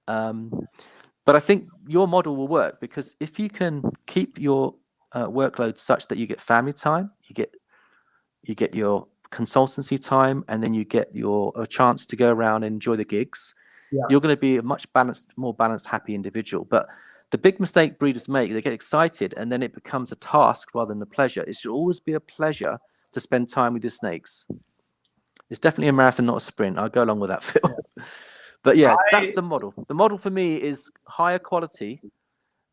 But I think your model will work, because if you can keep your workload such that you get family time, you get your consultancy time, and then you get a chance to go around and enjoy the gigs, you're going to be a much more balanced, happy individual. But the big mistake breeders make, they get excited and then it becomes a task rather than a pleasure. It should always be a pleasure to spend time with your snakes. It's definitely a marathon, not a sprint. I'll go along with that, Phil. But that's the model. The model for me is higher quality,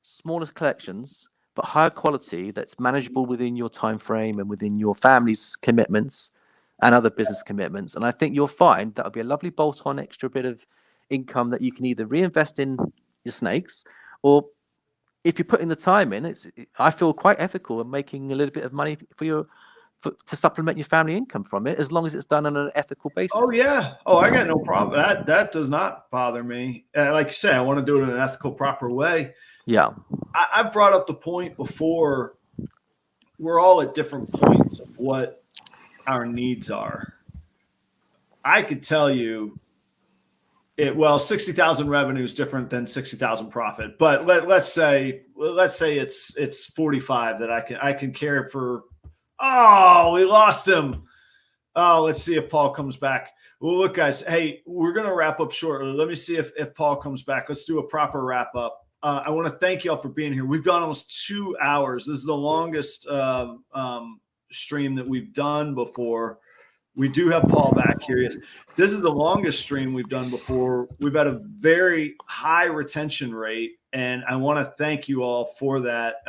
smaller collections, but higher quality that's manageable within your time frame and within your family's commitments and other business commitments. And I think you'll find that'll be a lovely bolt-on extra bit of income that you can either reinvest in your snakes, or if you're putting the time in, I feel quite ethical in making a little bit of money to supplement your family income from it, as long as it's done on an ethical basis. Oh yeah. Oh, I got no problem. That does not bother me. Like you say, I want to do it in an ethical, proper way. Yeah. I've brought up the point before. We're all at different points of what our needs are. I could tell you 60,000 revenue is different than 60,000 profit. But let's say it's 45 that I can care for. Oh, we lost him. Oh, let's see if Paul comes back. Well, look, guys, hey, we're going to wrap up shortly. Let me see if Paul comes back. Let's do a proper wrap up. I want to thank you all for being here. We've gone almost 2 hours. This is the longest stream that we've done before. We do have Paul back here. This is the longest stream we've done before. We've had a very high retention rate, and I want to thank you all for that.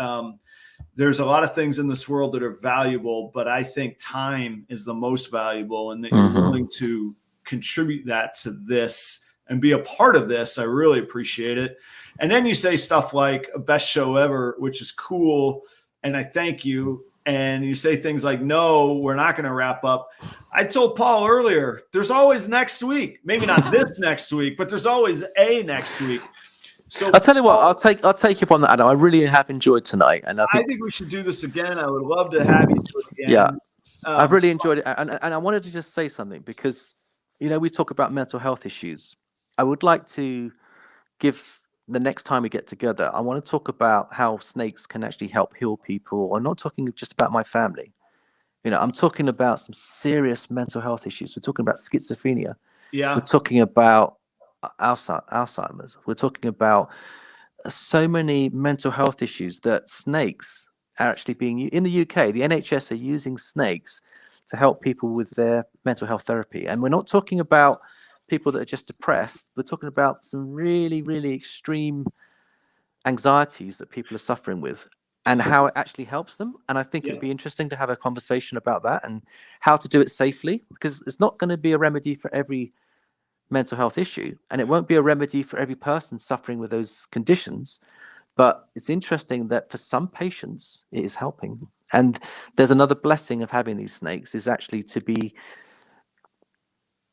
There's a lot of things in this world that are valuable, but I think time is the most valuable, and that you're willing to contribute that to this and be a part of this. I really appreciate it. And then you say stuff like best show ever, which is cool. And I thank you. and you say things like, no, we're not going to wrap up. I told Paul earlier, there's always next week, maybe not this next week, but there's always a next week. So I'll tell you what, I'll take you up on that, Adam. I really have enjoyed tonight, and I think we should do this again. I would love to have you do it again. Yeah, I've really enjoyed it, and I wanted to just say something because we talk about mental health issues. I would like to give the next time we get together, I want to talk about how snakes can actually help heal people. I'm not talking just about my family. I'm talking about some serious mental health issues. We're talking about schizophrenia. Yeah. We're talking about Alzheimer's. We're talking about so many mental health issues that snakes are actually being in the UK. The NHS are using snakes to help people with their mental health therapy. And we're not talking about people that are just depressed. We're talking about some really, really extreme anxieties that people are suffering with and how it actually helps them. And I think it'd be interesting to have a conversation about that and how to do it safely, because it's not going to be a remedy for every mental health issue, and it won't be a remedy for every person suffering with those conditions. But it's interesting that for some patients, it is helping. And there's another blessing of having these snakes is actually to be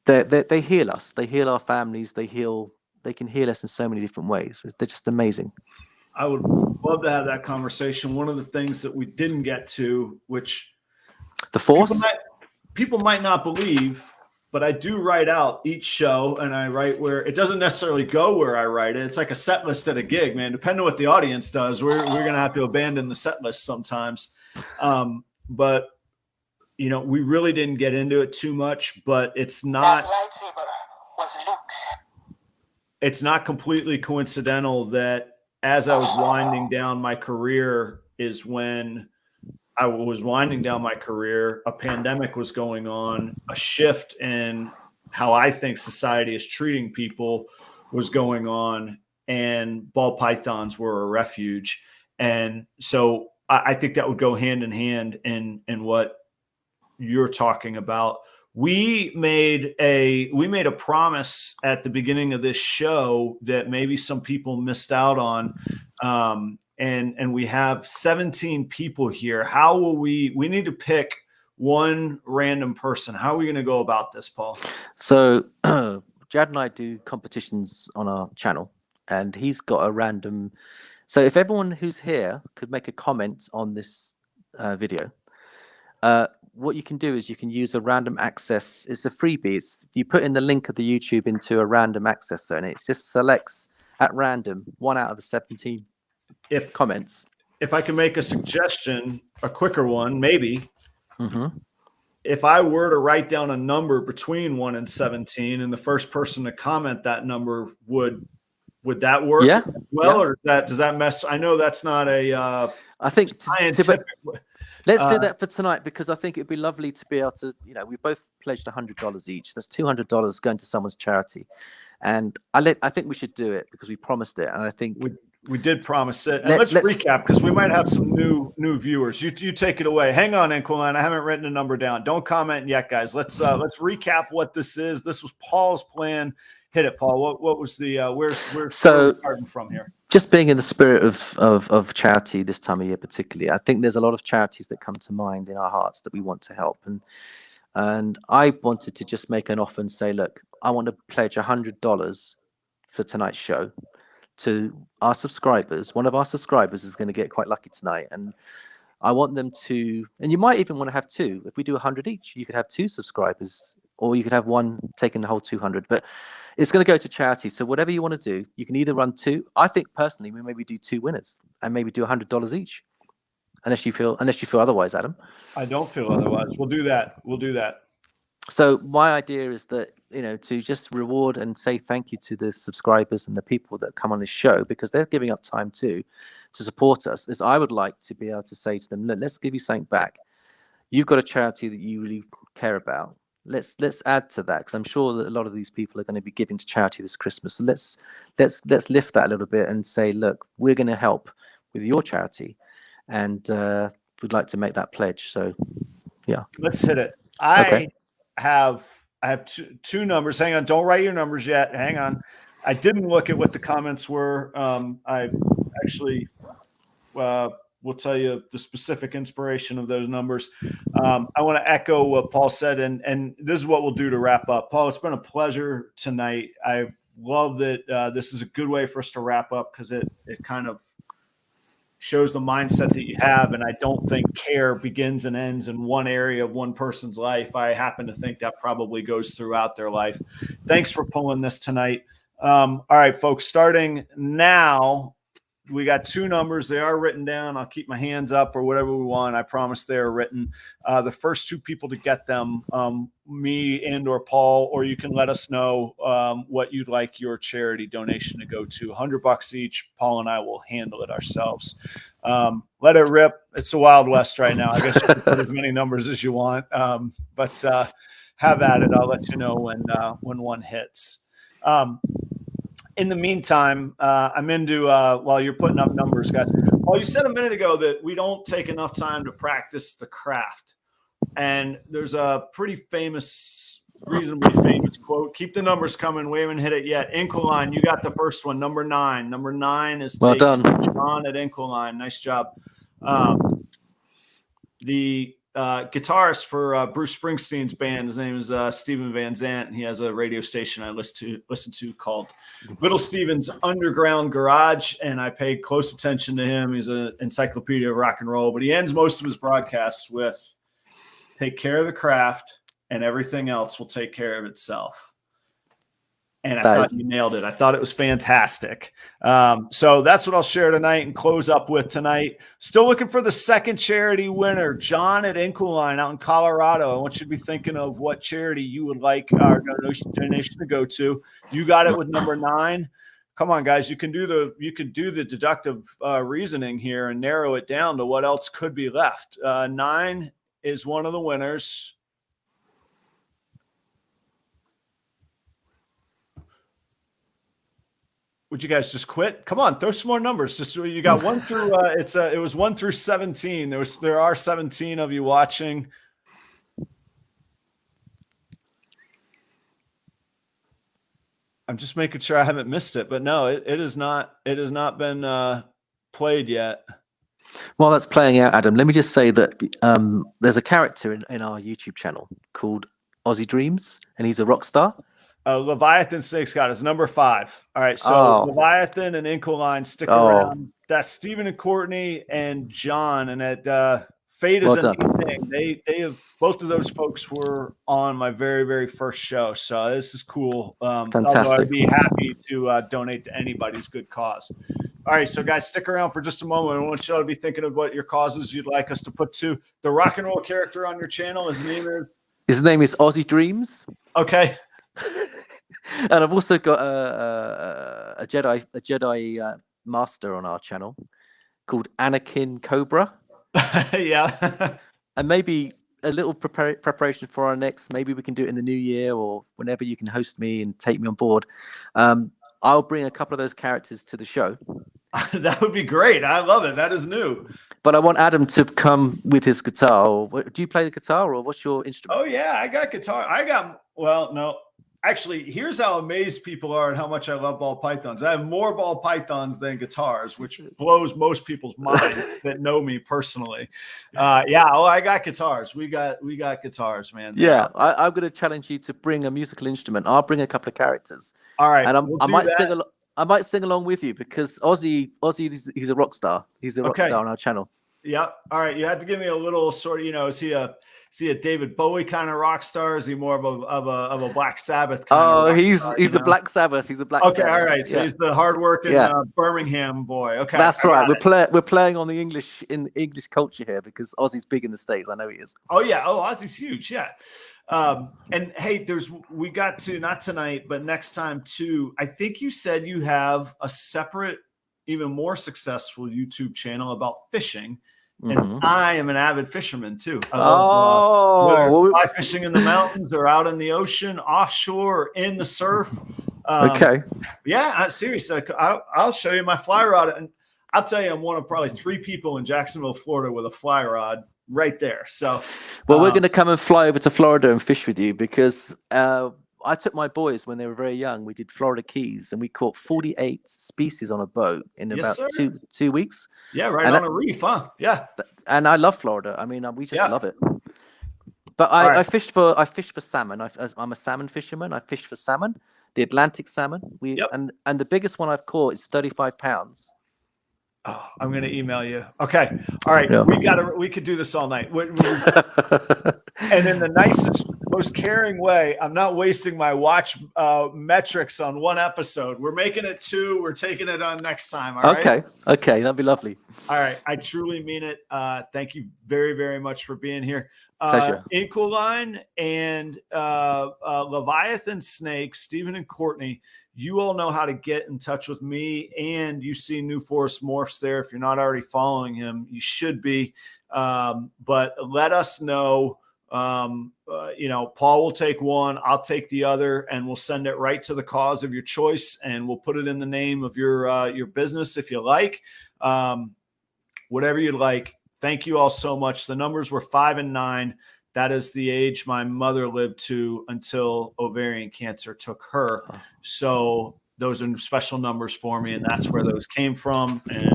they heal us, they heal our families, they can heal us in so many different ways. They're just amazing. I would love to have that conversation. One of the things that we didn't get to, which the force people might not believe, but I do write out each show, and I write where it doesn't necessarily go where I write it. It's like a set list at a gig, man. Depending on what the audience does, we're going to have to abandon the set list sometimes. But we really didn't get into it too much, but it's not completely coincidental that as I was winding down my career is when I was winding down my career, a pandemic was going on, a shift in how I think society is treating people was going on, and ball pythons were a refuge. And so I think that would go hand in hand in what you're talking about. We made a promise at the beginning of this show that maybe some people missed out on. And we have 17 people here. How will we need to pick one random person. How are we going to go about this, Paul? So Jad and I do competitions on our channel, and he's got a random. So if everyone who's here could make a comment on this video, what you can do is you can use a random access. It's a freebie. You put in the link of the YouTube into a random access zone. It just selects at random one out of the 17 comments. If I can make a suggestion, a quicker one, maybe. If I were to write down a number between 1 and 17, and the first person to comment that number would that work? Yeah. Well, or does that mess? I know that's not a. I think scientific. Let's do that for tonight, because I think it'd be lovely to be able to. We both pledged $100 each. That's $200 going to someone's charity, and I think we should do it because we promised it, and I think we did promise it. And let's recap, because we might have some new viewers. You take it away. Hang on, Inquiline. I haven't written a number down. Don't comment yet, guys. Let's recap what this is. This was Paul's plan. Hit it, Paul. What was the where's starting from here? Just being in the spirit of charity this time of year, particularly, I think there's a lot of charities that come to mind in our hearts that we want to help, and I wanted to just make an offer and say, look, I want to pledge $100 for tonight's show to our subscribers. One of our subscribers is going to get quite lucky tonight, and I want them to, and you might even want to have two. If we do 100 each, you could have two subscribers, or you could have one taking the whole 200, but it's going to go to charity. So whatever you want to do, you can either run two. I think personally, we maybe do two winners and maybe do $100 each, unless you feel otherwise, Adam. I don't feel otherwise. We'll do that. So my idea is that, to just reward and say thank you to the subscribers and the people that come on this show, because they're giving up time too to support us, is I would like to be able to say to them, look, let's give you something back. You've got a charity that you really care about. Let's add to that, because I'm sure that a lot of these people are going to be giving to charity this Christmas. So let's lift that a little bit and say, look, we're going to help with your charity, and we'd like to make that pledge. So yeah, let's hit it. I have two numbers. Hang on, don't write your numbers yet. Hang on. I didn't look at what the comments were. I actually we'll tell you the specific inspiration of those numbers. I want to echo what Paul said, and this is what we'll do to wrap up. Paul, it's been a pleasure tonight. I've loved that this is a good way for us to wrap up because it kind of shows the mindset that you have. And I don't think care begins and ends in one area of one person's life. I happen to think that probably goes throughout their life. Thanks for pulling this tonight. All right, folks, starting now, we got 2 numbers. They are written down. I'll keep my hands up or whatever we want. I promise they are written. The first 2 people to get them, me and or Paul, or you can let us know what you'd like your charity donation to go to. $100 each. Paul and I will handle it ourselves. Let it rip. It's the Wild West right now. I guess you can put as many numbers as you want, but have at it. I'll let you know when one hits. In the meantime, I'm into while you're putting up numbers, guys. Well, you said a minute ago that we don't take enough time to practice the craft. And there's a pretty famous, reasonably famous quote. Keep the numbers coming. We haven't hit it yet. Inquiline, you got the first one, number 9. Number 9 is well done. John at Inquiline. Nice job. The guitarist for Bruce Springsteen's band, his name is Steven Van Zandt, and he has a radio station I listen to called Little Steven's Underground Garage, and I pay close attention to him. He's an encyclopedia of rock and roll, but he ends most of his broadcasts with take care of the craft and everything else will take care of itself. And I thought you nailed it. I thought it was fantastic. So that's what I'll share tonight and close up with tonight. Still looking for the second charity winner, John at Inquiline out in Colorado. I want you to be thinking of what charity you would like our donation to go to. You got it with number 9. Come on, guys. You can do the deductive reasoning here and narrow it down to what else could be left. 9 is one of the winners. Would you guys just quit? Come on, throw some more numbers. Just you got 1 through it was 1 through 17. There are 17 of you watching. I'm just making sure I haven't missed it, but no, it has not been played yet. While that's playing out, Adam, let me just say that there's a character in our YouTube channel called Aussie Dreams, and he's a rock star. Leviathan Snake Scott is number 5. All right, so Leviathan and Inquiline stick around. That's Stephen and Courtney and John, and at Fate is Anything. They have both of those folks were on my very, very first show, so this is cool. Fantastic. I'd be happy to donate to anybody's good cause. All right, so guys, stick around for just a moment. I want you all to be thinking of what your causes you'd like us to put to the rock and roll character on your channel. His name is Aussie Dreams. Okay. And I've also got a Jedi master on our channel called Anakin Cobra. Yeah. And maybe a little preparation for our next. Maybe we can do it in the new year or whenever you can host me and take me on board. I'll bring a couple of those characters to the show. That would be great. I love it. That is new. But I want Adam to come with his guitar. Do you play the guitar or what's your instrument? Oh, yeah. I got guitar. No. Actually, here's how amazed people are and how much I love ball pythons. I have more ball pythons than guitars, which blows most people's mind that know me personally. I got guitars. We got guitars, man. Yeah, I'm going to challenge you to bring a musical instrument. I'll bring a couple of characters. All right, and I might sing along with you because Ozzy, he's a rock star. He's a rock star on our channel. Yep. All right, you have to give me a little sort of, is he a David Bowie kind of rock star? Is he more of a Black Sabbath kind of rock star? He's a Black Sabbath. He's a Black Sabbath. Okay, all right. So he's the hardworking Birmingham boy. Okay, that's right. We're playing on the English culture here because Ozzy's big in the States. I know he is. Oh yeah. Oh, Ozzy's huge. Yeah. And hey, we got to not tonight, but next time too. I think you said you have a separate, even more successful YouTube channel about fishing. And I am an avid fisherman too. I love, whether fly fishing in the mountains or out in the ocean, offshore, or in the surf. Okay. Yeah, seriously, I'll show you my fly rod, and I'll tell you, I'm one of probably 3 people in Jacksonville, Florida, with a fly rod right there. So, we're going to come and fly over to Florida and fish with you because I took my boys when they were very young. We did Florida Keys, and we caught 48 species on a boat in about sir. 2 weeks. Yeah, right on a reef, huh? Yeah. And I love Florida. I mean, we just love it. But right. I fish for salmon. I'm a salmon fisherman. I fish for salmon, the Atlantic salmon. And the biggest one I've caught is 35 pounds. Oh, I'm going to email you. Okay. All right. Yeah. We could do this all night. And in the nicest, most caring way, I'm not wasting my watch metrics on one episode. We're making it 2. We're taking it on next time. All right. Okay. That'd be lovely. All right. I truly mean it. Thank you very, very much for being here. Pleasure. Inquiline and Leviathan Snake, Stephen and Courtney, you all know how to get in touch with me, and you see New Forest Morphs there. If you're not already following him, you should be. But let us know. Paul will take one, I'll take the other, and we'll send it right to the cause of your choice, and we'll put it in the name of your business if you like. Whatever you'd like. Thank you all so much. The numbers were 5 and 9. That is the age my mother lived to until ovarian cancer took her. So those are special numbers for me, and that's where those came from. And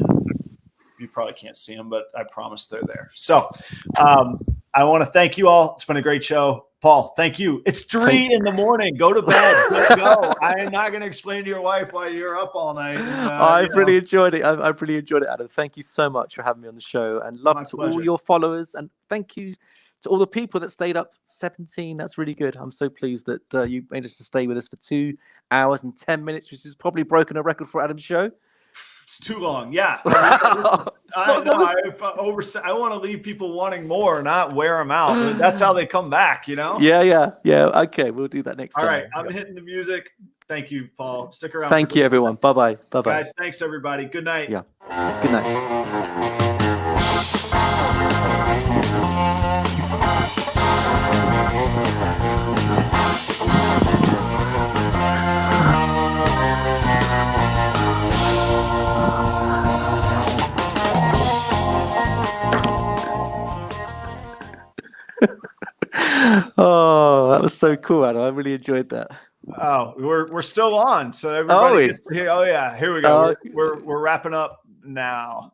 you probably can't see them, but I promise they're there. So I want to thank you all. It's been a great show. Paul, thank you. It's 3 in the morning. Go to bed. Let's go. I am not going to explain to your wife why you're up all night. I've really enjoyed it. I've really enjoyed it, Adam. Thank you so much for having me on the show, and love to all your followers. And thank you to all the people that stayed up 17. That's really good. I'm so pleased that you managed to stay with us for 2 hours and 10 minutes, which has probably broken a record for Adam's show. It's too long. Yeah. I want to leave people wanting more, not wear them out. That's how they come back, Yeah. Okay. We'll do that next time. All right. I'm hitting the music. Thank you, Paul. Stick around. Thank you, everyone. Bye-bye. Guys, thanks, everybody. Good night. Yeah. Good night. Oh, that was so cool, Adam. I really enjoyed that. Oh, we're still on. So everybody gets to hear. Oh yeah, here we go. We're wrapping up now.